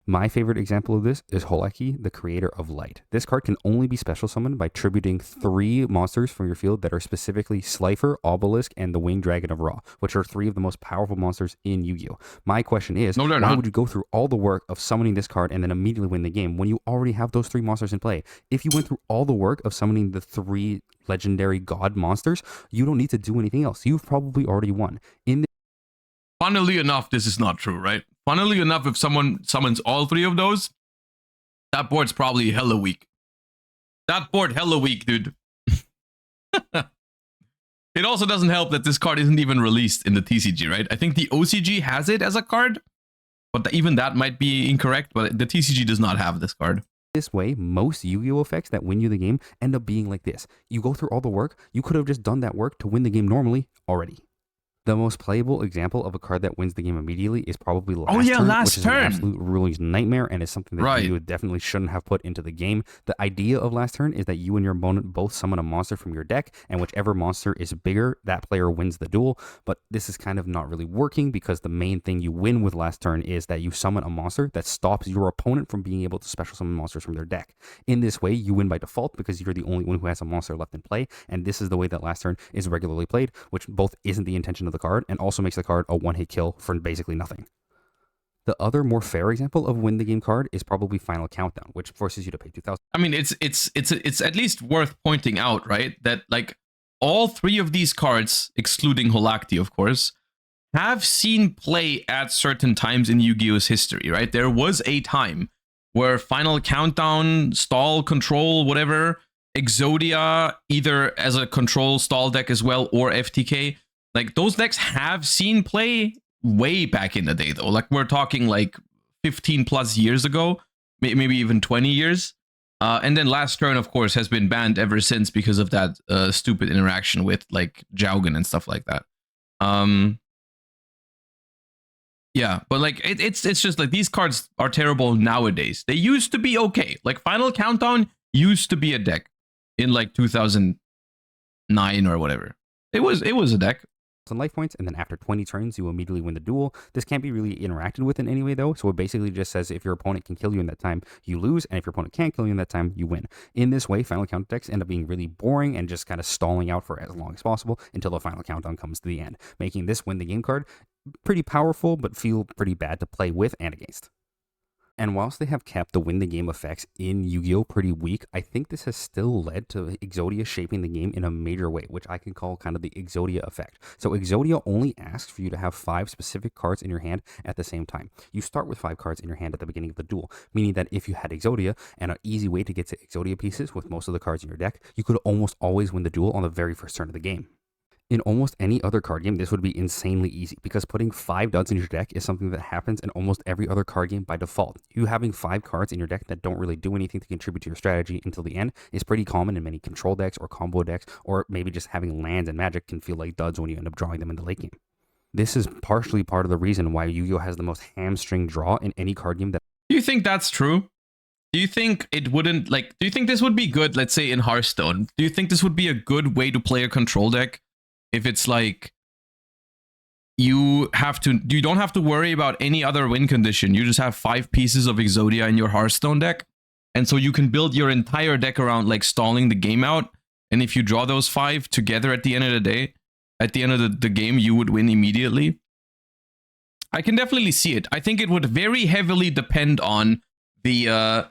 My favorite example of this is Holaki, the creator of Light. This card can only be special summoned by tributing 3 monsters from your field that are specifically Slifer, Obelisk, and the Winged Dragon of Ra, which are 3 of the most powerful monsters in Yu-Gi-Oh! My question is, why would you go through all the work of summoning this card and then immediately win the game when you already have those 3 monsters in play? If you went through all the work of summoning the 3 legendary god monsters, you don't need to do anything else. You've probably already won. Funnily enough, this is not true, right? Funnily enough, if someone summons all 3 of those, that board's probably hella weak. That board hella weak, dude. It also doesn't help that this card isn't even released in the TCG, right? I think the OCG has it as a card, but even that might be incorrect, but the TCG does not have this card. This way, most Yu-Gi-Oh! Effects that win you the game end up being like this. You go through all the work, you could have just done that work to win the game normally already. The most playable example of a card that wins the game immediately is probably Last Turn, which is an absolute ruling nightmare and is something that you definitely shouldn't have put into the game. The idea of Last Turn is that you and your opponent both summon a monster from your deck, and whichever monster is bigger, that player wins the duel. But this is kind of not really working because the main thing you win with Last Turn is that you summon a monster that stops your opponent from being able to special summon monsters from their deck. In this way, you win by default because you're the only one who has a monster left in play, and this is the way that Last Turn is regularly played, which both isn't the intention of the card and also makes the card a one-hit kill for basically nothing. The other more fair example of win the game card is probably Final Countdown, which forces you to pay 2,000. I mean, it's at least worth pointing out, right, that like all 3 of these cards, excluding Holacti, of course, have seen play at certain times in Yu-Gi-Oh's history, right? There was a time where Final Countdown, Stall, Control, whatever, Exodia, either as a control stall deck as well or FTK, like those decks have seen play way back in the day, though. Like we're talking like 15 plus years ago, maybe even 20 years. And then Last Turn, of course, has been banned ever since because of that stupid interaction with like Jaugen and stuff like that. Yeah, but like it's just like these cards are terrible nowadays. They used to be okay. Like Final Countdown used to be a deck in like 2009 or whatever. It was a deck. Life points, and then after 20 turns you immediately win the duel. This can't be really interacted with in any way though, so it basically just says if your opponent can kill you in that time, you lose, and if your opponent can't kill you in that time, you win. In this way, Final Countdown decks end up being really boring and just kind of stalling out for as long as possible until the Final Countdown comes to the end, making this win the game card pretty powerful but feel pretty bad to play with and against. And whilst they have kept the win the game effects in Yu-Gi-Oh pretty weak, I think this has still led to Exodia shaping the game in a major way, which I can call kind of the Exodia effect. So Exodia only asks for you to have 5 specific cards in your hand at the same time. You start with 5 cards in your hand at the beginning of the duel, meaning that if you had Exodia and an easy way to get to Exodia pieces with most of the cards in your deck, you could almost always win the duel on the very first turn of the game. In almost any other card game, this would be insanely easy because putting 5 duds in your deck is something that happens in almost every other card game by default. You having 5 cards in your deck that don't really do anything to contribute to your strategy until the end is pretty common in many control decks or combo decks, or maybe just having lands and magic can feel like duds when you end up drawing them in the late game. This is partially part of the reason why Yu-Gi-Oh has the most hamstring draw in any card game that... Do you think that's true? Do you think it wouldn't, do you think this would be good, let's say in Hearthstone? Do you think this would be a good way to play a control deck? If it's like you don't have to worry about any other win condition. You just have 5 pieces of Exodia in your Hearthstone deck. And so you can build your entire deck around like stalling the game out. And if you draw those 5 together at the end of the day, at the end of the game, you would win immediately. I can definitely see it. I think it would very heavily depend on the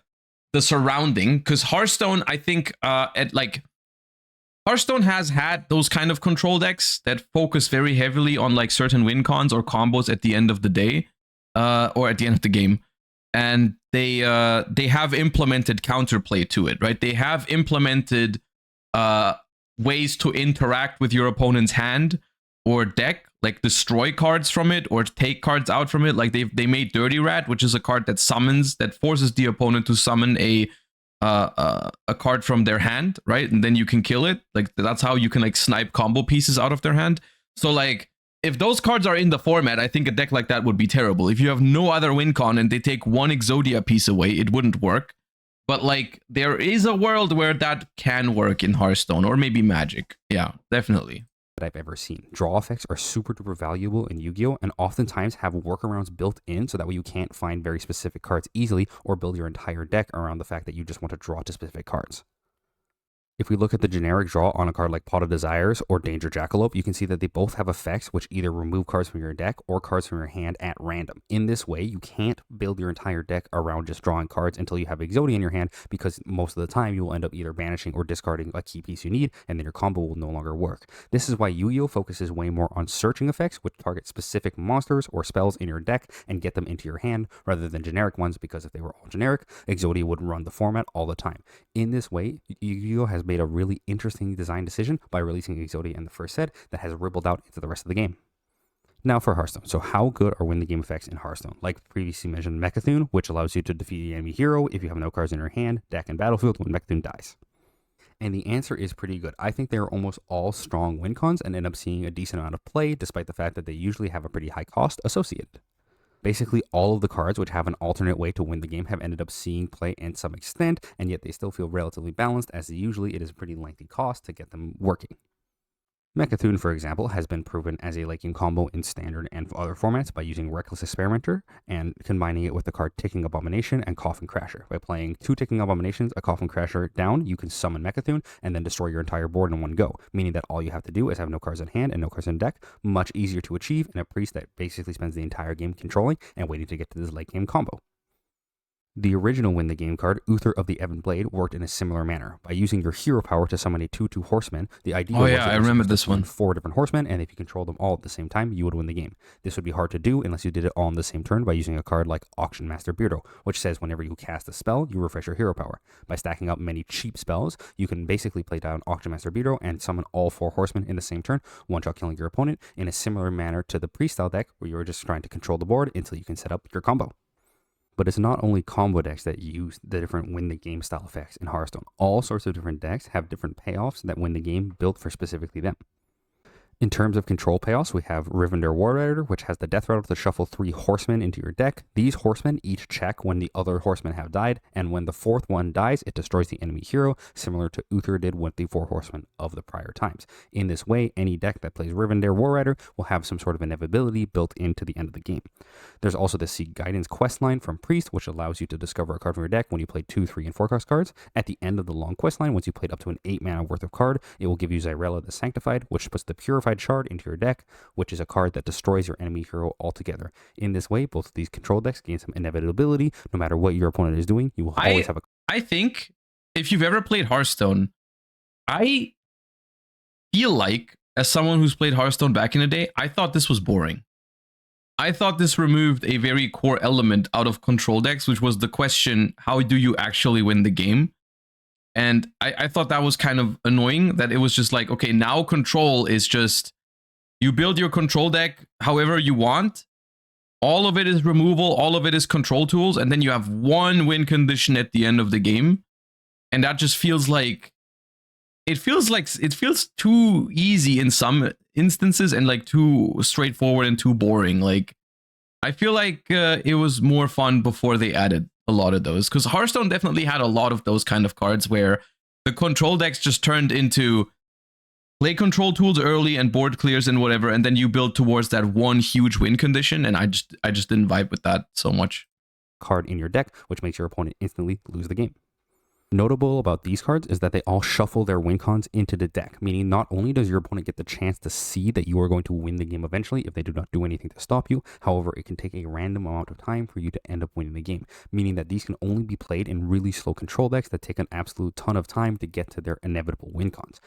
surrounding, because Hearthstone, I think Hearthstone has had those kind of control decks that focus very heavily on like certain win cons or combos at the end of the day, or at the end of the game, and they have implemented counterplay to it, right? They have implemented ways to interact with your opponent's hand or deck, like destroy cards from it or take cards out from it. Like they made Dirty Rat, which is a card that forces the opponent to summon a card from their hand, right? And then you can kill it. Like that's how you can like snipe combo pieces out of their hand. So like if those cards are in the format, I think a deck like that would be terrible. If you have no other win con and they take one Exodia piece away, it wouldn't work. But like there is a world where that can work in Hearthstone or maybe Magic. Yeah, definitely. I've ever seen. Draw effects are super duper valuable in Yu-Gi-Oh! And oftentimes have workarounds built in so that way you can't find very specific cards easily or build your entire deck around the fact that you just want to draw to specific cards. If we look at the generic draw on a card like Pot of Desires or Danger Jackalope, you can see that they both have effects which either remove cards from your deck or cards from your hand at random. In this way, you can't build your entire deck around just drawing cards until you have Exodia in your hand, because most of the time you will end up either banishing or discarding a key piece you need, and then your combo will no longer work. This is why Yu-Gi-Oh focuses way more on searching effects, which target specific monsters or spells in your deck and get them into your hand, rather than generic ones, because if they were all generic, Exodia would run the format all the time. In this way, Yu-Gi-Oh has made a really interesting design decision by releasing Exodia in the first set that has rippled out into the rest of the game. Now for Hearthstone. So how good are win the game effects in Hearthstone? Like previously mentioned, Mecha'thun, which allows you to defeat the enemy hero if you have no cards in your hand, deck, and battlefield when Mecha'thun dies. And the answer is pretty good. I think they're almost all strong win cons and end up seeing a decent amount of play, despite the fact that they usually have a pretty high cost associated. Basically, all of the cards which have an alternate way to win the game have ended up seeing play in some extent, and yet they still feel relatively balanced, as usually it is a pretty lengthy cost to get them working. Mecha'thun, for example, has been proven as a late game combo in standard and other formats by using Reckless Experimenter and combining it with the card Ticking Abomination and Coffin Crasher. By playing 2 Ticking Abominations, a Coffin Crasher down, you can summon Mecha'thun and then destroy your entire board in one go, meaning that all you have to do is have no cards in hand and no cards in deck, much easier to achieve in a priest that basically spends the entire game controlling and waiting to get to this late game combo. The original Win the Game card, Uther of the Ebon Blade, worked in a similar manner. By using your hero power to summon a 2/2 horseman, the idea was I remember this one. 4 different horsemen, and if you control them all at the same time, you would win the game. This would be hard to do unless you did it all in the same turn by using a card like Auction Master Beardo, which says whenever you cast a spell, you refresh your hero power. By stacking up many cheap spells, you can basically play down Auction Master Beardo and summon all 4 horsemen in the same turn, one-shot killing your opponent, in a similar manner to the Priest-style deck, where you're just trying to control the board until you can set up your combo. But it's not only combo decks that use the different win the game style effects in Hearthstone. All sorts of different decks have different payoffs that win the game built for specifically them. In terms of control payoffs, we have Rivendare War Rider, which has the death rattle to shuffle 3 horsemen into your deck. These horsemen each check when the other horsemen have died, and when the 4th one dies, it destroys the enemy hero, similar to Uther did with the 4 horsemen of the prior times. In this way, any deck that plays Rivendare War Rider will have some sort of inevitability built into the end of the game. There's also the Seek Guidance questline from Priest, which allows you to discover a card from your deck when you play 2, 3, and 4 cost cards. At the end of the long questline, once you played up to an 8 mana worth of card, it will give you Xyrella the Sanctified, which puts the Purified Purified Shard into your deck, which is a card that destroys your enemy hero altogether. In this way, both of these control decks gain some inevitability. No matter what your opponent is doing, you will always have a... I think if you've ever played Hearthstone, I feel like, as someone who's played Hearthstone back in the day, I thought this was boring. I thought this removed a very core element out of control decks, which was the question, how do you actually win the game? And I thought that was kind of annoying, that it was just like, okay, now control is just, you build your control deck however you want. All of it is removal, all of it is control tools, and then you have one win condition at the end of the game. And that just feels like, it feels too easy in some instances and like too straightforward and too boring. Like, I feel like it was more fun before they added a lot of those, because Hearthstone definitely had a lot of those kind of cards where the control decks just turned into play control tools early and board clears and whatever, and then you build towards that one huge win condition, and I just didn't vibe with that so much. Card in your deck, which makes your opponent instantly lose the game. Notable about these cards is that they all shuffle their win cons into the deck, meaning not only does your opponent get the chance to see that you are going to win the game eventually if they do not do anything to stop you, however, it can take a random amount of time for you to end up winning the game, meaning that these can only be played in really slow control decks that take an absolute ton of time to get to their inevitable win cons.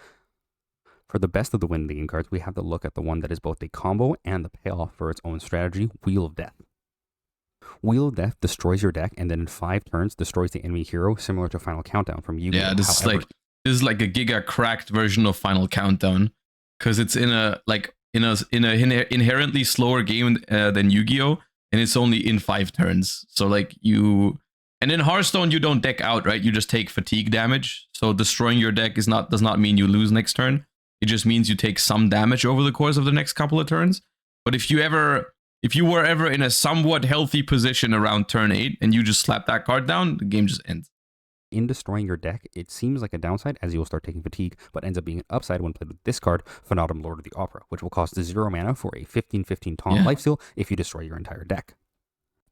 For the best of the win the game cards, we have to look at the one that is both a combo and the payoff for its own strategy, Wheel of Death. Wheel of Death destroys your deck and then in 5 turns destroys the enemy hero, similar to Final Countdown from Yu-Gi-Oh! Yeah, this is like a giga cracked version of Final Countdown, because it's in a inherently slower game than Yu-Gi-Oh! And it's only in 5 turns. So like and in Hearthstone you don't deck out, right? You just take fatigue damage. So destroying your deck does not mean you lose next turn. It just means you take some damage over the course of the next couple of turns. But if you were ever in a somewhat healthy position around turn 8 and you just slap that card down, the game just ends. In destroying your deck, it seems like a downside as you will start taking fatigue, but ends up being an upside when played with this card, Phenom Lord of the Opera, which will cost 0 mana for a 15/15 taunt lifesteal if you destroy your entire deck.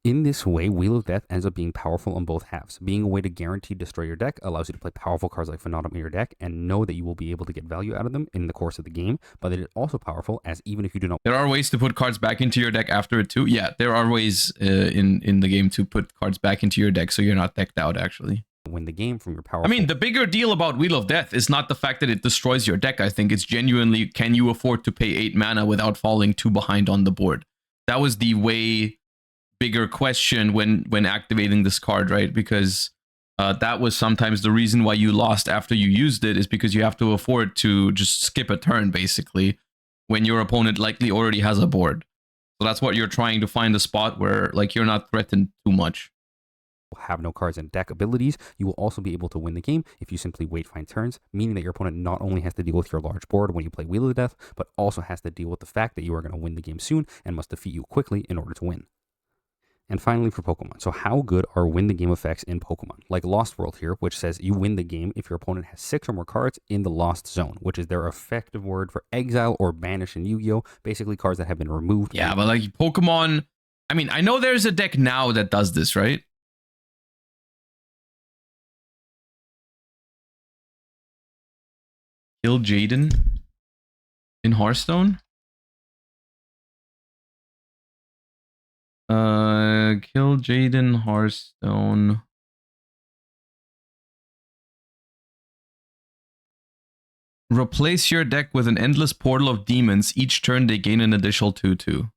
In this way, Wheel of Death ends up being powerful on both halves. Being a way to guarantee destroy your deck allows you to play powerful cards like Phenom in your deck and know that you will be able to get value out of them in the course of the game, but it is also powerful as even if you do not... There are ways to put cards back into your deck after it too. Yeah, there are ways in the game to put cards back into your deck so you're not decked out, actually. Win the game from your powerful... I mean, the bigger deal about Wheel of Death is not the fact that it destroys your deck. I think it's genuinely, can you afford to pay 8 mana without falling too behind on the board? That was the way bigger question when activating this card, right? Because that was sometimes the reason why you lost after you used it, is because you have to afford to just skip a turn, basically, when your opponent likely already has a board. So that's what you're trying to find a spot where like you're not threatened too much. Have no cards and deck abilities, you will also be able to win the game if you simply wait 5 turns, meaning that your opponent not only has to deal with your large board when you play Wheel of Death, but also has to deal with the fact that you are going to win the game soon and must defeat you quickly in order to win. And finally for Pokemon. So how good are win the game effects in Pokemon? Like Lost World here, which says you win the game if your opponent has 6 or more cards in the Lost Zone, which is their effective word for exile or banish in Yu-Gi-Oh! Basically cards that have been removed. Yeah, but like Pokemon, I mean, I know there's a deck now that does this, right? Kill Jaden in Hearthstone? Kill Jaden Hearthstone. Replace your deck with an endless portal of demons. Each turn they gain an additional 2/2.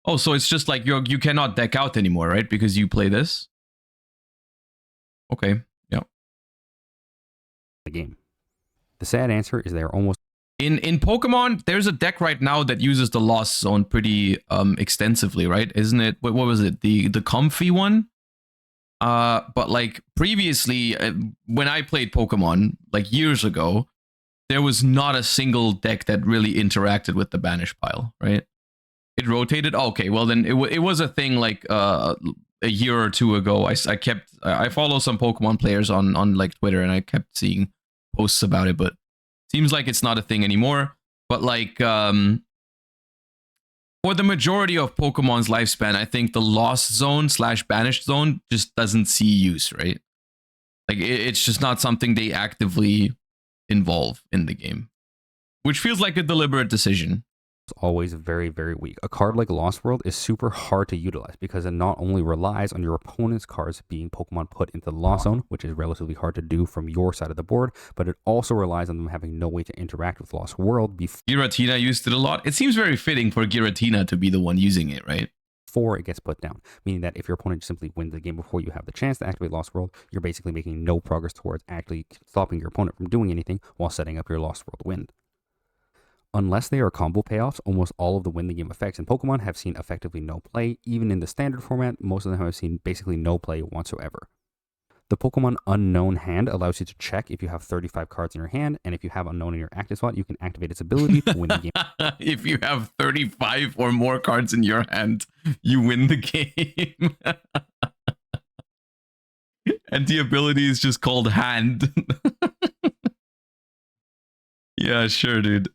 Oh, so it's just like you cannot deck out anymore, right? Because you play this. Okay, yeah. The game. The sad answer is they are almost... In Pokemon, there's a deck right now that uses the Lost Zone pretty extensively, right? Isn't it? What was it? The comfy one? But like previously, when I played Pokemon like years ago, there was not a single deck that really interacted with the banish pile, right? It rotated. Oh, okay, well then it was a thing like a year or 2 ago. I follow some Pokemon players on like Twitter, and I kept seeing posts about it, but seems like it's not a thing anymore. But like for the majority of Pokemon's lifespan, I think the Lost Zone / Banished Zone just doesn't see use, right? Like it's just not something they actively involve in the game. which feels like a deliberate decision. It's always very, very weak. A card like Lost World is super hard to utilize because it not only relies on your opponent's cards being Pokemon put into the Lost Zone, which is relatively hard to do from your side of the board, but it also relies on them having no way to interact with Lost World Giratina used it a lot. It seems very fitting for Giratina to be the one using it, right? before it gets put down, meaning that if your opponent simply wins the game before you have the chance to activate Lost World, you're basically making no progress towards actually stopping your opponent from doing anything while setting up your Lost World win. Unless they are combo payoffs, almost all of the win the game effects in Pokemon have seen effectively no play. Even in the standard format, most of them have seen basically no play whatsoever. The Pokemon Unknown Hand allows you to check if you have 35 cards in your hand, and if you have Unknown in your active slot, you can activate its ability to win the game. If you have 35 or more cards in your hand, you win the game. And the ability is just called Hand. Yeah, sure, dude.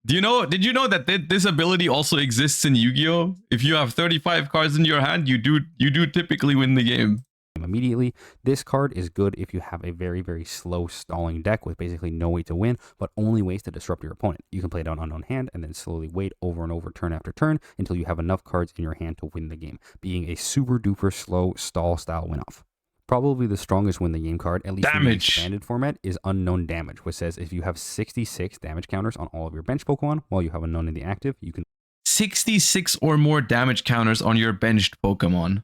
Did you know that this ability also exists in Yu-Gi-Oh? If you have 35 cards in your hand, you do typically win the game Immediately. This card is good if you have a very, very slow stalling deck with basically no way to win, but only ways to disrupt your opponent. You can play down Unknown Hand and then slowly wait over and over turn after turn until you have enough cards in your hand to win the game, being a super duper slow stall style win-off. Probably the strongest win the game card, at least in the expanded format, is Unknown Damage, which says if you have 66 damage counters on all of your bench Pokemon while you have Unknown in the active, you can 66 or more damage counters on your benched Pokemon.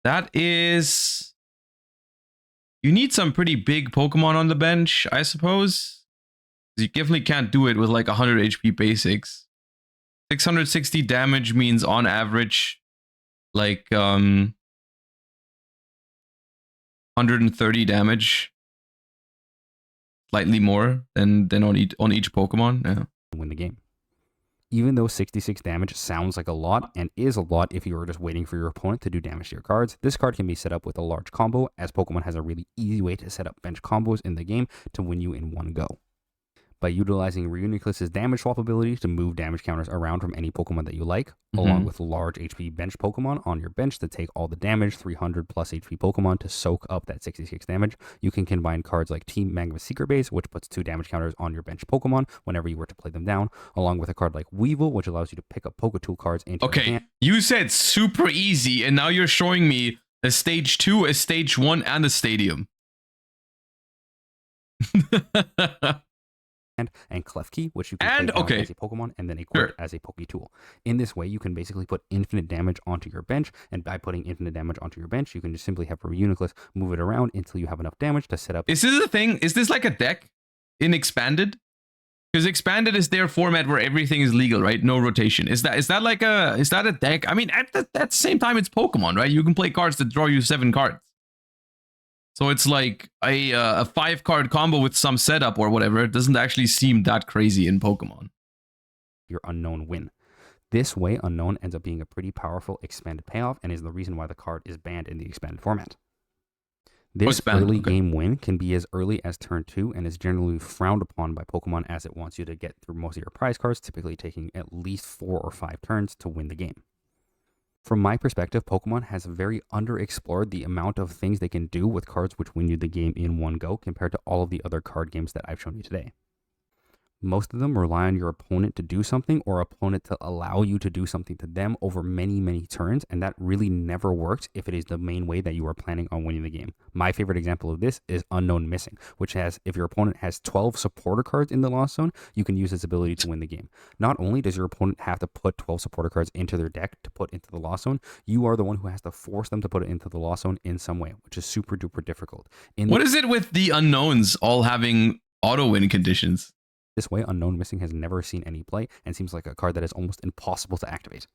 That is... You need some pretty big Pokemon on the bench, I suppose. You definitely can't do it with like 100 HP basics. 660 damage means on average like 130 damage. Slightly more than on each Pokemon. Yeah. Win the game. Even though 66 damage sounds like a lot, and is a lot if you are just waiting for your opponent to do damage to your cards, this card can be set up with a large combo, as Pokemon has a really easy way to set up bench combos in the game to win you in one go. By utilizing Reuniclus's damage swap ability to move damage counters around from any Pokemon that you like, along with large HP bench Pokemon on your bench to take all the damage, 300 plus HP Pokemon to soak up that 66 damage, you can combine cards like Team Magma Secret Base, which puts 2 damage counters on your bench Pokemon whenever you were to play them down, along with a card like Weevil, which allows you to pick up Poketool cards into your hand. You said super easy, and now you're showing me a stage 2, a stage 1, and a stadium. And Klefki, which you can play down as a Pokemon and then equip as a Poketool. In this way, you can basically put infinite damage onto your bench, and by putting infinite damage onto your bench, you can just simply have Reuniclus move it around until you have enough damage to set up. Is this a thing? Is this like a deck in Expanded? Because Expanded is their format where everything is legal, right? No rotation. Is that a deck? I mean, at the same time, it's Pokemon, right? You can play cards that draw you 7 cards. So it's like a 5-card combo with some setup or whatever. It doesn't actually seem that crazy in Pokemon. Your Unknown win. This way, Unknown ends up being a pretty powerful expanded payoff and is the reason why the card is banned in the expanded format. This early game win can be as early as turn 2 and is generally frowned upon by Pokemon as it wants you to get through most of your prize cards, typically taking at least 4 or 5 turns to win the game. From my perspective, Pokemon has very underexplored the amount of things they can do with cards which win you the game in one go compared to all of the other card games that I've shown you today. Most of them rely on your opponent to do something or opponent to allow you to do something to them over many, many turns, and that really never works if it is the main way that you are planning on winning the game. My favorite example of this is Unknown Missing, which has, if your opponent has 12 supporter cards in the Lost Zone, you can use its ability to win the game. Not only does your opponent have to put 12 supporter cards into their deck to put into the Lost Zone, you are the one who has to force them to put it into the Lost Zone in some way, which is super duper difficult. What is it with the unknowns all having auto win conditions? This way, Unknown Missing has never seen any play and seems like a card that is almost impossible to activate.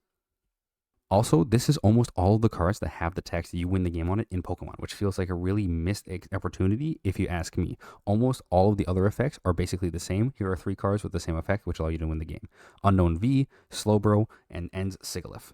Also, this is almost all of the cards that have the text "you win the game" on it in Pokemon, which feels like a really missed opportunity if you ask me. Almost all of the other effects are basically the same. Here are 3 cards with the same effect which allow you to win the game. Unknown V, Slowbro, and Ends Sigilyph.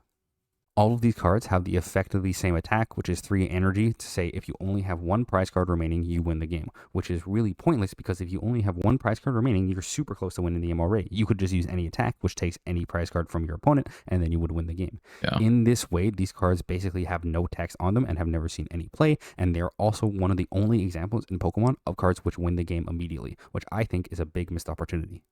All of these cards have the effectively same attack, which is 3 energy, to say if you only have 1 prize card remaining, you win the game, which is really pointless because if you only have 1 prize card remaining, you're super close to winning the game already. You could just use any attack, which takes any prize card from your opponent, and then you would win the game. Yeah. In this way, these cards basically have no text on them and have never seen any play, and they're also one of the only examples in Pokemon of cards which win the game immediately, which I think is a big missed opportunity.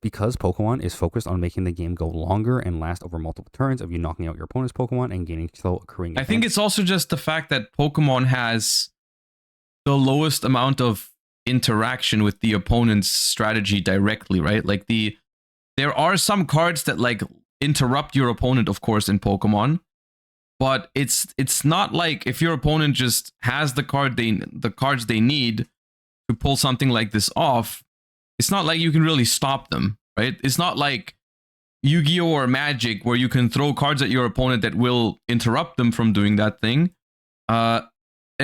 Because Pokemon is focused on making the game go longer and last over multiple turns of you knocking out your opponent's Pokemon and gaining slow occurring I think it's also just the fact that Pokemon has the lowest amount of interaction with the opponent's strategy directly, right? Like there are some cards that like interrupt your opponent, of course, in Pokemon, but it's not like if your opponent just has the cards they need to pull something like this off, it's not like you can really stop them, right? It's not like Yu-Gi-Oh or Magic where you can throw cards at your opponent that will interrupt them from doing that thing. At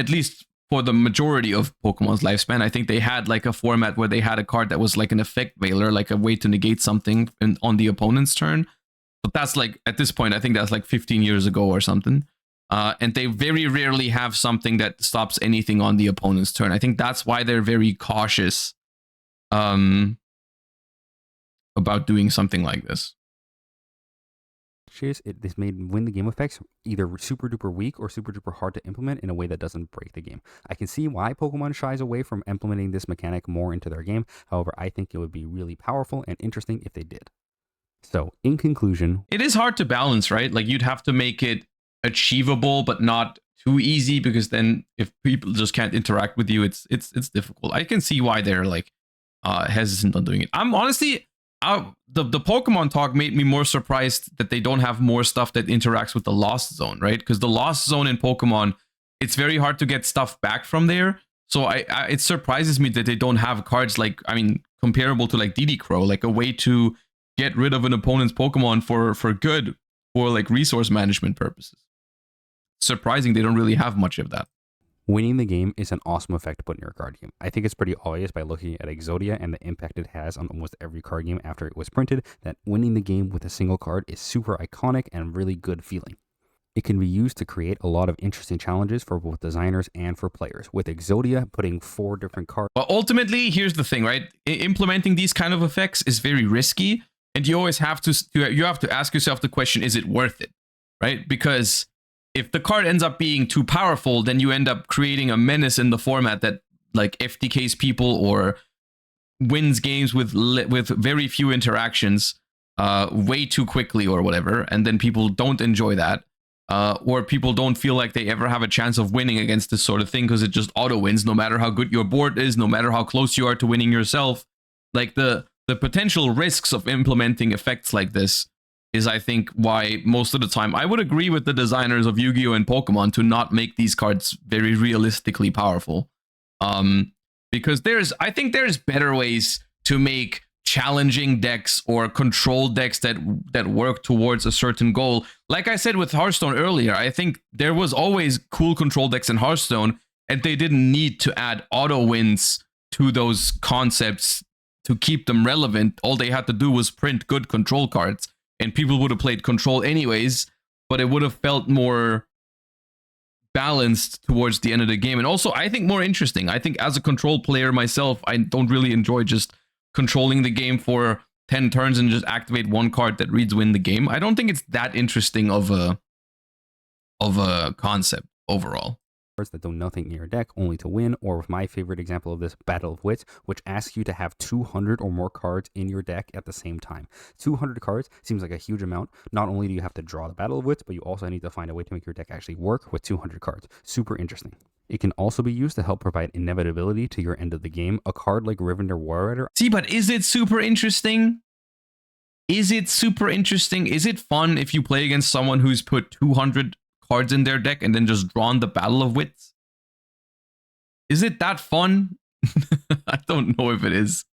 least for the majority of Pokemon's lifespan, I think they had like a format where they had a card that was like an effect veiler, like a way to negate something on the opponent's turn. But that's like, at this point, I think that's like 15 years ago or something. And they very rarely have something that stops anything on the opponent's turn. I think that's why they're very cautious about doing something like this. This made win the game effects either super duper weak or super duper hard to implement in a way that doesn't break the game. I can see why Pokemon shies away from implementing this mechanic more into their game. However, I think it would be really powerful and interesting if they did. So, in conclusion, it is hard to balance, right? Like you'd have to make it achievable, but not too easy, because then if people just can't interact with you, it's difficult. I can see why they're like hesitant on doing it. I'm honestly, the Pokemon talk made me more surprised that they don't have more stuff that interacts with the Lost Zone, right? Because the Lost Zone in Pokemon, it's very hard to get stuff back from there. So it surprises me that they don't have cards like, I mean, comparable to like DD Crow, like a way to get rid of an opponent's Pokemon for good, for like resource management purposes. Surprising they don't really have much of that. Winning the game is an awesome effect to put in your card game. I think it's pretty obvious by looking at Exodia and the impact it has on almost every card game after it was printed that winning the game with a single card is super iconic and really good feeling. It can be used to create a lot of interesting challenges for both designers and for players, with Exodia putting 4 different cards. But ultimately, here's the thing, right? Implementing these kind of effects is very risky, and you always have to ask yourself the question, is it worth it, right? Because if the card ends up being too powerful, then you end up creating a menace in the format that like FTKs people or wins games with very few interactions way too quickly or whatever, and then people don't enjoy that. Or people don't feel like they ever have a chance of winning against this sort of thing because it just auto wins no matter how good your board is, no matter how close you are to winning yourself. Like the potential risks of implementing effects like this is, I think, why most of the time I would agree with the designers of Yu-Gi-Oh! And Pokemon to not make these cards very realistically powerful. Because I think there's better ways to make challenging decks or control decks that work towards a certain goal. Like I said with Hearthstone earlier, I think there was always cool control decks in Hearthstone, and they didn't need to add auto wins to those concepts to keep them relevant. All they had to do was print good control cards, and people would have played control anyways, but it would have felt more balanced towards the end of the game. And also, I think more interesting. I think as a control player myself, I don't really enjoy just controlling the game for 10 turns and just activate one card that reads win the game. I don't think it's that interesting of a concept overall. That do nothing in your deck only to win, or with my favorite example of this, Battle of Wits, which asks you to have 200 or more cards in your deck at the same time. 200 cards seems like a huge amount. Not only do you have to draw the Battle of Wits, but you also need to find a way to make your deck actually work with 200 cards. Super interesting. It can also be used to help provide inevitability to your end of the game. A card like Rivendell War Rider. See, but is it super interesting? Is it super interesting? Is it fun if you play against someone who's put 200 cards in their deck and then just drawn the Battle of Wits? Is it that fun? I don't know if it is.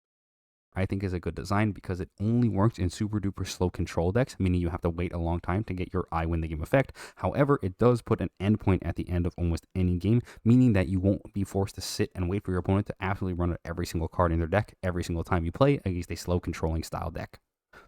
I think is a good design because it only works in super duper slow control decks, meaning you have to wait a long time to get your I win the game effect. However, it does put an endpoint at the end of almost any game, meaning that you won't be forced to sit and wait for your opponent to absolutely run out every single card in their deck every single time you play against a slow controlling style deck.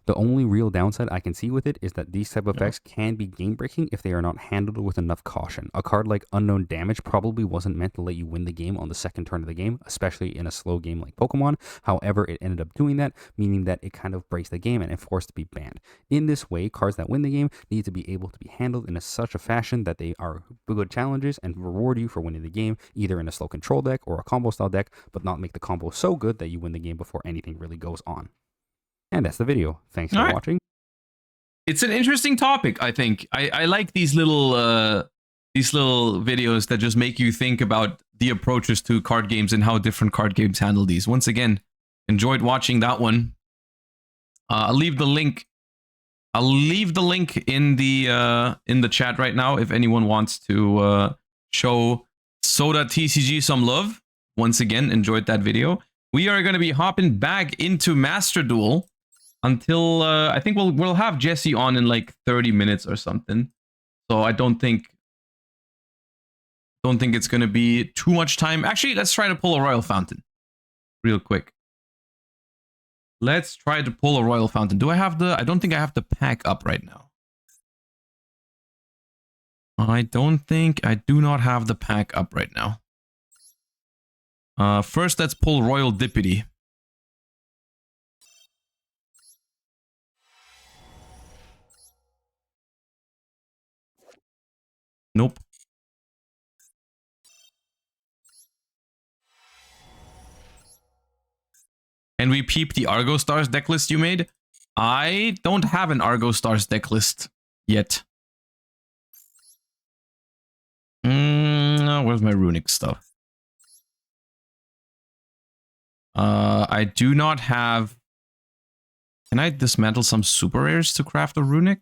The only real downside I can see with it is that these type of effects can be game breaking if they are not handled with enough caution. A card like Unknown Damage probably wasn't meant to let you win the game on the second turn of the game, especially in a slow game like Pokemon. However, it ended up doing that, meaning that it kind of breaks the game and it forced to be banned. In this way, cards that win the game need to be able to be handled in such a fashion that they are good challenges and reward you for winning the game, either in a slow control deck or a combo style deck, but not make the combo so good that you win the game before anything really goes on. And that's the video. Thanks for watching. It's an interesting topic, I think. I like these little videos that just make you think about the approaches to card games and how different card games handle these. Once again, enjoyed watching that one. I'll leave the link. I'll leave the link in the chat right now if anyone wants to show SodaTCG some love. Once again, enjoyed that video. We are going to be hopping back into Master Duel until I think we'll have Jesse on in like 30 minutes or something. So I don't think it's going to be too much time. Actually, let's try to pull a Royal Fountain real quick. Let's try to pull a Royal Fountain. Do I have the... I don't think I have the pack up right now. I do not have the pack up right now. First, let's pull Royal Dippity. Nope. Can we peep the Argo Stars deck list you made? I don't have an Argo Stars deck list yet. Where's my runic stuff? I do not have... Can I dismantle some super rares to craft a runic?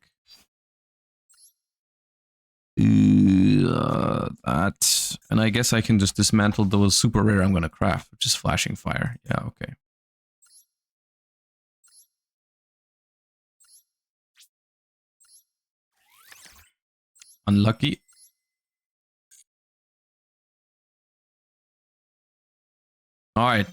That... And I guess I can just dismantle those super rare I'm gonna craft, which is Flashing Fire. Yeah, okay. Unlucky. All right.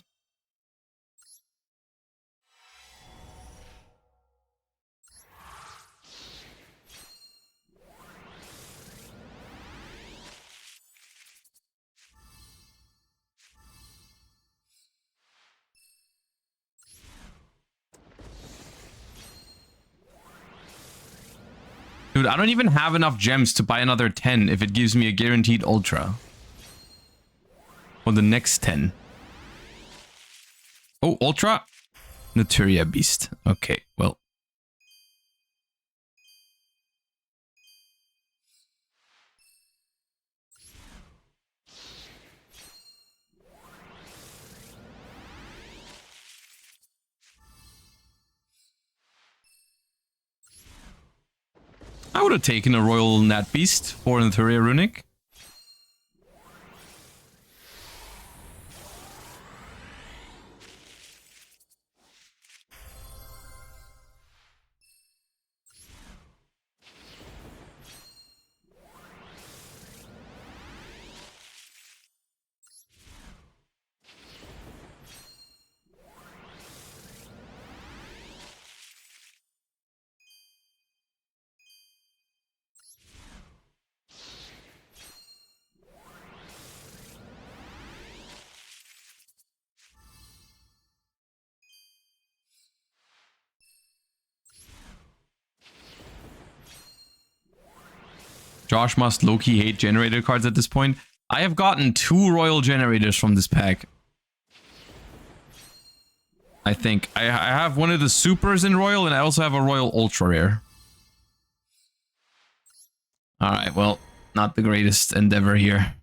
Dude, I don't even have enough gems to buy another 10 if it gives me a guaranteed ultra. Or the next 10. Oh, ultra? Naturia Beast. Okay, well. I would have taken a Royal Nat Beast for Naturia Runic. Josh must low-key hate generator cards at this point. I have gotten 2 Royal Generators from this pack. I think. I have one of the Supers in Royal, and I also have a Royal Ultra Rare. Alright, well, not the greatest endeavor here.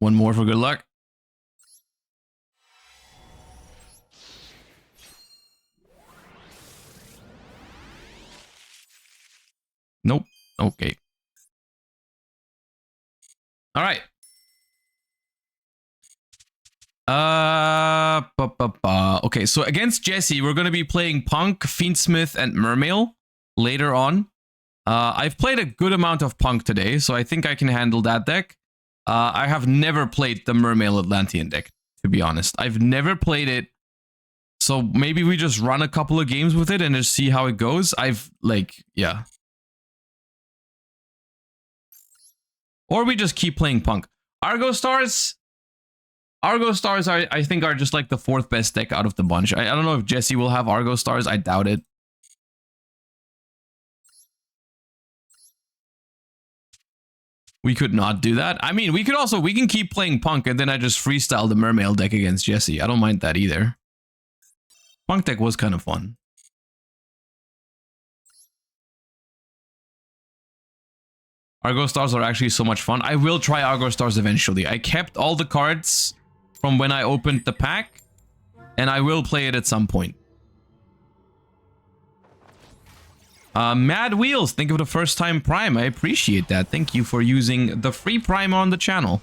One more for good luck. Nope. Okay. All right. Okay, so against Jesse, we're going to be playing P.U.N.K, Fiendsmith, and Mermail later on. I've played a good amount of P.U.N.K today, so I think I can handle that deck. I have never played the Mermail Atlantean deck, to be honest. I've never played it So maybe we just run a couple of games with it and just see how it goes. Yeah. Or we just keep playing Punk. Argo Stars, I think, are just like the 4th best deck out of the bunch. I don't know if Jesse will have Argo Stars. I doubt it. We could not do that. I mean, we can keep playing Punk and then I just freestyle the Mermail deck against Jesse. I don't mind that either. Punk deck was kind of fun. Argo Stars are actually so much fun. I will try Argo Stars eventually. I kept all the cards from when I opened the pack, and I will play it at some point. Mad Wheels, think of the first time Prime. I appreciate that. Thank you for using the free Prime on the channel.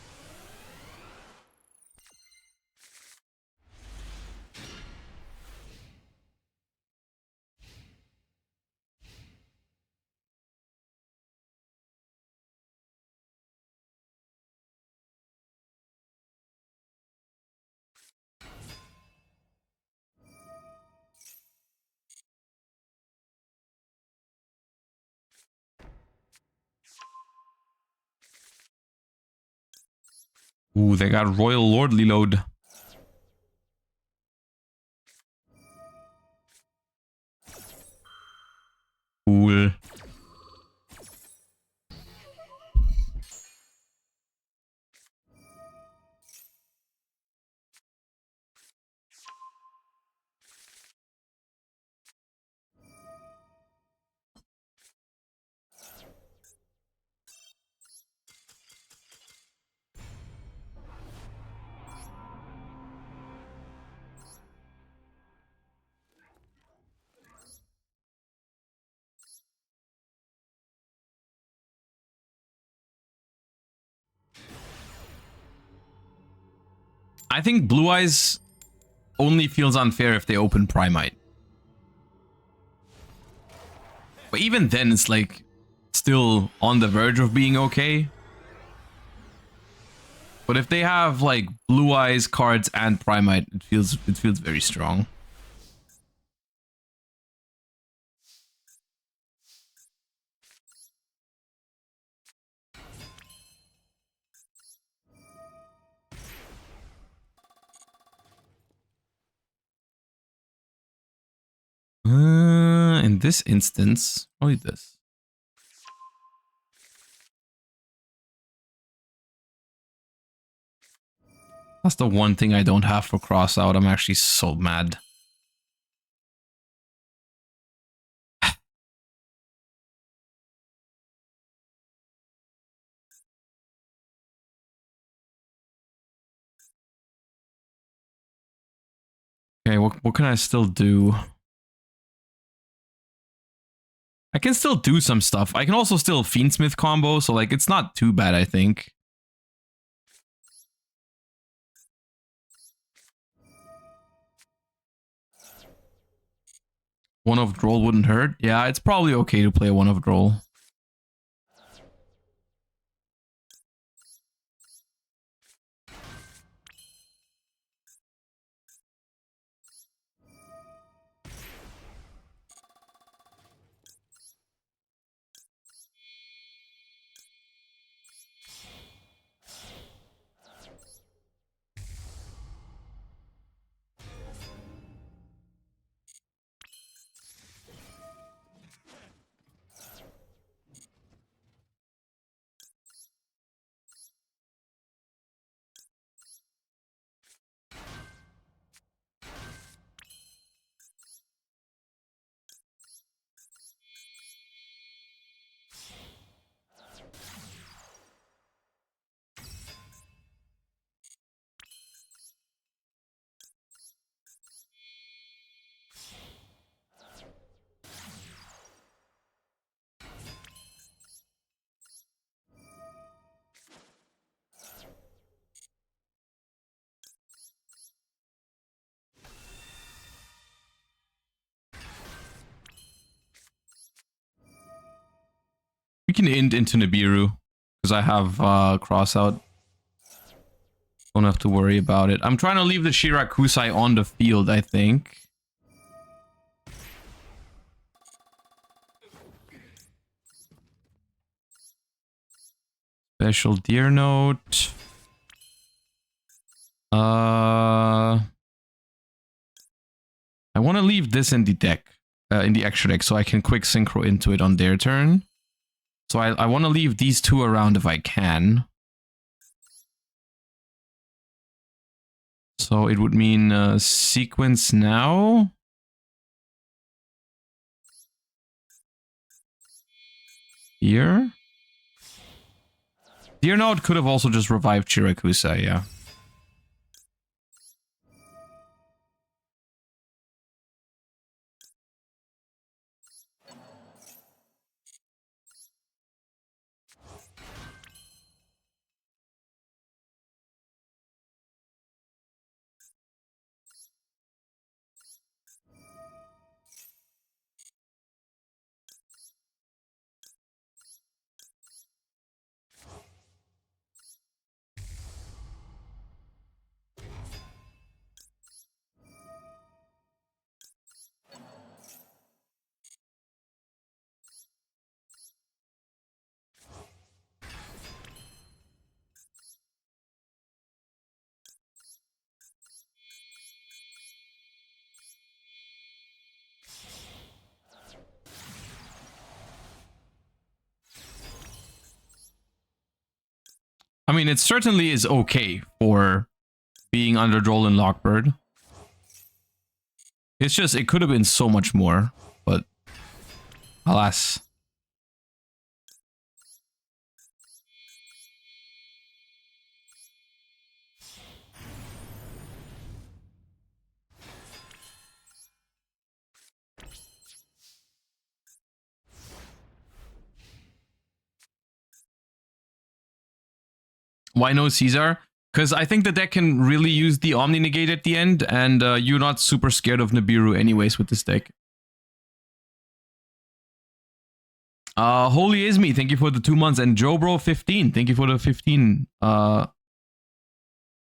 Ooh, they got Royal Lordly Load. Cool. I think Blue Eyes only feels unfair if they open Primite. But even then, it's like still on the verge of being okay. But if they have like Blue Eyes cards and Primite, it feels very strong. In this instance, only this. That's the one thing I don't have for cross out. I'm actually so mad. Okay, what can I still do? I can still do some stuff. I can also still Fiendsmith combo, so like it's not too bad, I think. One of Droll wouldn't hurt. Yeah, it's probably okay to play one of Droll. We can end into Nibiru because I have cross out. Don't have to worry about it. I'm trying to leave the Shirakusai on the field, I think. Special deer note. I want to leave this in the deck, in the extra deck, so I can quick synchro into it on their turn. So I want to leave these two around if I can. So it would mean sequence now. Here. Deer Note could have also just revived Chirakusa, yeah. I mean, it certainly is okay for being under Droll and Lockbird. It's just, it could have been so much more, but alas. Why no Caesar? Because I think the deck can really use the Omni Negate at the end, and you're not super scared of Nibiru anyways with this deck. Holy Ismi, thank you for the 2 months, and JoBro15, thank you for the 15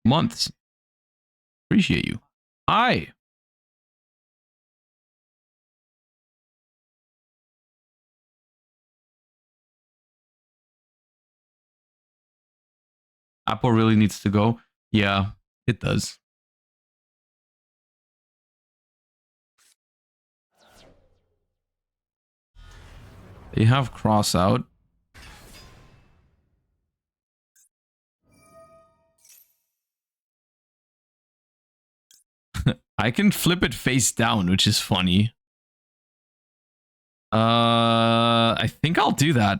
months. Appreciate you. Hi. Apple really needs to go. Yeah, it does. They have cross out. I can flip it face down, which is funny. I think I'll do that.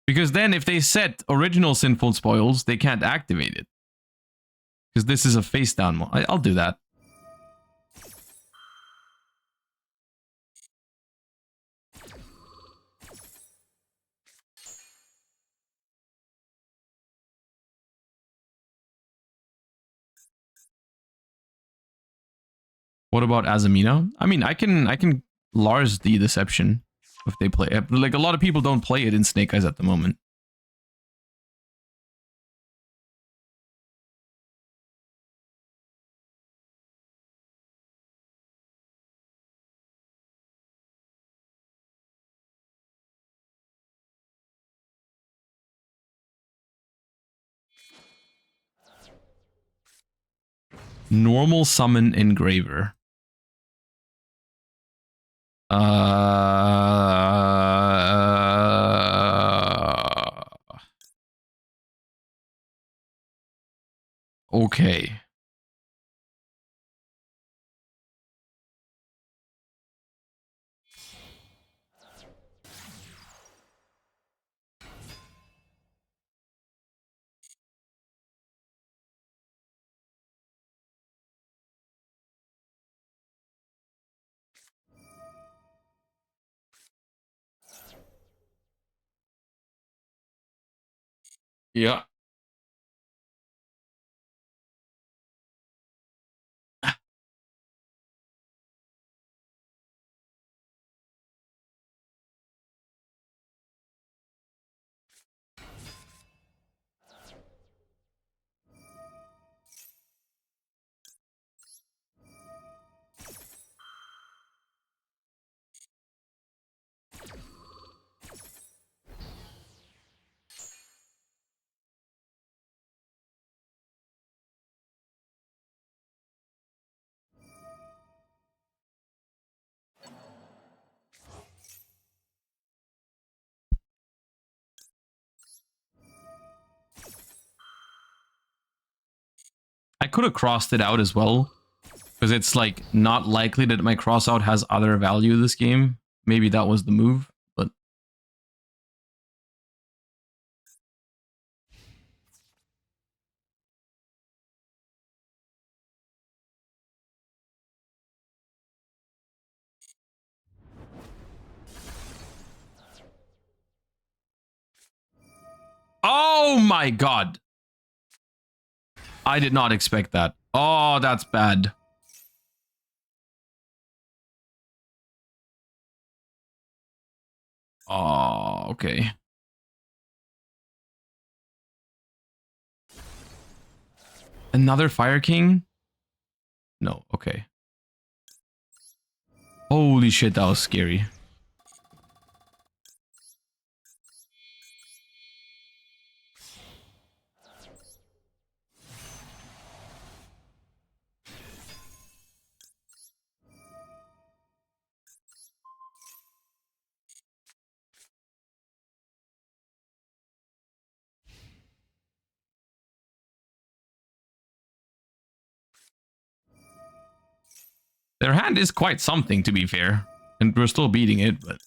Because then if they set original Sinful Spoils, they can't activate it. Because this is a face down one. I'll do that. What about Azamina? I mean, I can Lars the Deception if they play it. Like, a lot of people don't play it in Snake Eyes at the moment. Normal summon Engraver. Okay. Yeah. could have crossed it out as well. Because it's like not likely that my cross out has other value this game. Maybe that was the move, but... Oh my god! I did not expect that. Oh, that's bad. Oh, okay. Another Fire King? No, okay. Holy shit, that was scary. Their hand is quite something, to be fair. And we're still beating it, but...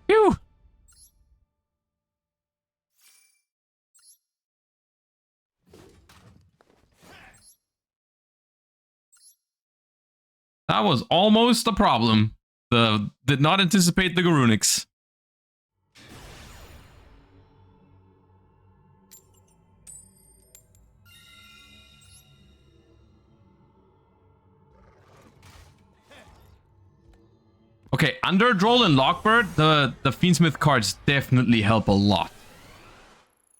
Phew! That was almost a problem. Did not anticipate the Garunix. Okay, Underdroll and Lockbird, the Fiendsmith cards definitely help a lot.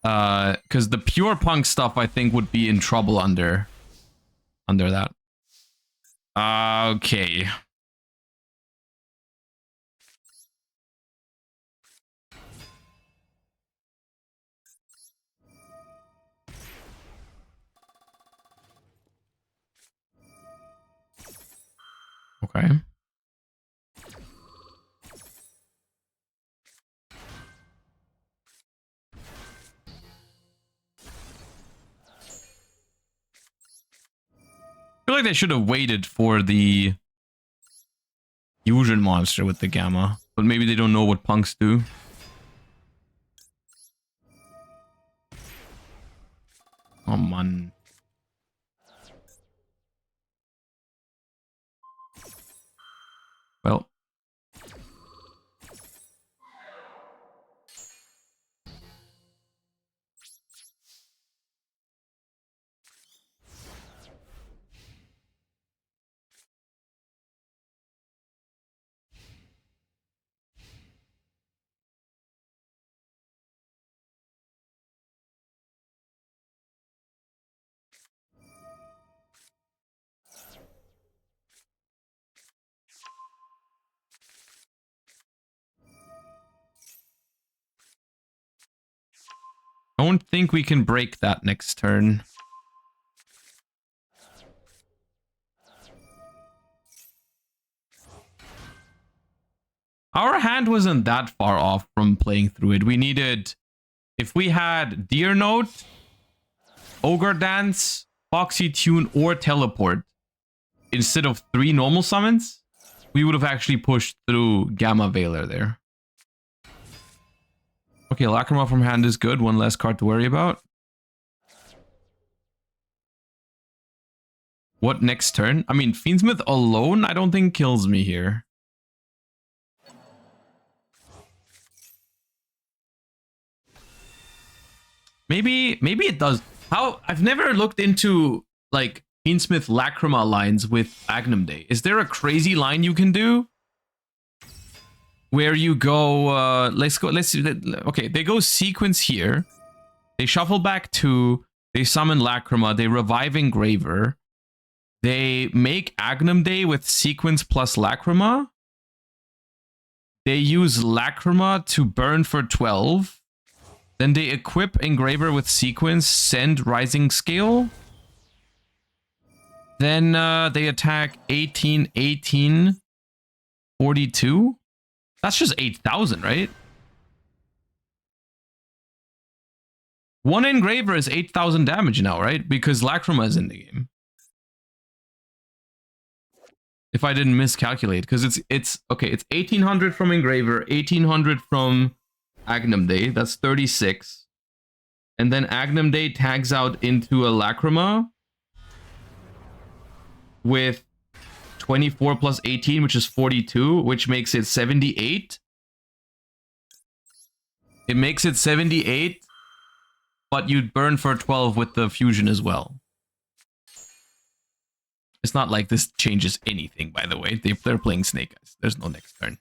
Because the pure P.U.N.K stuff, I think, would be in trouble under that. Okay. Okay. I feel like they should have waited for the fusion monster with the Gamma, but maybe they don't know what punks do. Oh man. Well. Don't think we can break that next turn. Our hand wasn't that far off from playing through it. We needed... If we had Deer Note, Ogre Dance, Foxy Tune, or Teleport instead of 3 normal summons, we would have actually pushed through Gamma Veiler there. Okay, Lacrima from hand is good. One less card to worry about. What next turn? I mean, Fiendsmith alone, I don't think kills me here. Maybe it does. How? I've never looked into like Fiendsmith Lacrima lines with Agnum Day. Is there a crazy line you can do? Where you go, let's see. Okay, they go sequence here. They shuffle back 2. They summon Lacrima. They revive Engraver. They make Agnum Day with sequence plus Lacrima. They use Lacrima to burn for 12. Then they equip Engraver with Sequence, send Rising Scale. Then they attack 18, 18, 42. That's just 8,000, right? One Engraver is 8,000 damage now, right? Because Lacrima is in the game. If I didn't miscalculate, because it's okay, it's 1,800 from Engraver, 1,800 from Agnum Day, that's 36. And then Agnum Day tags out into a Lacrima with 24 plus 18, which is 42, which makes it 78. It makes it 78, but you'd burn for 12 with the fusion as well. It's not like this changes anything, by the way. They're playing Snake Eyes. There's no next turn.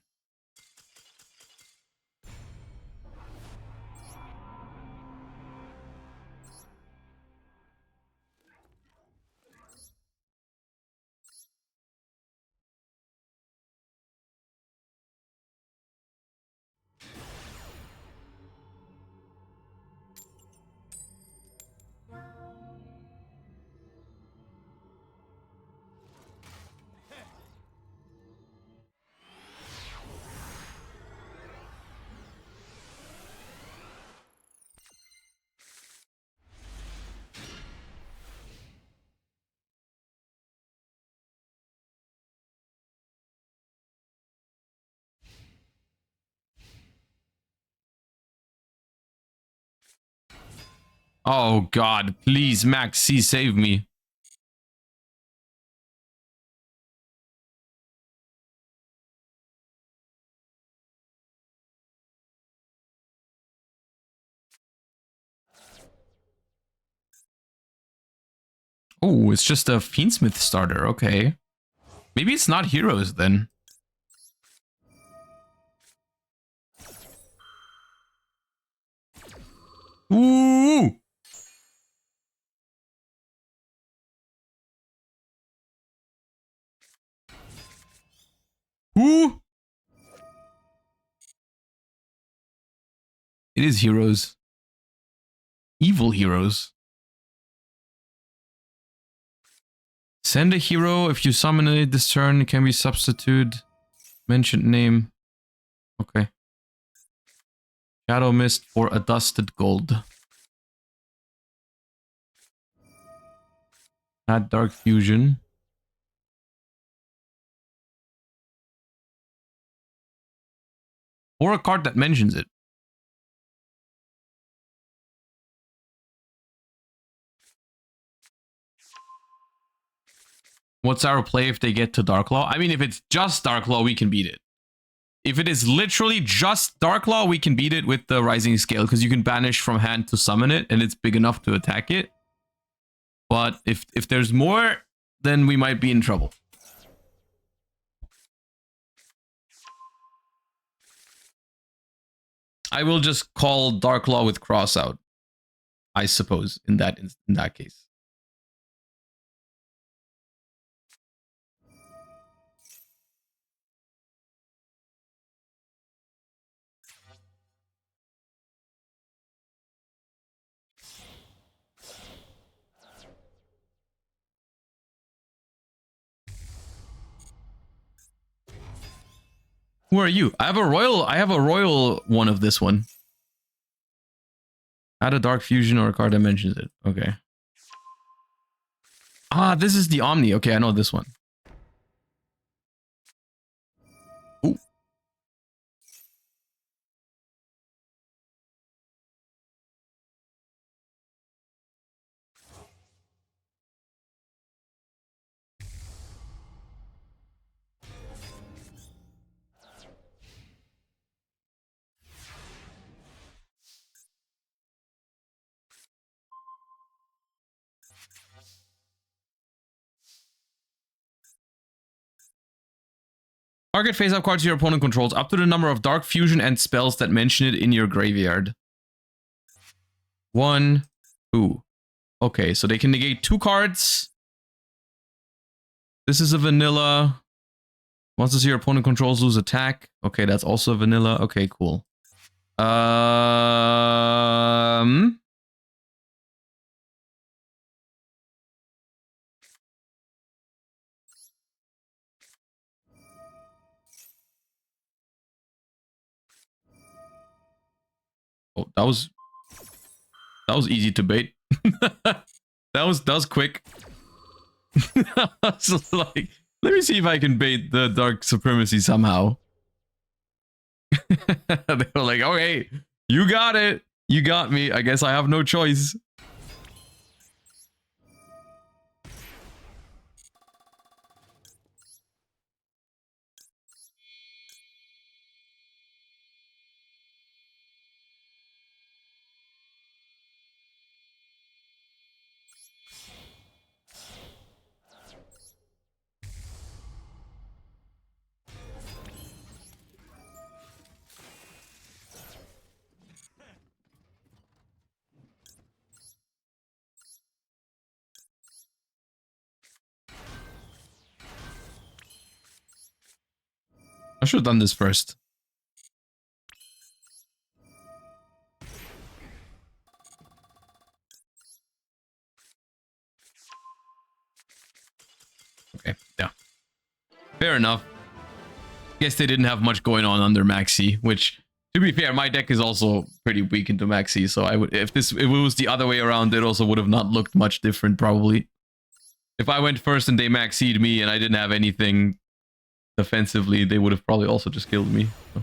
Oh god, please, Max C, save me. Oh, it's just a Fiendsmith starter, okay. Maybe it's not heroes then. Ooh! Ooh! It is heroes. Evil heroes. Send a hero. If you summon it this turn, it can be substituted. Mentioned name. Okay. Shadow Mist for a Dusted Gold. Add Dark Fusion. Or a card that mentions it. What's our play if they get to Darklaw? I mean, if it's just Darklaw, we can beat it. If it is literally just Darklaw, we can beat it with the Rising Scale, because you can banish from hand to summon it, and it's big enough to attack it. But if there's more, then we might be in trouble. I will just call Darklaw with Cross out, I suppose, in that case. Who are you? I have a royal one of this one. Add a Dark Fusion or a card that mentions it. Okay. Ah, this is the Omni. Okay, I know this one. Ooh. Target face-up cards your opponent controls up to the number of Dark Fusion and spells that mention it in your graveyard. 1, 2. Okay, so they can negate 2 cards. This is a vanilla. Monsters your opponent controls lose attack. Okay, that's also vanilla. Okay, cool. Oh, that was easy to bait. that was quick. So like, let me see if I can bait the Dark Supremacy somehow. They were like, okay, you got it. You got me. I guess I have no choice. I should have done this first. Okay, yeah. Fair enough. Guess they didn't have much going on under Maxi, which, to be fair, my deck is also pretty weak into Maxi, so I would, if it was the other way around, it also would have not looked much different, probably. If I went first and they Maxi'd me and I didn't have anything defensively, they would have probably also just killed me. So.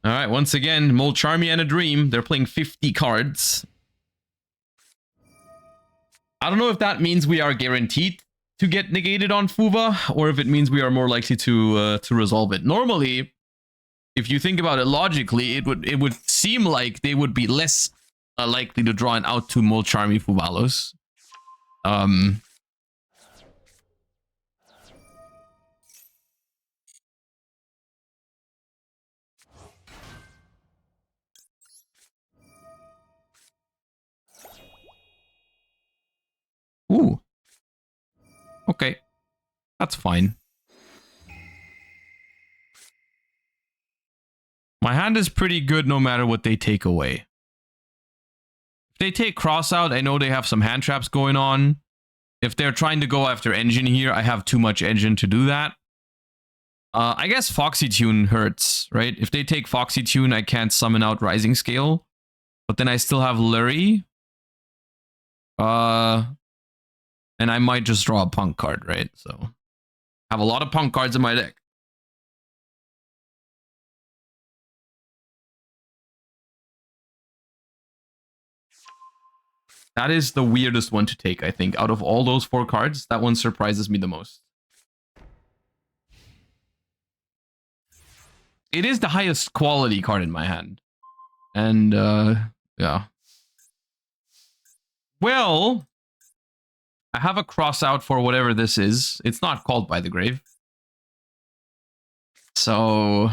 All right, once again, Mold Charmy and a Dream. They're playing 50 cards. I don't know if that means we are guaranteed to get negated on Fuva, or if it means we are more likely to resolve it. Normally, if you think about it logically, it would seem like they would be less likely to draw an out to Mold Charmy Fuvalos. Ooh. Okay. That's fine. My hand is pretty good no matter what they take away. If they take Cross out, I know they have some hand traps going on. If they're trying to go after Engine here, I have too much Engine to do that. I guess Foxy Tune hurts, right? If they take Foxy Tune, I can't summon out Rising Scale. But then I still have Lurie. And I might just draw a Punk card, right? So I have a lot of Punk cards in my deck. That is the weirdest one to take, I think. Out of all those 4 cards, that one surprises me the most. It is the highest quality card in my hand. And, yeah. Well, I have a cross out for whatever this is. It's not called By the Grave. So...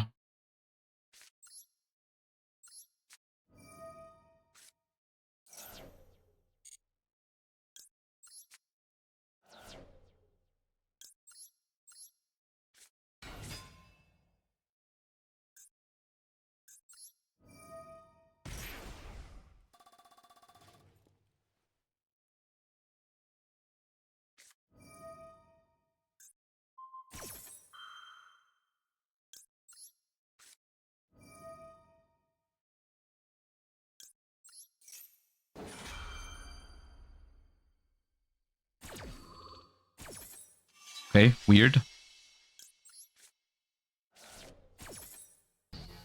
Okay, weird.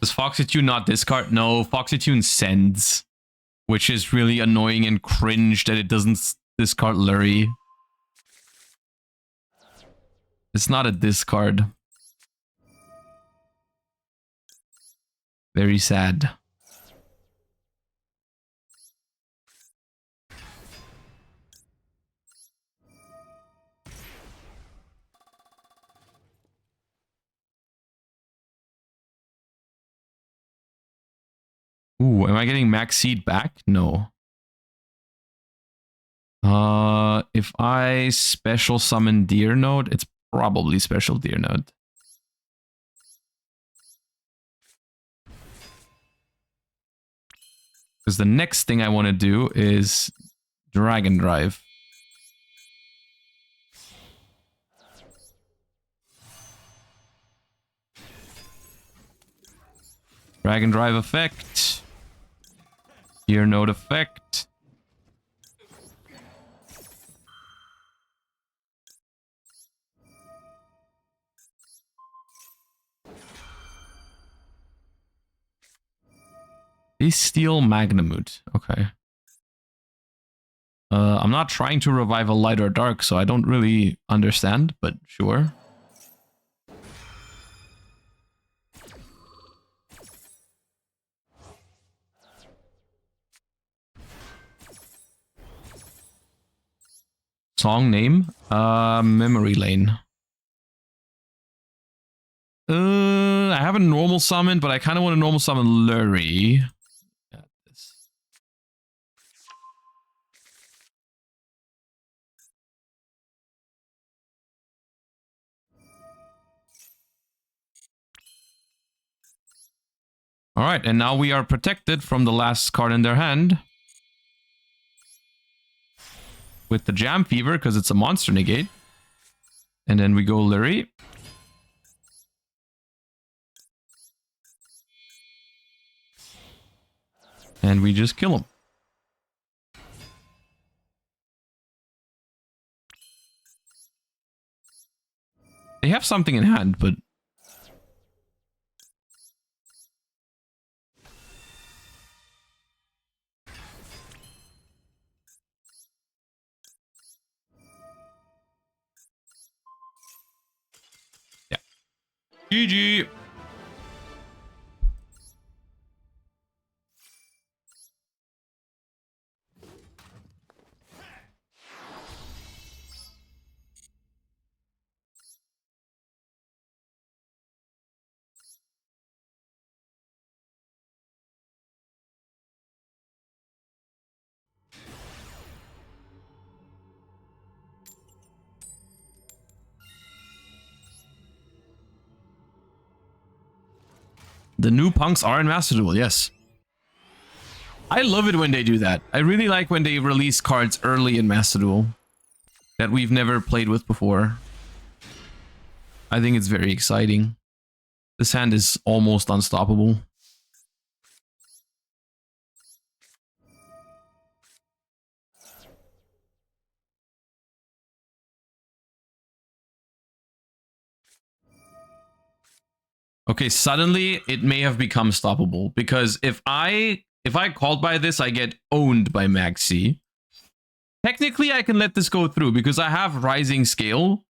Does Foxy Tune not discard? No, Foxy Tune sends. Which is really annoying and cringe that it doesn't discard Lurie. It's not a discard. Very sad. Ooh, am I getting max seed back? No. If I special summon Deer Node, it's probably special Deer Node. Because the next thing I want to do is Dragon Drive. Dragon Drive effect. Deer Node effect. Steel Magnamut. Okay. I'm not trying to revive a light or dark, so I don't really understand, but sure. Song name? Memory Lane. I have a normal summon, but I kind of want to normal summon Lurie. Alright, and now we are protected from the last card in their hand. With the Jam Fever, because it's a monster negate. And then we go Lurie. And we just kill him. They have something in hand, but... yeah. GG! The new punks are in Master Duel, yes. I love it when they do that. I really like when they release cards early in Master Duel that we've never played with before. I think it's very exciting. This hand is almost unstoppable. Okay, suddenly it may have become stoppable because if I called by this, I get owned by Maxi. Technically, I can let this go through because I have Rising Scale,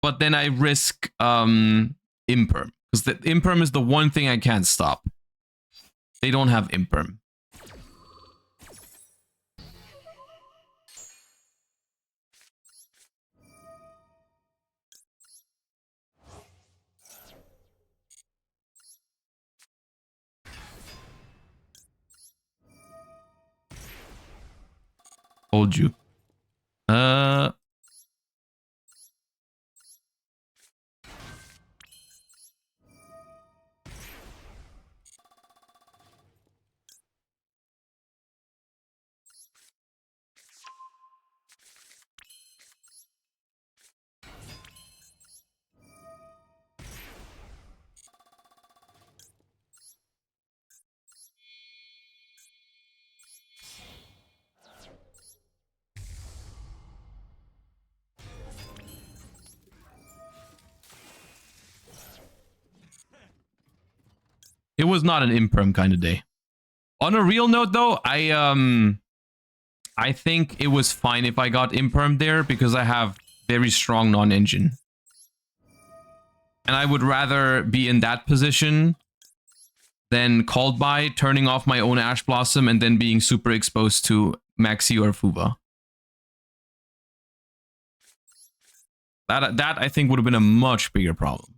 but then I risk Imperm because the Imperm is the one thing I can't stop. They don't have Imperm. Told you. It was not an Imperm kind of day. On a real note, though, I think it was fine if I got Imperm there because I have very strong non-engine. And I would rather be in that position than called by, turning off my own Ash Blossom, and then being super exposed to Maxi or Fuva. That I think would have been a much bigger problem.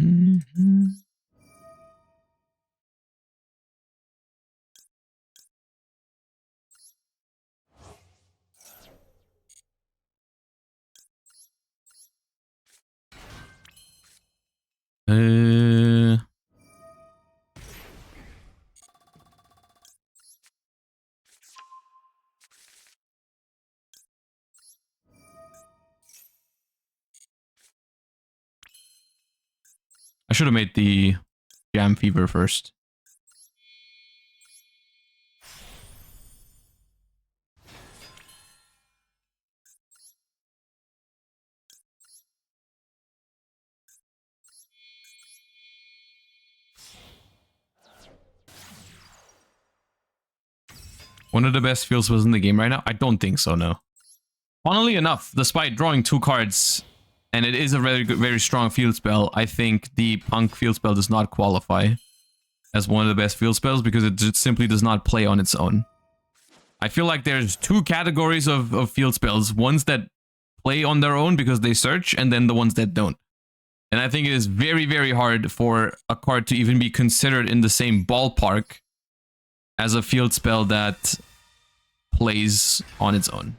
Mhm. Uh, I should have made the Jam Fever first. One of the best field spells in the game right now? I don't think so, no. Funnily enough, despite drawing 2 cards, and it is a very good, very strong field spell, I think the P.U.N.K field spell does not qualify as one of the best field spells because it just simply does not play on its own. I feel like there's 2 categories of field spells. Ones that play on their own because they search, and then the ones that don't. And I think it is very, very hard for a card to even be considered in the same ballpark as a field spell that plays on its own.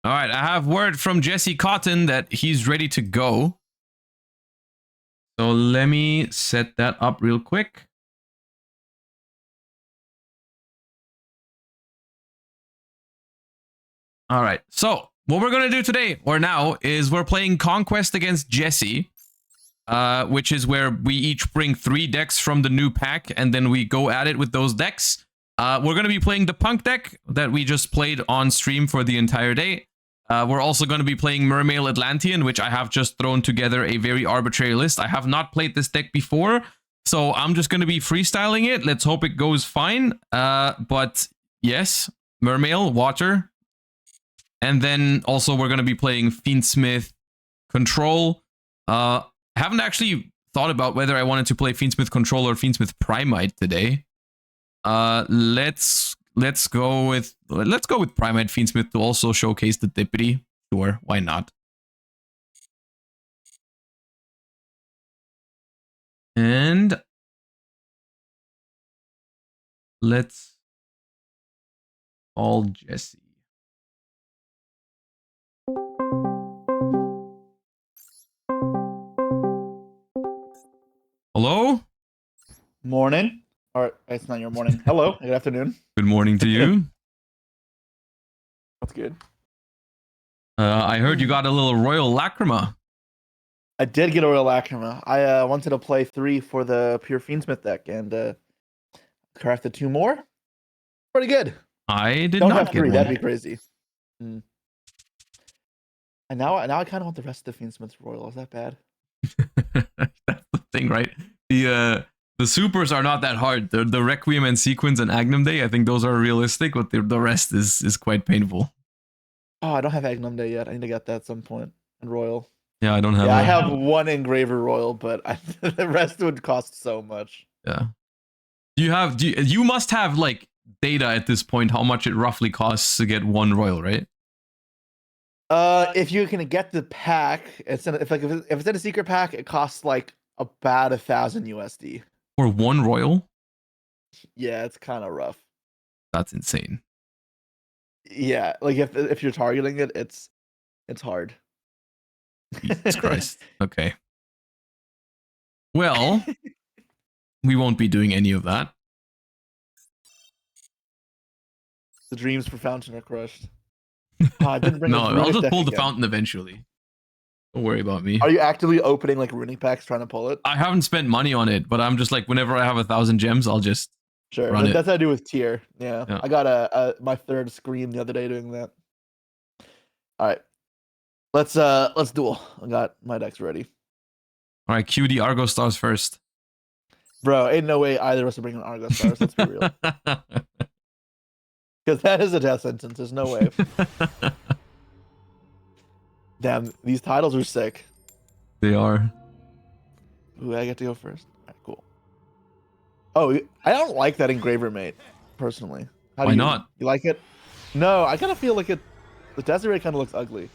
All right, I have word from Jesse Cotton that he's ready to go. So let me set that up real quick. All right, so what we're going to do today, or now, is we're playing Conquest against Jesse, which is where we each bring 3 decks from the new pack, and then we go at it with those decks. We're going to be playing the P.U.N.K deck that we just played on stream for the entire day. We're also going to be playing Mermail Atlantean, which I have just thrown together a very arbitrary list. I have not played this deck before, so I'm just going to be freestyling it. Let's hope it goes fine. But yes, Mermail, Water. And then also we're going to be playing Fiendsmith Control. Haven't actually thought about whether I wanted to play Fiendsmith Control or Fiendsmith Primite today. Let's go with Primate Fiendsmith to also showcase the Dippity. Sure, why not? And let's call Jesse. Hello? Morning. Or it's not your morning. Hello. Good afternoon. Good morning to you. That's good. I heard you got a little Royal Lacrima. I did get a Royal Lacrima. I wanted to play 3 for the Pure Fiendsmith deck and crafted 2 more. Pretty good. I did Don't not have get 3. one. That'd be crazy. And now I kind of want the rest of the Fiendsmith Royal. Is that bad? That's the thing, right? The supers are not that hard. The Requiem and Sequence and Agnum Day, I think those are realistic, but the rest is quite painful. Oh, I don't have Agnum Day yet. I need to get that at some point. And Royal. Yeah, I don't have. Yeah, I have 1 Engraver Royal, but the rest would cost so much. Yeah. You must have like data at this point how much it roughly costs to get 1 Royal, right? If you can get the pack, if it's in a secret pack, it costs like about 1,000 USD. For 1 Royal? Yeah, it's kind of rough. That's insane. Yeah, like if you're targeting it, it's hard. Jesus Christ. Okay. Well, we won't be doing any of that. The dreams for Fountain are crushed. I didn't bring No, this I'll runic just deck pull the again. fountain eventually. Don't worry about me. Are you actively opening like runic packs trying to pull it? I haven't spent money on it, but I'm just like, whenever I have 1,000 gems, I'll just Sure, run it. that's what I do with tier. Yeah, Yeah. I got my 3rd Scream the other day doing that. All right, let's duel. I got my decks ready. All right, cue the Argo Stars first. Bro, ain't no way either of us are bringing Argo Stars. Let's be real. Because that is a death sentence. There's no way. Damn, these titles are sick. They are. Ooh, I get to go first. All right, cool. Oh, I don't like that Engraver mate, personally. How Why do not? you like it? No, I kind of feel like it. The Desiree kind of looks ugly.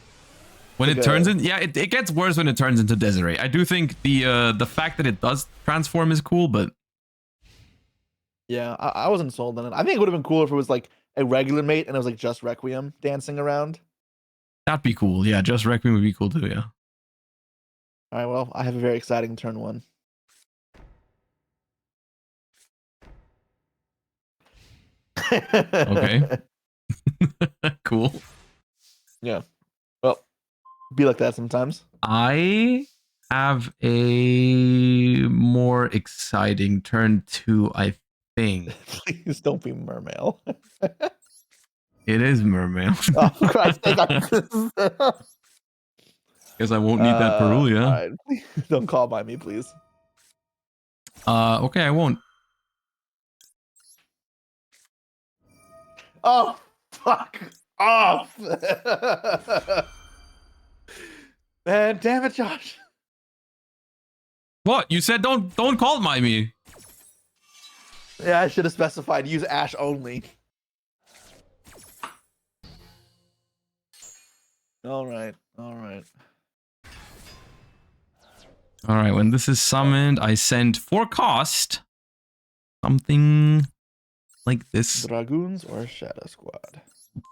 When Like it turns in, yeah, it gets worse when it turns into Desiree. I do think the fact that it does transform is cool, but Yeah, I wasn't sold on it. I think it would have been cool if it was like a regular mate and it was like just Requiem dancing around. that'd be cool. Yeah, just Requiem would be cool too. Yeah. All right, well, I have a very exciting turn one. Okay. Cool. Yeah. Well, be like that sometimes. I have a more exciting turn two, I think. Please don't be Mermail. It is Mermail. Oh, for Christ's sake. Guess I won't need that All Perulia. right. Please don't call by me, please. Okay, I won't. Oh, fuck off. Man, damn it, Josh. What? You said don't call by me. Yeah, I should have specified use Ash only. All right. All right. All right, when this is summoned, I send for cost something like this. Dragoons or Shadow Squad?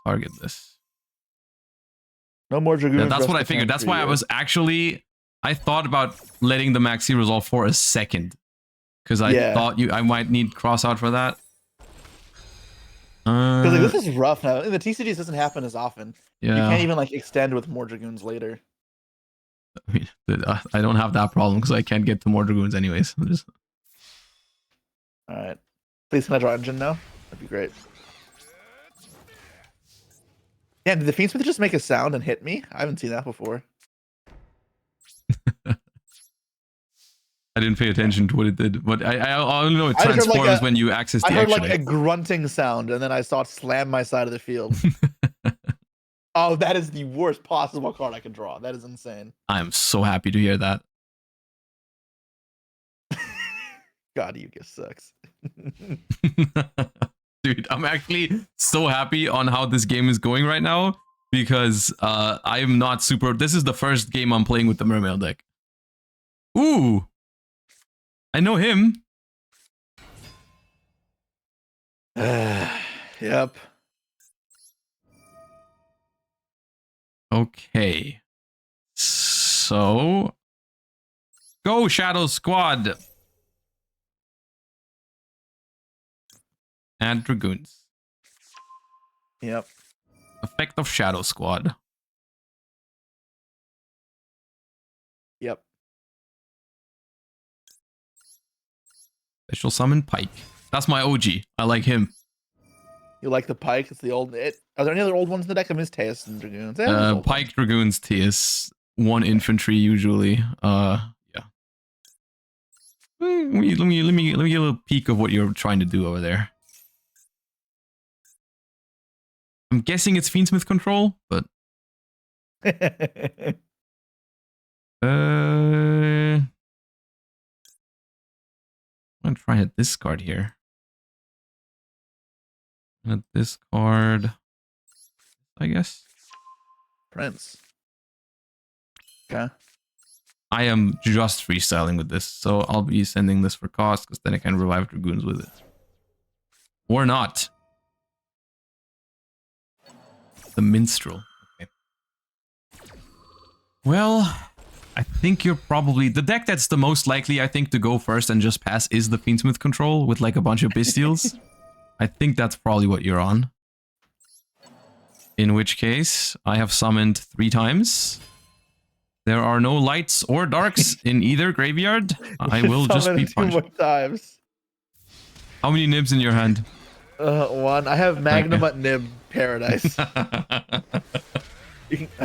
Target this. No more Dragoons. Yeah, that's rest what I of the figured. turn That's for why I you. was actually, I thought about letting the Maxi resolve for a second. Because I thought I might need cross out for that. Because like, this is rough now. In the TCGs, this doesn't happen as often. Yeah. You can't even like extend with more Dragoons later. I mean, I don't have that problem because I can't get to more Dragoons anyways. I'm just... All right. Please, can I draw engine now? That'd be great. Yeah, did the Fiendsmith just make a sound and hit me? I haven't seen that before. I didn't pay attention to what it did, but I only know it I heard, like, transforms when you access the I heard action. like a grunting sound, and then I saw it slam my side of the field. Oh, that is the worst possible card I could draw. That is insane. I am so happy to hear that. God, Yu-Gi-Oh sucks. Dude, I'm actually so happy on how this game is going right now because I'm not super. This is the first game I'm playing with the Mermail deck. Ooh, I know him. Yep. Okay. So go Shadow Squad. And Dragoons. Yep. Effect of Shadow Squad. Yep. Special summon Pike. That's my OG. I like him. You like the Pike? It's the old. Are there any other old ones in the deck? I miss Teus and Dragoons. Pike, Dragoons, Teus. One infantry usually. Yeah. Let me get a little peek of what you're trying to do over there. I'm guessing it's Fiendsmith control, but I'm gonna try to discard here. And discard, I guess. Prince. Okay. I am just freestyling with this, so I'll be sending this for cost because then I can revive Dragoons with it. Or not. The Minstrel. Okay. Well, I think you're probably... The deck that's the most likely, I think, to go first and just pass is the Fiendsmith control with like a bunch of Bestials. I think that's probably what you're on. In which case, I have summoned 3 times. There are no lights or darks in either graveyard. I will just be punched. 2 more times. How many nibs in your hand? 1. I have Magnum at Nib Paradise. I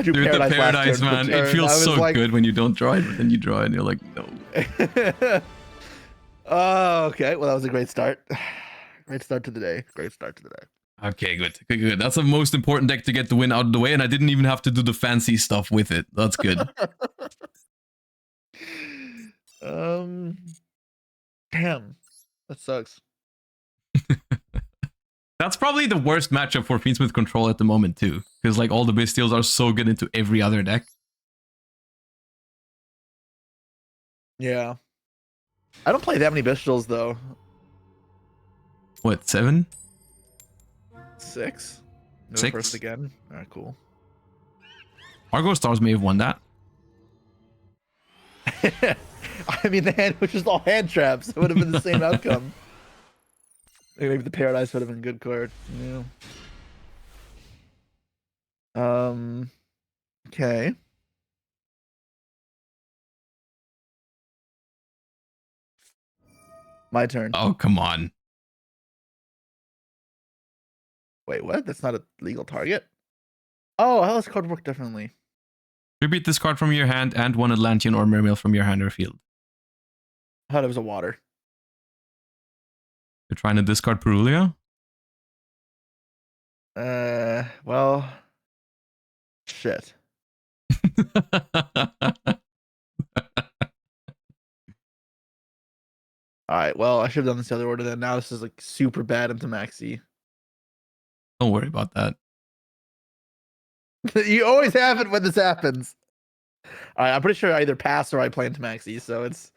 drew Dude, Paradise the Paradise, man. It feels so like... good when you don't draw it, but then you draw it and you're like, no. Oh, okay. Well, that was a great start. Great start to the day. Great start to the day. Okay, good. Good. That's the most important deck to get the win out of the way, and I didn't even have to do the fancy stuff with it. That's good. Damn. That sucks. That's probably the worst matchup for Fiendsmith Control at the moment too, because like all the Bystials are so good into every other deck. Yeah. I don't play that many Bestials though. What, 7? 6? No 6? first again. Alright, cool. Argo Stars may have won that. I mean, the hand was just all hand traps. It would have been the same outcome. Maybe the Paradise would have been a good card. Yeah. Okay. My turn. Oh, come on. Wait, what? That's not a legal target? Oh, how does card work differently? Tribute this card from your hand and one Atlantean or Mermail from your hand or field. I thought it was a water. You're trying to discard Perulia? Well, shit. All right, well, I should have done this the other order then. Now this is like super bad into Maxi. Don't worry about that. You always have it when this happens. All right, I'm pretty sure I either pass or I play into Maxi, so it's.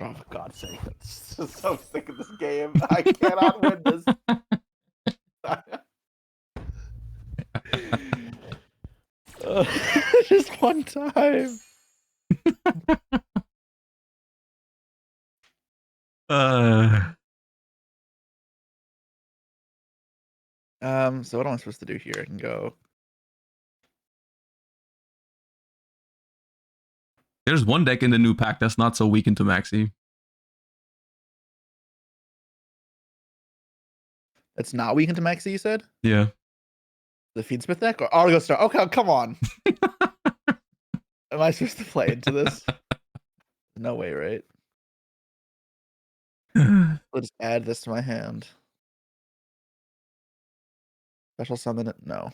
Oh, for God's sake. I'm just so sick of this game. I cannot win this. Just one time. So what am I supposed to do here? I can go. There's one deck in the new pack that's not so weak into Maxi. That's not weak into Maxi, you said? Yeah. The Fiendsmith deck? Or Argo Star? Okay, come on. Am I supposed to play into this? No way, right? Let's add this to my hand. Special summon it? No.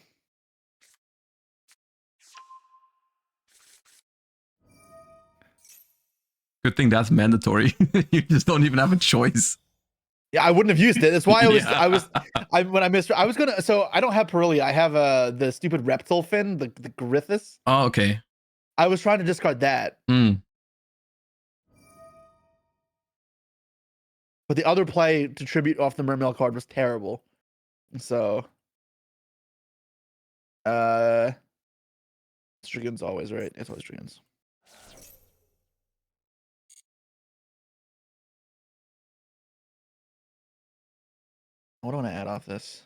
Good thing that's mandatory. You just don't even have a choice. Yeah, I wouldn't have used it. That's why Yeah. when I missed, I was gonna. So I don't have Perulia. I have the stupid reptile fin, the Griffiths. Oh, okay. I was trying to discard that, Mm. but the other play to tribute off the Mermail card was terrible. So, Dragoons always right. It's always Dragoons. What do I want to add off this?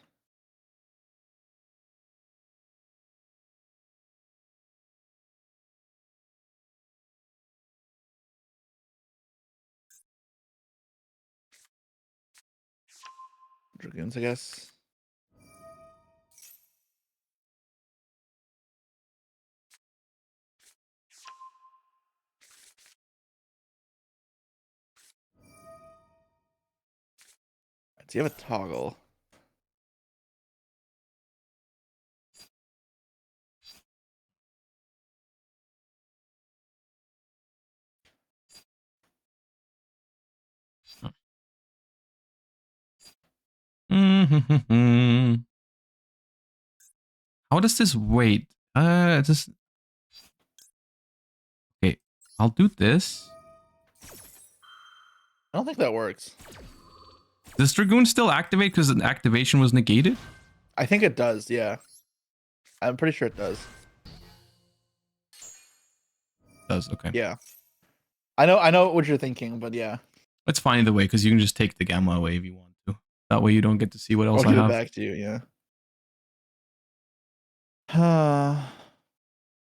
Dragoons, I guess. So you have a toggle. How does this wait? Just okay. I'll do this. I don't think that works. Does Dragoon still activate because an activation was negated? I think it does. Yeah, I'm pretty sure it does. It does, okay. Yeah, I know what you're thinking, but yeah. It's fine either way because you can just take the gamma away if you want to. That way you don't get to see what else I'll I give it have. back to you. Yeah.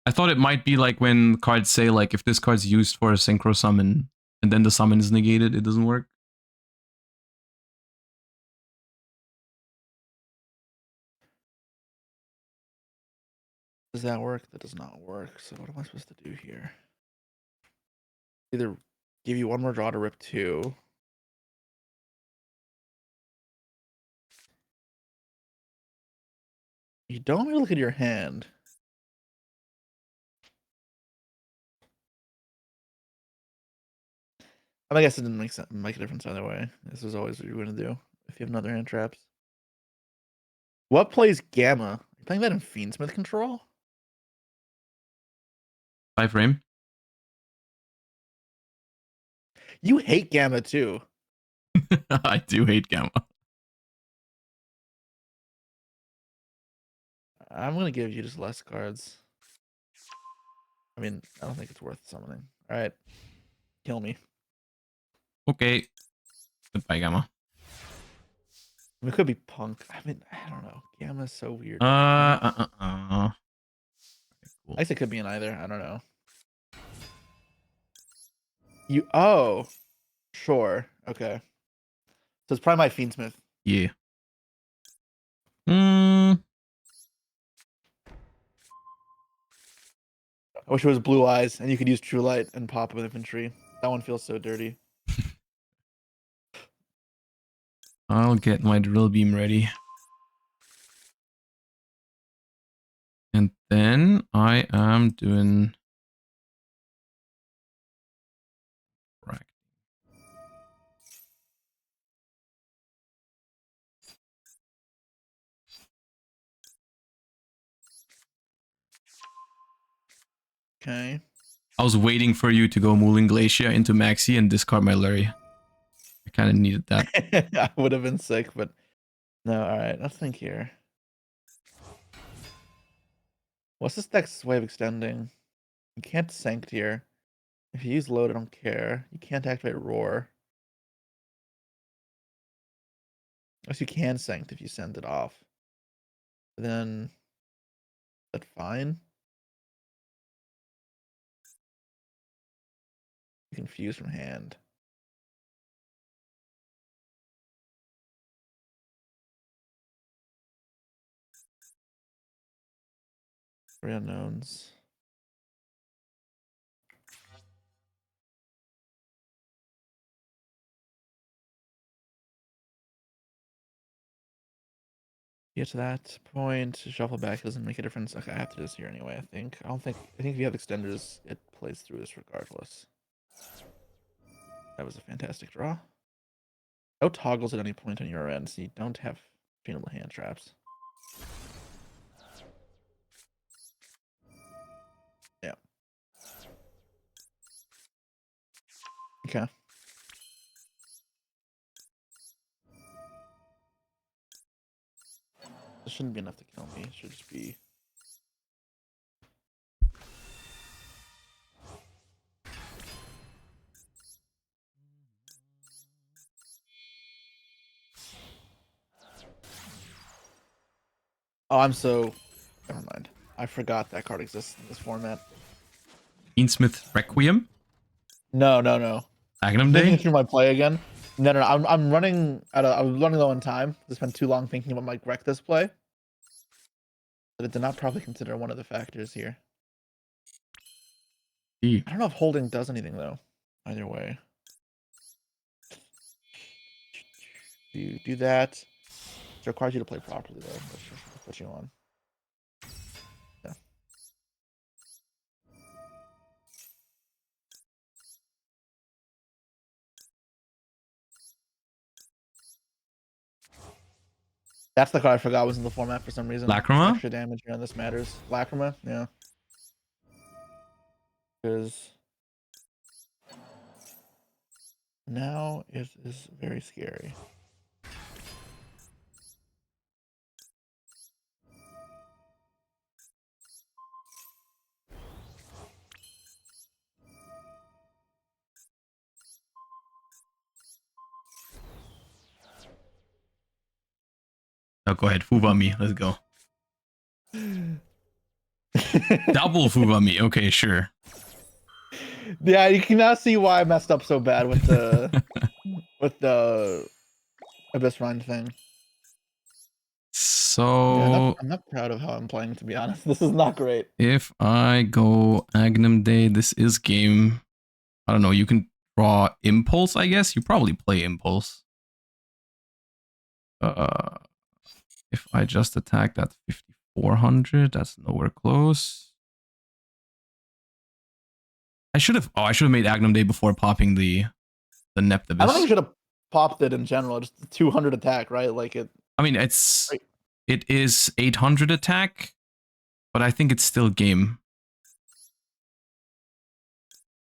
I thought it might be like when cards say like if this card's used for a synchro summon and then the summon is negated, it doesn't work. Does that work? That does not work. So what am I supposed to do here? Either give you one more draw to rip 2. You don't really look at your hand. I guess it didn't make a difference either way. This is always what you're going to do if you have another hand traps. What plays Gamma? You playing that in Fiendsmith control? 5 frame. You hate Gamma too. I do hate Gamma. I'm going to give you just less cards. I mean, I don't think it's worth summoning. All right. Kill me. Okay. Goodbye, Gamma. It could be Punk. I mean, I don't know. Gamma's so weird. Cool. I guess it could be in either. I don't know. Oh, sure. Okay. So it's probably my Fiendsmith. Yeah. Mm. I wish it was Blue Eyes and you could use True Light and pop with infantry. That one feels so dirty. I'll get my drill beam ready. And then I am doing... Okay. I was waiting for you to go Mooling Glacier into Maxi and discard my Lurie. I kind of needed that. I would have been sick, but no. All right, let's think here. What's this deck's way of extending? You can't Sanct here. If you use Load, I don't care. You can't activate Roar. Unless you can Sanct if you send it off. Then, is that fine? Confused from hand. Three unknowns. Get to that point. Shuffle back doesn't make a difference. Okay, I have to do this here anyway. I think if you have extenders, it plays through this regardless. That was a fantastic draw. No toggles at any point on your end, so you don't have tunable hand traps. Yeah. Okay. This shouldn't be enough to kill me. It should just be... Oh, I'm so... Never mind. I forgot that card exists in this format. Fiendsmith Requiem? No. Magnum Thinking Day? through my play again. No. I'm running I'm running low on time. I spent too long thinking about my wreck this play. But it did not probably consider one of the factors here. I don't know if holding does anything though. Either way. You do that. It requires you to play properly though. Let's just put you on. Yeah. That's the card I forgot was in the format for some reason. Lacrima? Extra damage here on this matters. Lacrima, yeah. Because now it is very scary. Oh, go ahead. Fuva me. Let's go. Double Fuva me. Okay, sure. Yeah, you can now see why I messed up so bad with the with the Abyss Rind thing. So Yeah, I'm not proud of how I'm playing, to be honest. This is not great. if I go Magnum Day, this is game. I don't know. You can draw Impulse, I guess. You probably play Impulse. If I just attack that 5400, that's nowhere close. I should have made Agnum Day before popping the I don't think you Neptibus. should have popped it in general. Just the 200 attack, right? Like it. I mean, Right. it is 800 attack, but I think it's still game.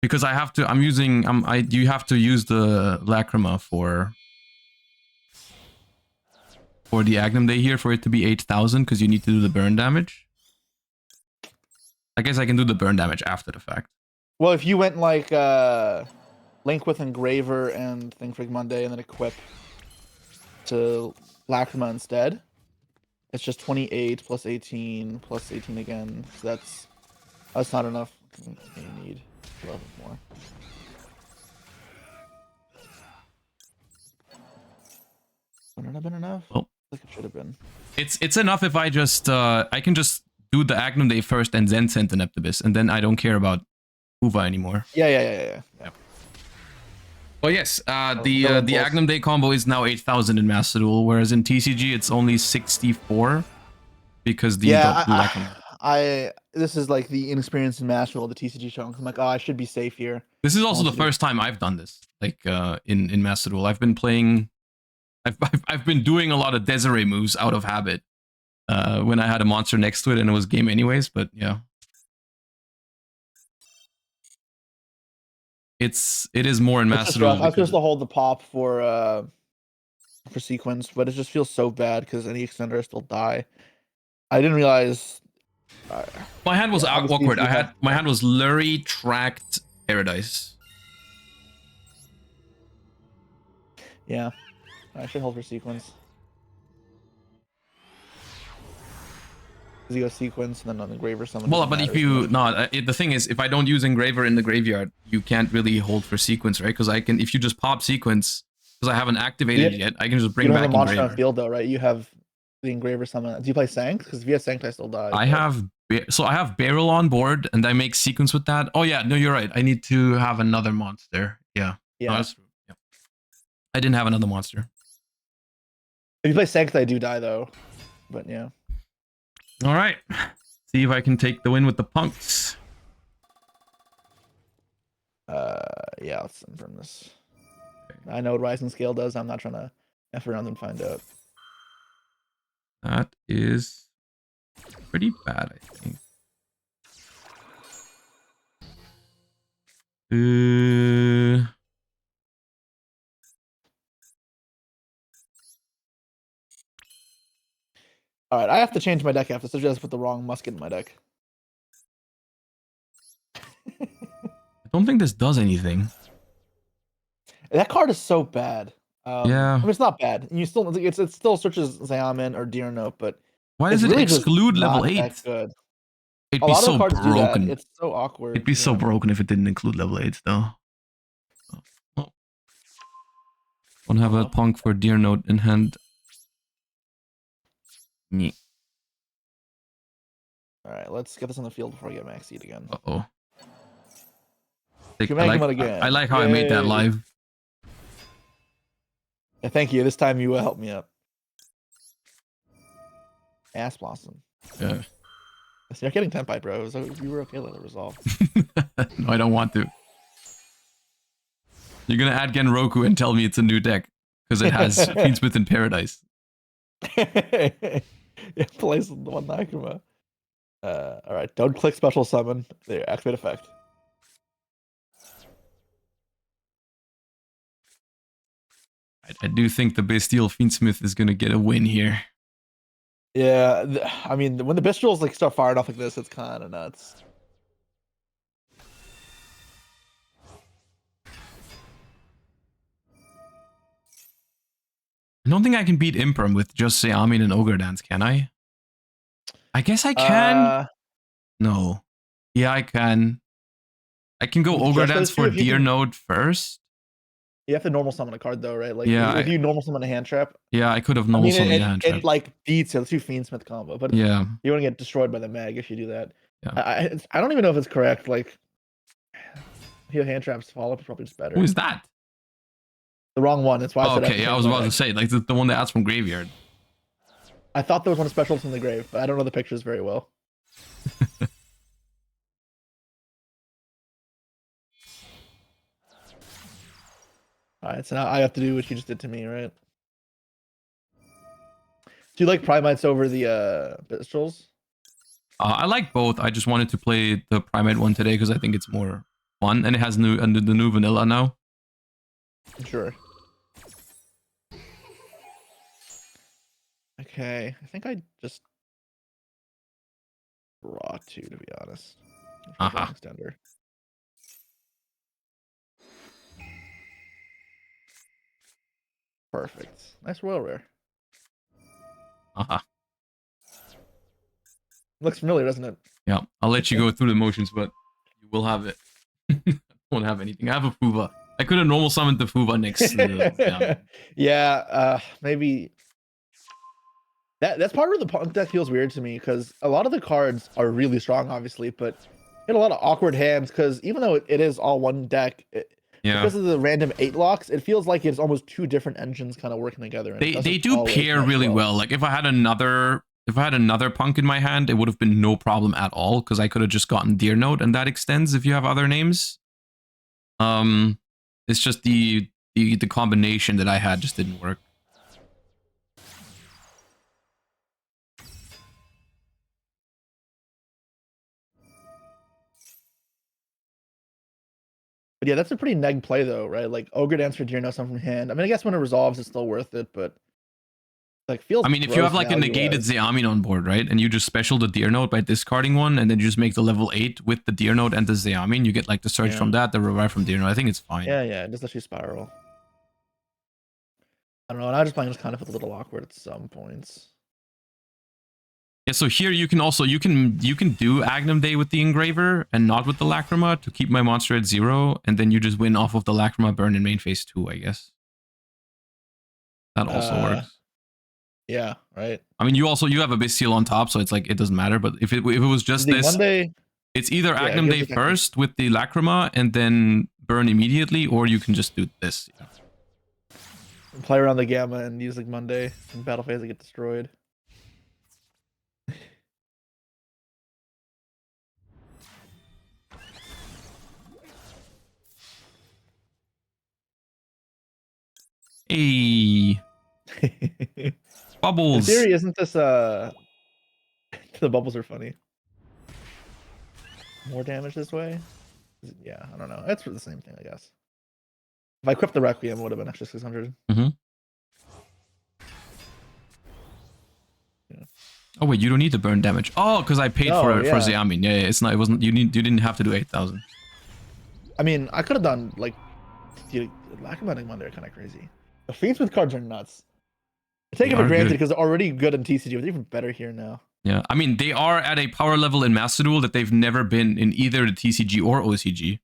Because I have to, you have to use the Lacrima for the Agnum Day here for it to be 8,000 because you need to do the burn damage. I guess I can do the burn damage after the fact. Well, if you went like Link with Engraver and Thing Frig Monday and then equip to Lacrima instead, it's just 28 plus 18 plus 18 again. So that's not enough. You need 11 more. Wouldn't it have been enough? Well, I think it should have been. it's enough if I just I can just do the Agnum Day first and then send the Neptibus, and then I don't care about Uva anymore. Yeah. Well, yes, no the impulse. Agnum Day combo is now 8,000 in Master Duel, whereas in TCG it's only 64 because the I this is like the inexperience in Master Duel, the TCG chunk. I'm like, oh, I should be safe here. This is also the first time I've done this, like in Master Duel. I've been playing, I've been doing a lot of Desiree moves out of habit when I had a monster next to it and it was game anyways. But yeah, it is more in Master Duel. I was supposed to hold the pop for sequence, but it just feels so bad because any extender I still die. I didn't realize. My hand was obviously awkward. you have- My hand was Lurry, Tracked, Paradise. Yeah, I should hold for sequence. Because you go sequence and then on the Engraver summon. Well, but if you the thing is, if I don't use Engraver in the graveyard, you can't really hold for sequence, right? Because I can, if you just pop sequence, because I haven't activated it yet, I can just bring you don't back have a monster Engraver. on field though, right? You have the Engraver summon. Do you play Sanct? Because if you have Sanct, I still die. I have Barrel on board, and I make sequence with that. Oh yeah, no, you're right. I need to have another monster. Yeah, Yeah. No, that's true. Yeah. I didn't have another monster. If you play Sanct, I do die though. But yeah. All right, see if I can take the win with the punks. Yeah, let's confirm this. I know what Rising Scale does. I'm not trying to F around and find out. That is pretty bad, I think. All right, I have to change my deck after, so just put the wrong musket in my deck. I don't think this does anything. That card is so bad. Yeah. I mean, it's not bad. You still, it still searches Xiamen or Deer Note, but Why does it really just exclude level not 8? that good. It'd A be lot of so cards do that. broken. It's so awkward. It'd be so broken if it didn't include level 8 though. Oh. Don't have a punk for Deer Note in hand. Yeah. All right, let's get this on the field before I get max seed again. Uh-oh. You're making it again. I like how I made that Yay. live. Yeah, thank you. This time you helped me up. Ass Blossom. Yeah. You're getting Tempai, bro. So you were okay with the resolve. No, I don't want to. You're gonna add Genroku and tell me it's a new deck because it has Fiendsmith in Paradise. Yeah, plays the one Nakuma. All right, don't click special summon. There, activate effect. I do think the Bestial Fiendsmith is gonna get a win here. Yeah, I mean, when the Bistrals like start firing off like this, it's kind of nuts. I don't think I can beat Imperm with just Seamin and Ogre Dance, can I? I guess I can. No. Yeah, I can. I can go Ogre Dance for Deer Note first. You have to normal summon a card though, right? Like, Yeah, if you normal summon a hand trap. Yeah, I could have normal summoned a hand trap. It like beats the two Fiendsmith combo, but Yeah. you want to get destroyed by the mag if you do that. Yeah. I don't even know if it's correct. Like, your hand traps follow up is probably just better. Who is that? The wrong one. That's why I said Okay, yeah, I was about to say, like, the one that adds from Graveyard. I thought there was one of specials from the grave, but I don't know the pictures very well. Alright, so now I have to do what you just did to me, right? Do you like Primites over the Pistols? I like both. I just wanted to play the Primate one today because I think it's more fun, and it has the new vanilla now. Sure. Okay, I think I just draw 2, to be honest. Extender. Perfect. Nice royal rare. Looks familiar, doesn't it? Yeah, I'll let you go through the motions, but you will have it. I won't have anything. I have a Fuva. I could have normal summoned the Fuva next to the Yeah, maybe that's part of the P.U.N.K deck feels weird to me because a lot of the cards are really strong, obviously, but you get a lot of awkward hands because even though it is all one deck, because of the random 8 locks, it feels like it's almost 2 different engines kind of working together. And they do pair really well. Like if I had another P.U.N.K in my hand, it would have been no problem at all because I could have just gotten Deer Note, and that extends if you have other names. It's just the combination that I had just didn't work. But yeah, that's a pretty neg play though, right? Like Ogre Dance for Deer Note, something from hand. I mean, I guess when it resolves, it's still worth it, but like feels. I mean, if you have like a negated Zeamin on board, right, and you just special the Deer Note by discarding one, and then you just make the level 8 with the Deer Note and the Zeamin, you get like the Surge from that, the Revive from Deer Note. I think it's fine. Yeah, it just lets you spiral. I don't know, and I just playing just kind of a little awkward at some points. Yeah, so here you can also you can do Agnum Day with the Engraver and not with the Lacrima to keep my monster at 0, and then you just win off of the Lacrima burn in main phase 2, I guess. That also works. Yeah, right. I mean, you have a Bestial on top, so it's like it doesn't matter. But if it was just this, Monday, it's either Agnum Day first with the Lacrima and then burn immediately, or you can just do this. Yeah. Play around the Gamma and use like Monday in battle phase to get destroyed. Hey. Bubbles. In theory, isn't this the bubbles are funny. More damage this way? Yeah, I don't know. It's for the same thing, I guess. If I equipped the Requiem, it would have been extra 600. Mm-hmm. Yeah. Oh wait, you don't need the burn damage. Oh, because I paid for Zeamin. Yeah, it's not. It wasn't. You didn't have to do 8,000. I mean, I could have done like, Lacrima and Monday are kind of crazy. The Fiendsmith cards are nuts. I take it for granted because they're already good in TCG, but they're even better here now. Yeah, I mean, they are at a power level in Master Duel that they've never been in either the TCG or OCG.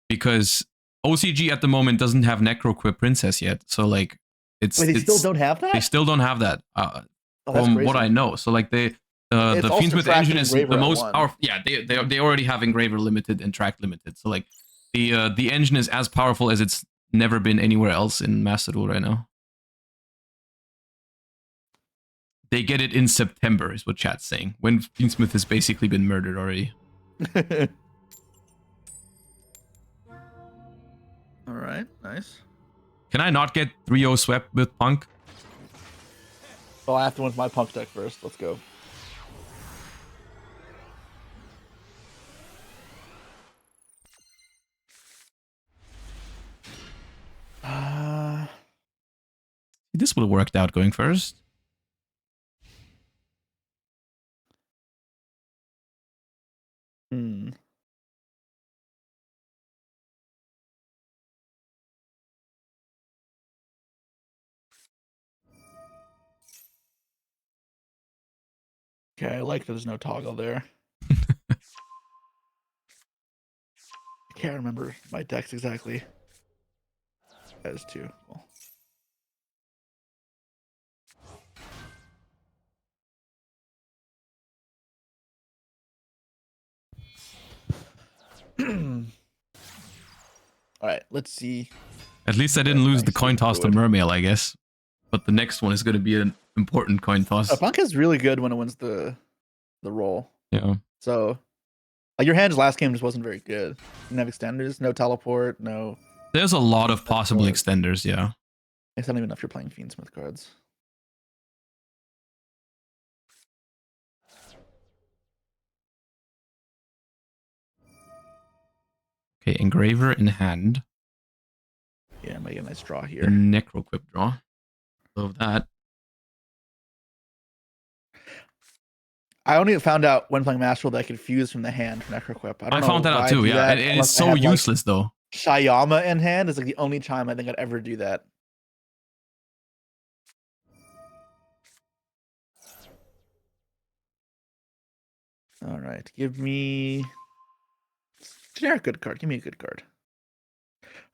Because OCG at the moment doesn't have Necroquip Princess yet. So, like, it's... Wait, they still don't have that? They still don't have that, from what I know. So, like, the Fiendsmith engine is the most powerful... Yeah, they already have Engraver limited and Track limited. So, like, the engine is as powerful as it's never been anywhere else in Master Duel right now. They get it in September, is what chat's saying. When Fiendsmith has basically been murdered already. Alright, nice. Can I not get 3-0 swept with P.U.N.K? Well, I have to win my P.U.N.K deck first. Let's go. This would have worked out going first. Okay, I like that there's no toggle there. I can't remember my decks exactly. That is 2. Cool. Alright, let's see. At least I didn't lose the coin toss to Mermail, I guess. But the next one is going to be an important coin toss. P.U.N.K is really good when it wins the roll. Yeah. So, like your hand's last game just wasn't very good. Didn't have extenders, no teleport, no There's a lot of That's possible good. extenders, yeah. It's not even if you're playing Fiendsmith cards. Okay, Engraver in hand. Yeah, make a nice draw The here. Necroquip draw. Love that. I only found out when playing Master that I could fuse from the hand for Necroquip. I don't I know found that why out I too, do yeah. that, It is unless I so have, like, useless though. Shayama in hand is like the only time I think I'd ever do that. All right, give me generic good card. Give me a good card.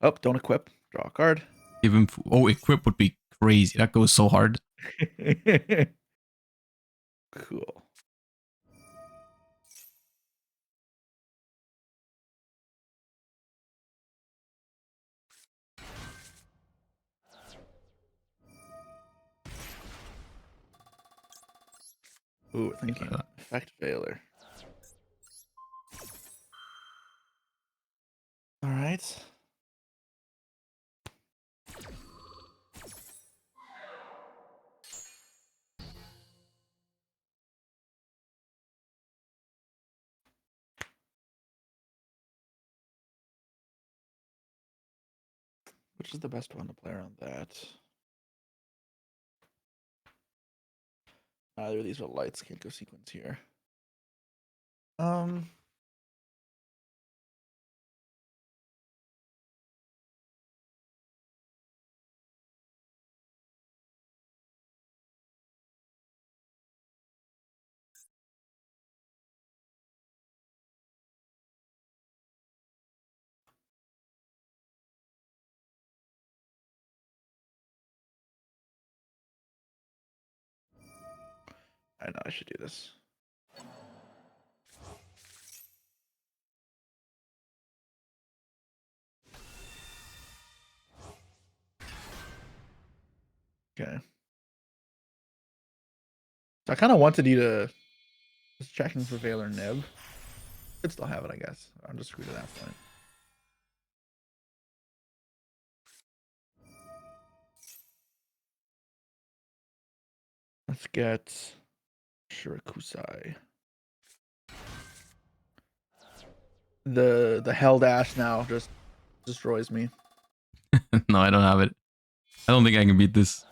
Oh, don't equip. Draw a card. Give him. Oh, equip would be crazy. That goes so hard. Cool. Ooh, thinking. Effect failure. All right. Which is the best one to play around that? Either of these are lights. Can't go sequence here. I know I should do this. Okay. So I kind of wanted you to just checking for Valor Nib. Could still have it, I guess. I'm just screwed at that point. Let's get Shirakusai. The Hell Dash now just destroys me. No, I don't have it. I don't think I can beat this.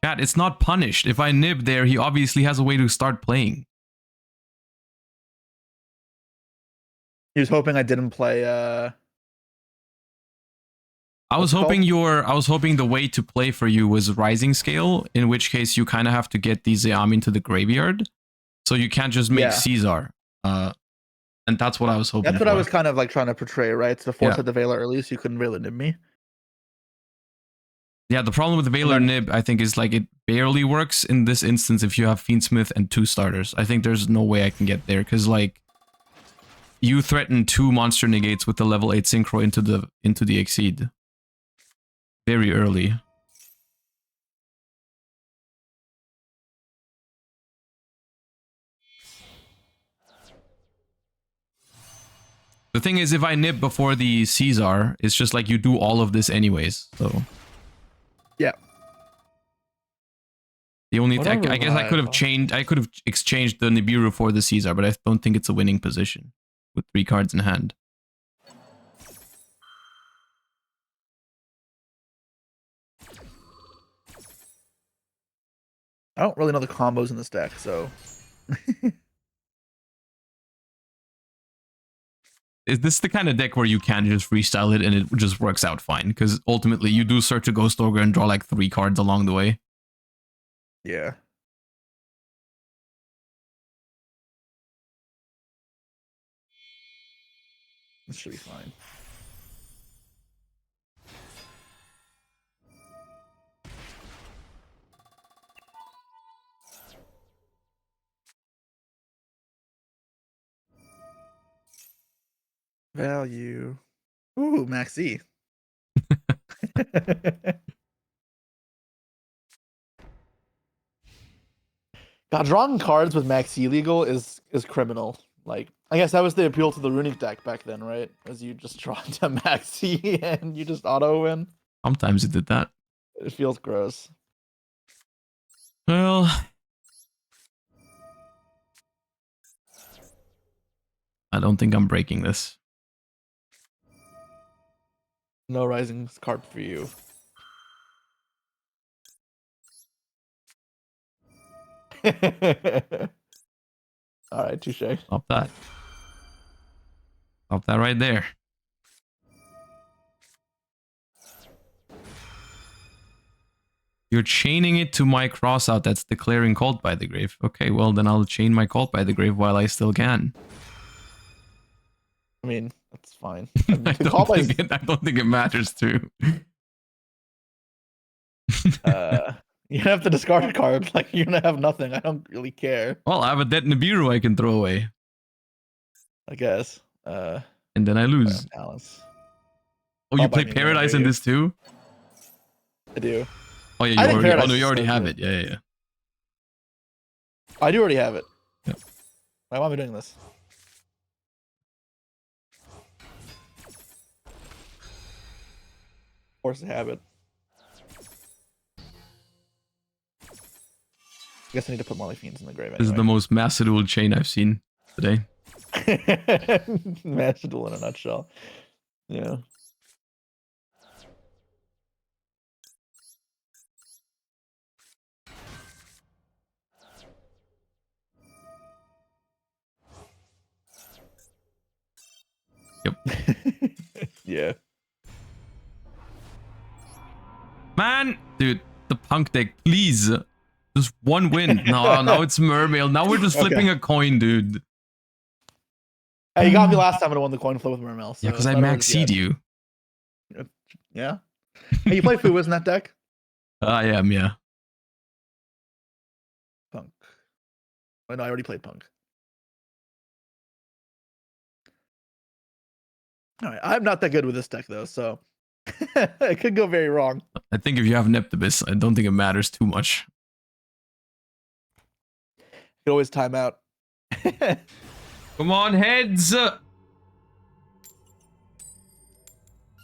Chat, it's not punished. If I nib there, he obviously has a way to start playing. He was hoping I didn't play I was What's it hoping called? I was hoping the way to play for you was rising scale, in which case you kind of have to get these Zeam into the graveyard. So you can't just make Yeah. Caesar. And that's what I was hoping That's what for. I was kind of like trying to portray, right? To force Yeah. out the Valor early so you couldn't Valor Nib me. Yeah, the problem with the Valor then- Nib, I think, is like it barely works in this instance if you have Fiendsmith and 2 starters. I think there's no way I can get there, because like you threaten 2 monster negates with the level 8 synchro into the Exceed. Very early. The thing is, if I nib before the Caesar, it's just like you do all of this anyways, so... Yeah. The only What thing, a I guess I could have revival. I could have exchanged the Nibiru for the Caesar, but I don't think it's a winning position with 3 cards in hand. I don't really know the combos in this deck, so Is this the kind of deck where you can just freestyle it and it just works out fine? Because ultimately you do search a Ghost Ogre and draw like 3 cards along the way. yeah. This should be fine. Value. Ooh, Maxi. God, drawing cards with max illegal is criminal. Like, I guess that was the appeal to the runic deck back then, right? As you just draw to maxi and you just auto win. Sometimes it did that. It feels gross. Well, I don't think I'm breaking this. No rising card for you. All right, touche. Stop that. Stop that right there. You're chaining it to my crossout that's declaring Cult by the Grave. Okay, well then I'll chain my Cult by the Grave while I still can. I mean, that's fine. I The call by I don't think it matters too. you have to discard a card. Like, you're gonna have nothing. I don't really care. Well, I have a dead Nibiru I can throw away. I guess. And then I lose. Balance. Oh, you play Paradise in this too? I do. Oh yeah, you already. Oh no, you already have it. Yeah. I do already have it. Yep. Why am I doing this? Force a habit. I guess I need to put Molly Fiends in the grave. Anyway. This is the most massive dual chain I've seen today. Master Duel in a nutshell. Yeah. Yep. Yeah. Man, dude, the P.U.N.K deck, please. Just one win. No, now it's Mermail. Now we're just flipping a coin, dude. Hey, you got me last time when I won the coin flip with Mermail. So yeah, because I maxied you. Yeah. Hey, you play Fu-Wiz in that deck? I am, yeah. P.U.N.K. Oh, no, I already played P.U.N.K. All right, I'm not that good with this deck though, so it could go very wrong. I think if you have Neptibus, I don't think it matters too much. You can always time out. Come on, heads!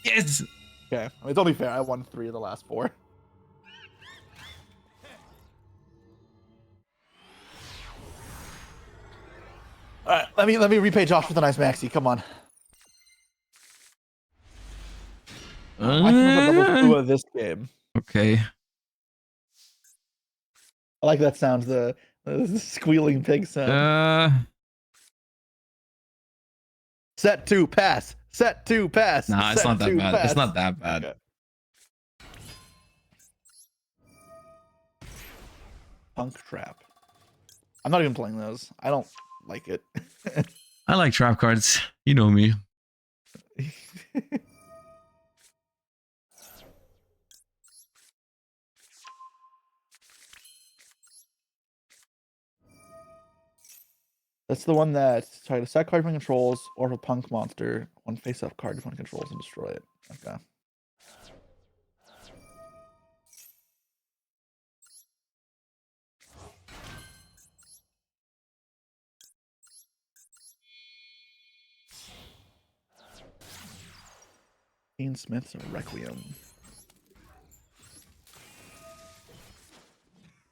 Yes! Okay, I mean, it's only fair. I won 3 of the last 4. All right, let me repay Josh with a nice maxi. Come on. I can look at level 2 of this game. Okay. I like that sound, the squealing pig sound. Set 2, pass. Set 2, pass. Nah, it's not that bad. Pass. It's not that bad. Okay. P.U.N.K trap. I'm not even playing those. I don't like it. I like trap cards. You know me. That's the one that try to set card from controls or if a P.U.N.K monster, one face-up card from controls and destroy it. Okay. Ian Smith's Requiem.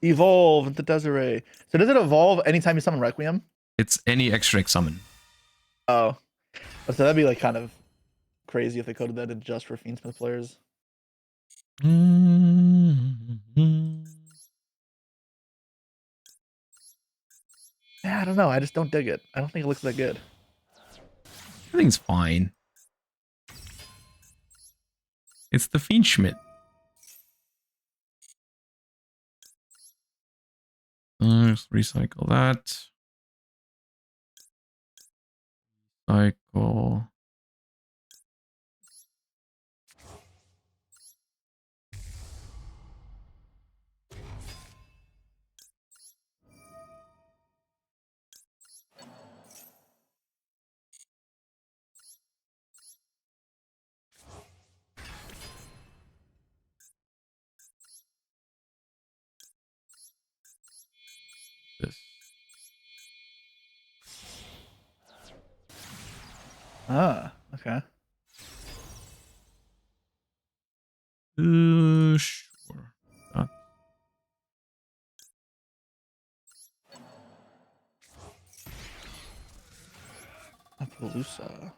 Evolve into Desiree. So does it evolve anytime you summon Requiem? It's any extra summon. Oh. So that'd be like kind of crazy if they coded that in just for Fiendsmith players. Yeah, I don't know. I just don't dig it. I don't think it looks that good. I think it's fine. It's the Fiend Schmidt. Let's recycle that. Cycle. This. Ah, okay. Sure. Uh, Appaloosa.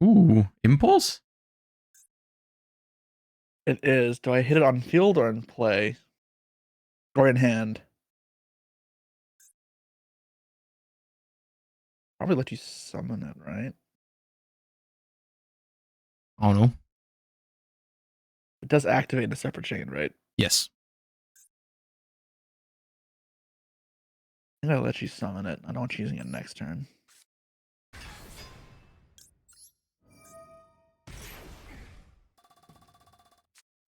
Ooh, impulse? It is. Do I hit it on field or in play? Or in hand? Probably let you summon it, right? I don't know. It does activate in a separate chain, right? Yes. I'm gonna let you summon it. I don't want you using it next turn.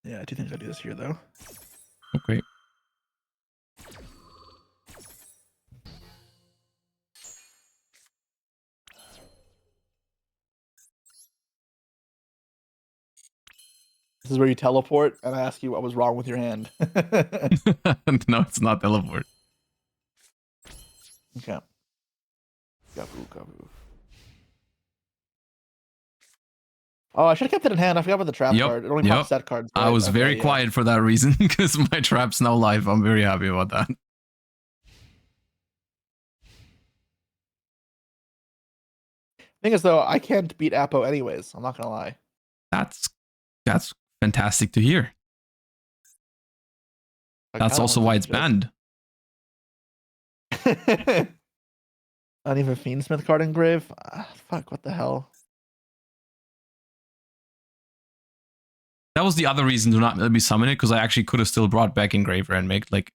Yeah, I do think I do this here though. Okay. This is where you teleport and I ask you what was wrong with your hand. No, it's not teleport. Okay. Gaboo, gaboo. Oh, I should have kept it in hand. I forgot about the trap card. It only pops set cards. I Right? was very quiet for that reason because my trap's now live. I'm very happy about that. Thing is, though, I can't beat Apo anyways. I'm not gonna lie. That's fantastic to hear. I That's kinda also wanna why do it's it banned. just- Not even Fiendsmith card engrave. Fuck! What the hell? That was the other reason to not let me summon it, because I actually could have still brought back Engraver and made like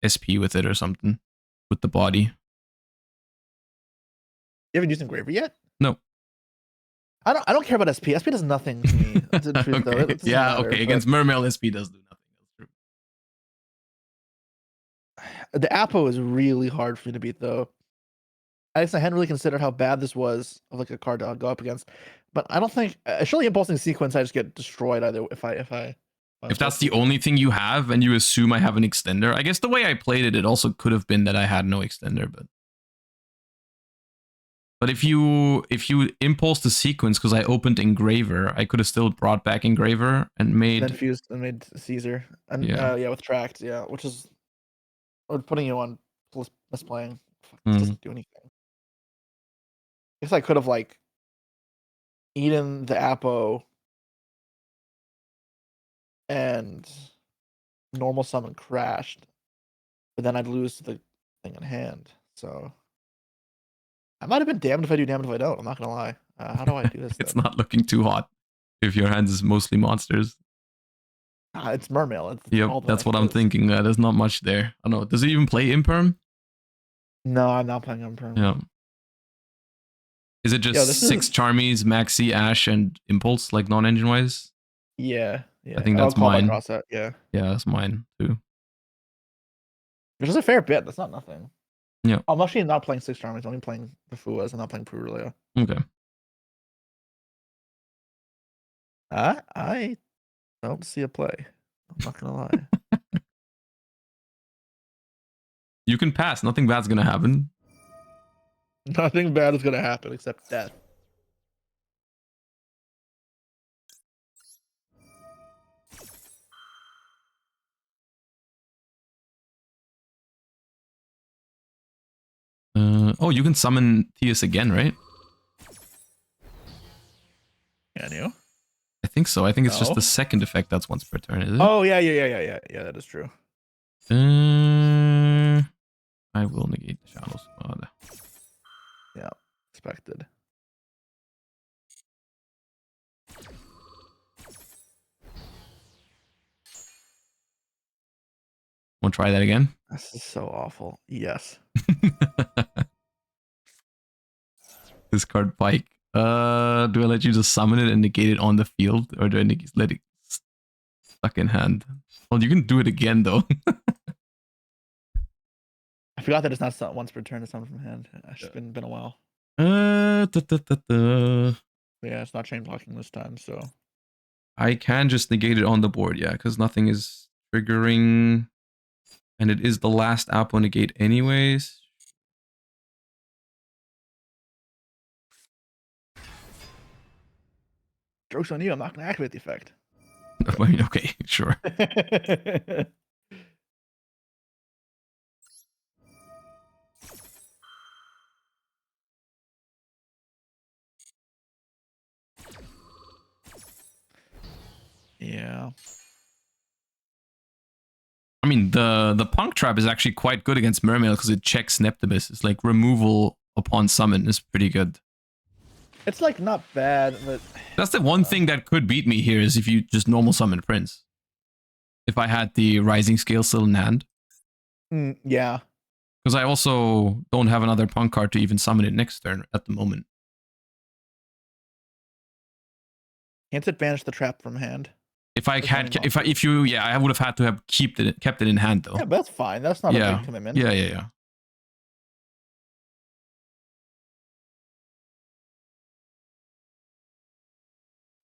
SP with it or something with the body. You haven't used engraver yet? No. I don't care about SP. SP does nothing to me. That's the truth, though. Okay. It doesn't Yeah. matter, Okay. but Against Mermail, SP does do nothing. That's true. the Apo is really hard for me to beat, though. I guess I hadn't really considered how bad this was of like a card to go up against, but I don't think surely impulsing sequence I just get destroyed either if I If that's the only thing you have and you assume I have an extender, I guess the way I played it, it also could have been that I had no extender, but if you impulse the sequence, because I opened Engraver, I could have still brought back Engraver and made then fused and made Caesar and Yeah. yeah with tracked which is or putting you on misplaying. This Mm. doesn't do anything. I guess I could have like eaten the Apo and normal summon crashed, but then I'd lose the thing in hand. So I might have been damned if I do, damned if I don't. I'm not gonna lie. How do I do this? It's then? not looking too hot if your hand is mostly monsters. It's Mermail. It's Yep, all the that's life what it I'm is. thinking. There's not much there. I don't know. Does it even play Imperm? No, I'm not playing on Perm. Yeah. Is it just this 6 Charmies, Maxi, Ash, and Impulse, like non-engine wise? Yeah. I think I'll that's call mine. across that. Yeah. Yeah, that's mine too. Which is a fair bit. That's not nothing. Yeah. I'm actually not playing 6 Charmies. I'm only playing the Fuas. I'm not playing Puruleo. Okay. I don't see a play. I'm not gonna lie. You can pass. Nothing bad's gonna happen. Nothing bad is gonna happen except death. Oh, you can summon Theus again, right? Can you? I think so. I think it's just No. the second effect that's once per turn, is it? Oh yeah. That is true. I will negate the Shadow Squad. Yeah, expected. Want to try that again? This is so awful. Yes. Discard Pike. Do I let you just summon it and negate it on the field, or do I let it stuck in hand? Well, you can do it again though. I forgot that it's not once per turn to summon from hand. It's been a while. Da, da, da, da. Yeah, it's not chain blocking this time, so I can just negate it on the board, yeah, because nothing is triggering, and it is the last app on the gate anyways. Joke's on you. I'm not going to activate the effect. I mean, okay, sure. Yeah. I mean, the Punk trap is actually quite good against Mermail because it checks Neptibus. It's like removal upon summon is pretty good. It's like not bad, but That's the one thing that could beat me here is if you just normal summon Prince. If I had the Rising Scale still in hand. yeah. Because I also don't have another Punk card to even summon it next turn at the moment. Can't it banish the trap from hand? If I had, I would have had to have kept it in hand though. Yeah, but that's fine. That's not a big commitment. Yeah.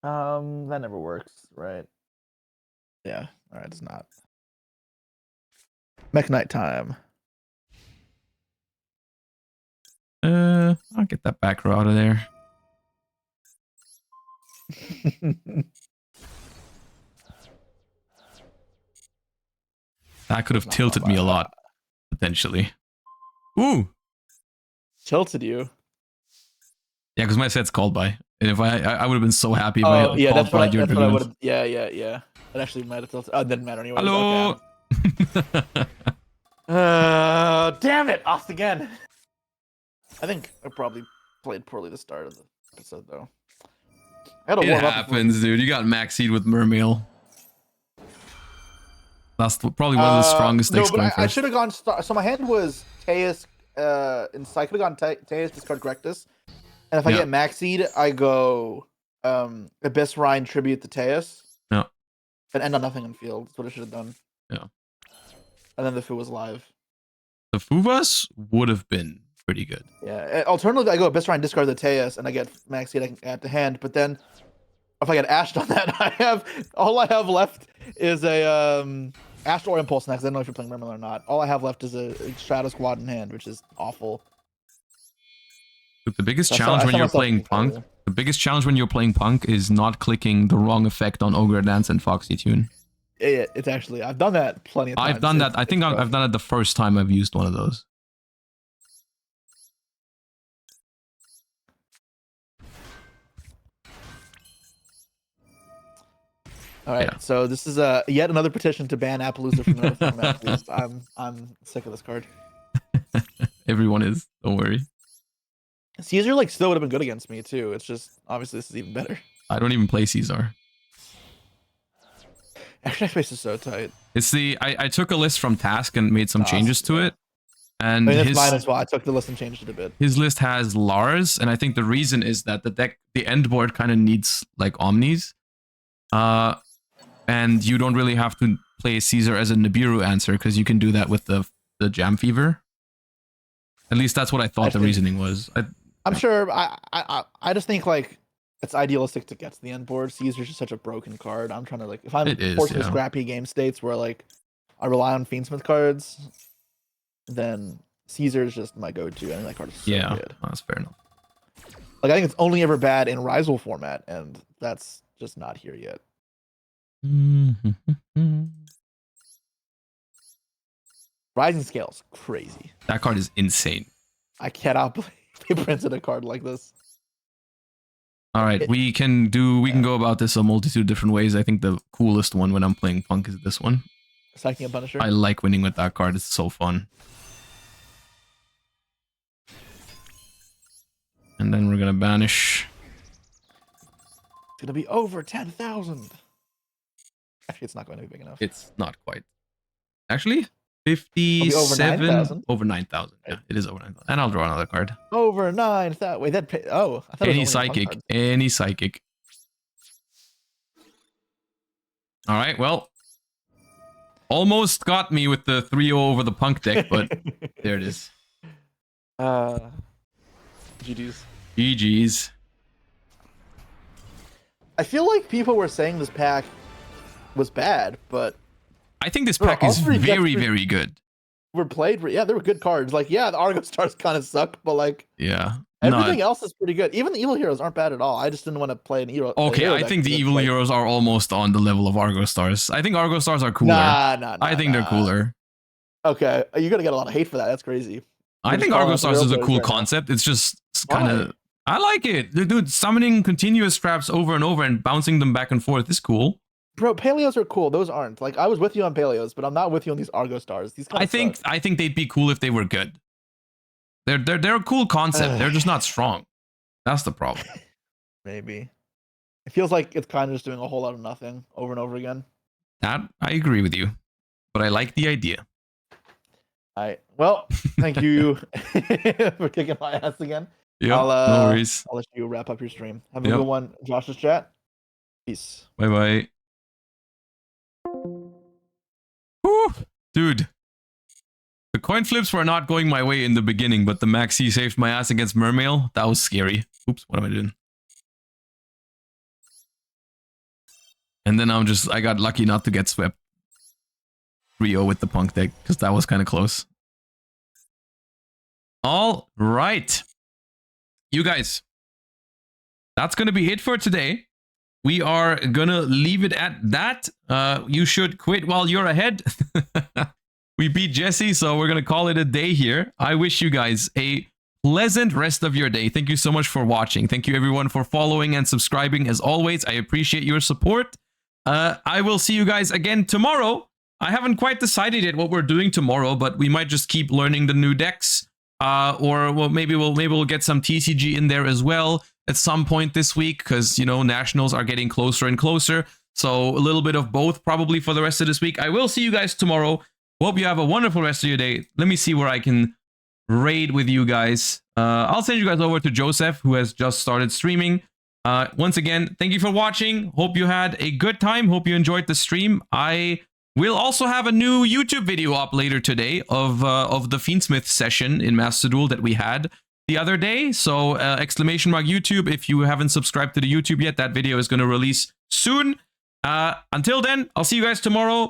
That never works, right? Yeah. All right, it's not. Mech Knight time. I'll get that back row out of there. That could have tilted me a lot, potentially. Ooh! Tilted you? Yeah, because my set's called by. And if I would have been so happy if I had yeah, called that's by what, your that's what I would Dragoons. have. Yeah. It actually might have tilted. Oh, it didn't matter anyway. Hello! Okay. Damn it! Off again. I think I probably played poorly the start of the episode, though. It happens, dude. You got max seed with Mermail. That's probably one of the strongest decks going first. I should have gone. So my hand was Teus, and so I could have gone Teus, discard Correctus, and if I get max seed, I go Abyss Rhine, tribute the Teus. Yeah. And end on nothing in field. That's what I should have done. Yeah. And then the Fu was live. The Fuvas would have been pretty good. Yeah. Alternatively, I go Abyss Rhine, discard the Teus, and I get max seed I can add to hand. But then, if I get ashed on that, all I have left is a Astral or Impulse next. I don't know if you're playing Mermail or not. All I have left is a Shadow Squad in hand, which is awful. But the biggest challenge when you're playing Punk, is not clicking the wrong effect on Ogre Dance and Foxy Tune. Yeah, it's actually, I've done that plenty of times. I've done that. I think I've done it the first time I've used one of those. All right, so this is yet another petition to ban Appaloosa from the format. I'm sick of this card. Everyone is. Don't worry. Caesar still would have been good against me too. It's just obviously this is even better. I don't even play Caesar. Actually, space is so tight. It's I took a list from Task and made some changes to it. And that's mine as well. I took the list and changed it a bit. His list has Lars, and I think the reason is that the end board kind of needs Omnis. And you don't really have to play Caesar as a Nibiru answer because you can do that with the Jam Fever. At least that's what I thought the reasoning was. I'm sure. I just think it's idealistic to get to the end board. Caesar's just such a broken card. I'm trying to if I'm forced to scrappy game states where I rely on Fiendsmith cards, then Caesar is just my go-to, and that card is so good. That's fair enough. I think it's only ever bad in Rizal format, and that's just not here yet. Rising Scale's crazy. That card is insane. I cannot believe they printed a card like this. All right, we can go about this a multitude of different ways. I think the coolest one when I'm playing Punk is this one. Sacking a Punisher. I like winning with that card. It's so fun. And then we're gonna banish. It's gonna be over 10,000. Actually, it's not going to be big enough. It's not quite. Actually, 57 over 9,000. Yeah, it is over 9,000. And I'll draw another card. Over 9,000. Wait, that. Oh, I thought any psychic. Any psychic. All right. Well, almost got me with the 3-0 over the Punk deck, but there it is. GG's. GG's. I feel like people were saying this pack was bad, but I think this Bro, pack all is three decks very, very good. were played. Yeah, they were good cards. Like, yeah, the Argo Stars kind of suck, but like Yeah. everything else is pretty good. Even the Evil Heroes aren't bad at all. I just didn't want to play an hero. Okay, hero I deck think the because, Evil like, Heroes are almost on the level of Argo Stars. I think Argo Stars are cooler. Nah. I think they're cooler. Okay, you're gonna get a lot of hate for that. That's crazy. I think Argo Stars is a cool concept. It's just kind of... I like it. Dude, summoning continuous scraps over and over and bouncing them back and forth is cool. Bro, Paleos are cool. Those aren't. Like, I was with you on Paleos, but I'm not with you on these Argo Stars. These I think they'd be cool if they were good. They're a cool concept. They're just not strong. That's the problem. Maybe. It feels like it's kind of just doing a whole lot of nothing over and over again. That I agree with you, but I like the idea. All right. Well, thank you for kicking my ass again. Yeah, no worries. I'll let you wrap up your stream. Have a good one, Josh's chat. Peace. Bye bye. Whew, dude. The coin flips were not going my way in the beginning, but the Maxi saved my ass against Mermail. That was scary. Oops, what am I doing? And then I got lucky not to get swept 3-0 with the Punk deck, because that was kind of close. All right. You guys, that's going to be it for today. We are going to leave it at that. You should quit while you're ahead. We beat Jesse, so we're going to call it a day here. I wish you guys a pleasant rest of your day. Thank you so much for watching. Thank you everyone for following and subscribing. As always, I appreciate your support. I will see you guys again tomorrow. I haven't quite decided yet what we're doing tomorrow, but we might just keep learning the new decks. Or well, maybe we'll get some TCG in there as well at some point this week, because, you know, nationals are getting closer and closer. So a little bit of both probably for the rest of this week. I will see you guys tomorrow. Hope you have a wonderful rest of your day. Let me see where I can raid with you guys. I'll send you guys over to Joseph, who has just started streaming. Once again, thank you for watching. Hope you had a good time. Hope you enjoyed the stream. I will also have a new YouTube video up later today of the Fiendsmith session in Master Duel that we had the other day. So exclamation mark YouTube. If you haven't subscribed to the YouTube yet, that video is going to release soon. Until then, I'll see you guys tomorrow.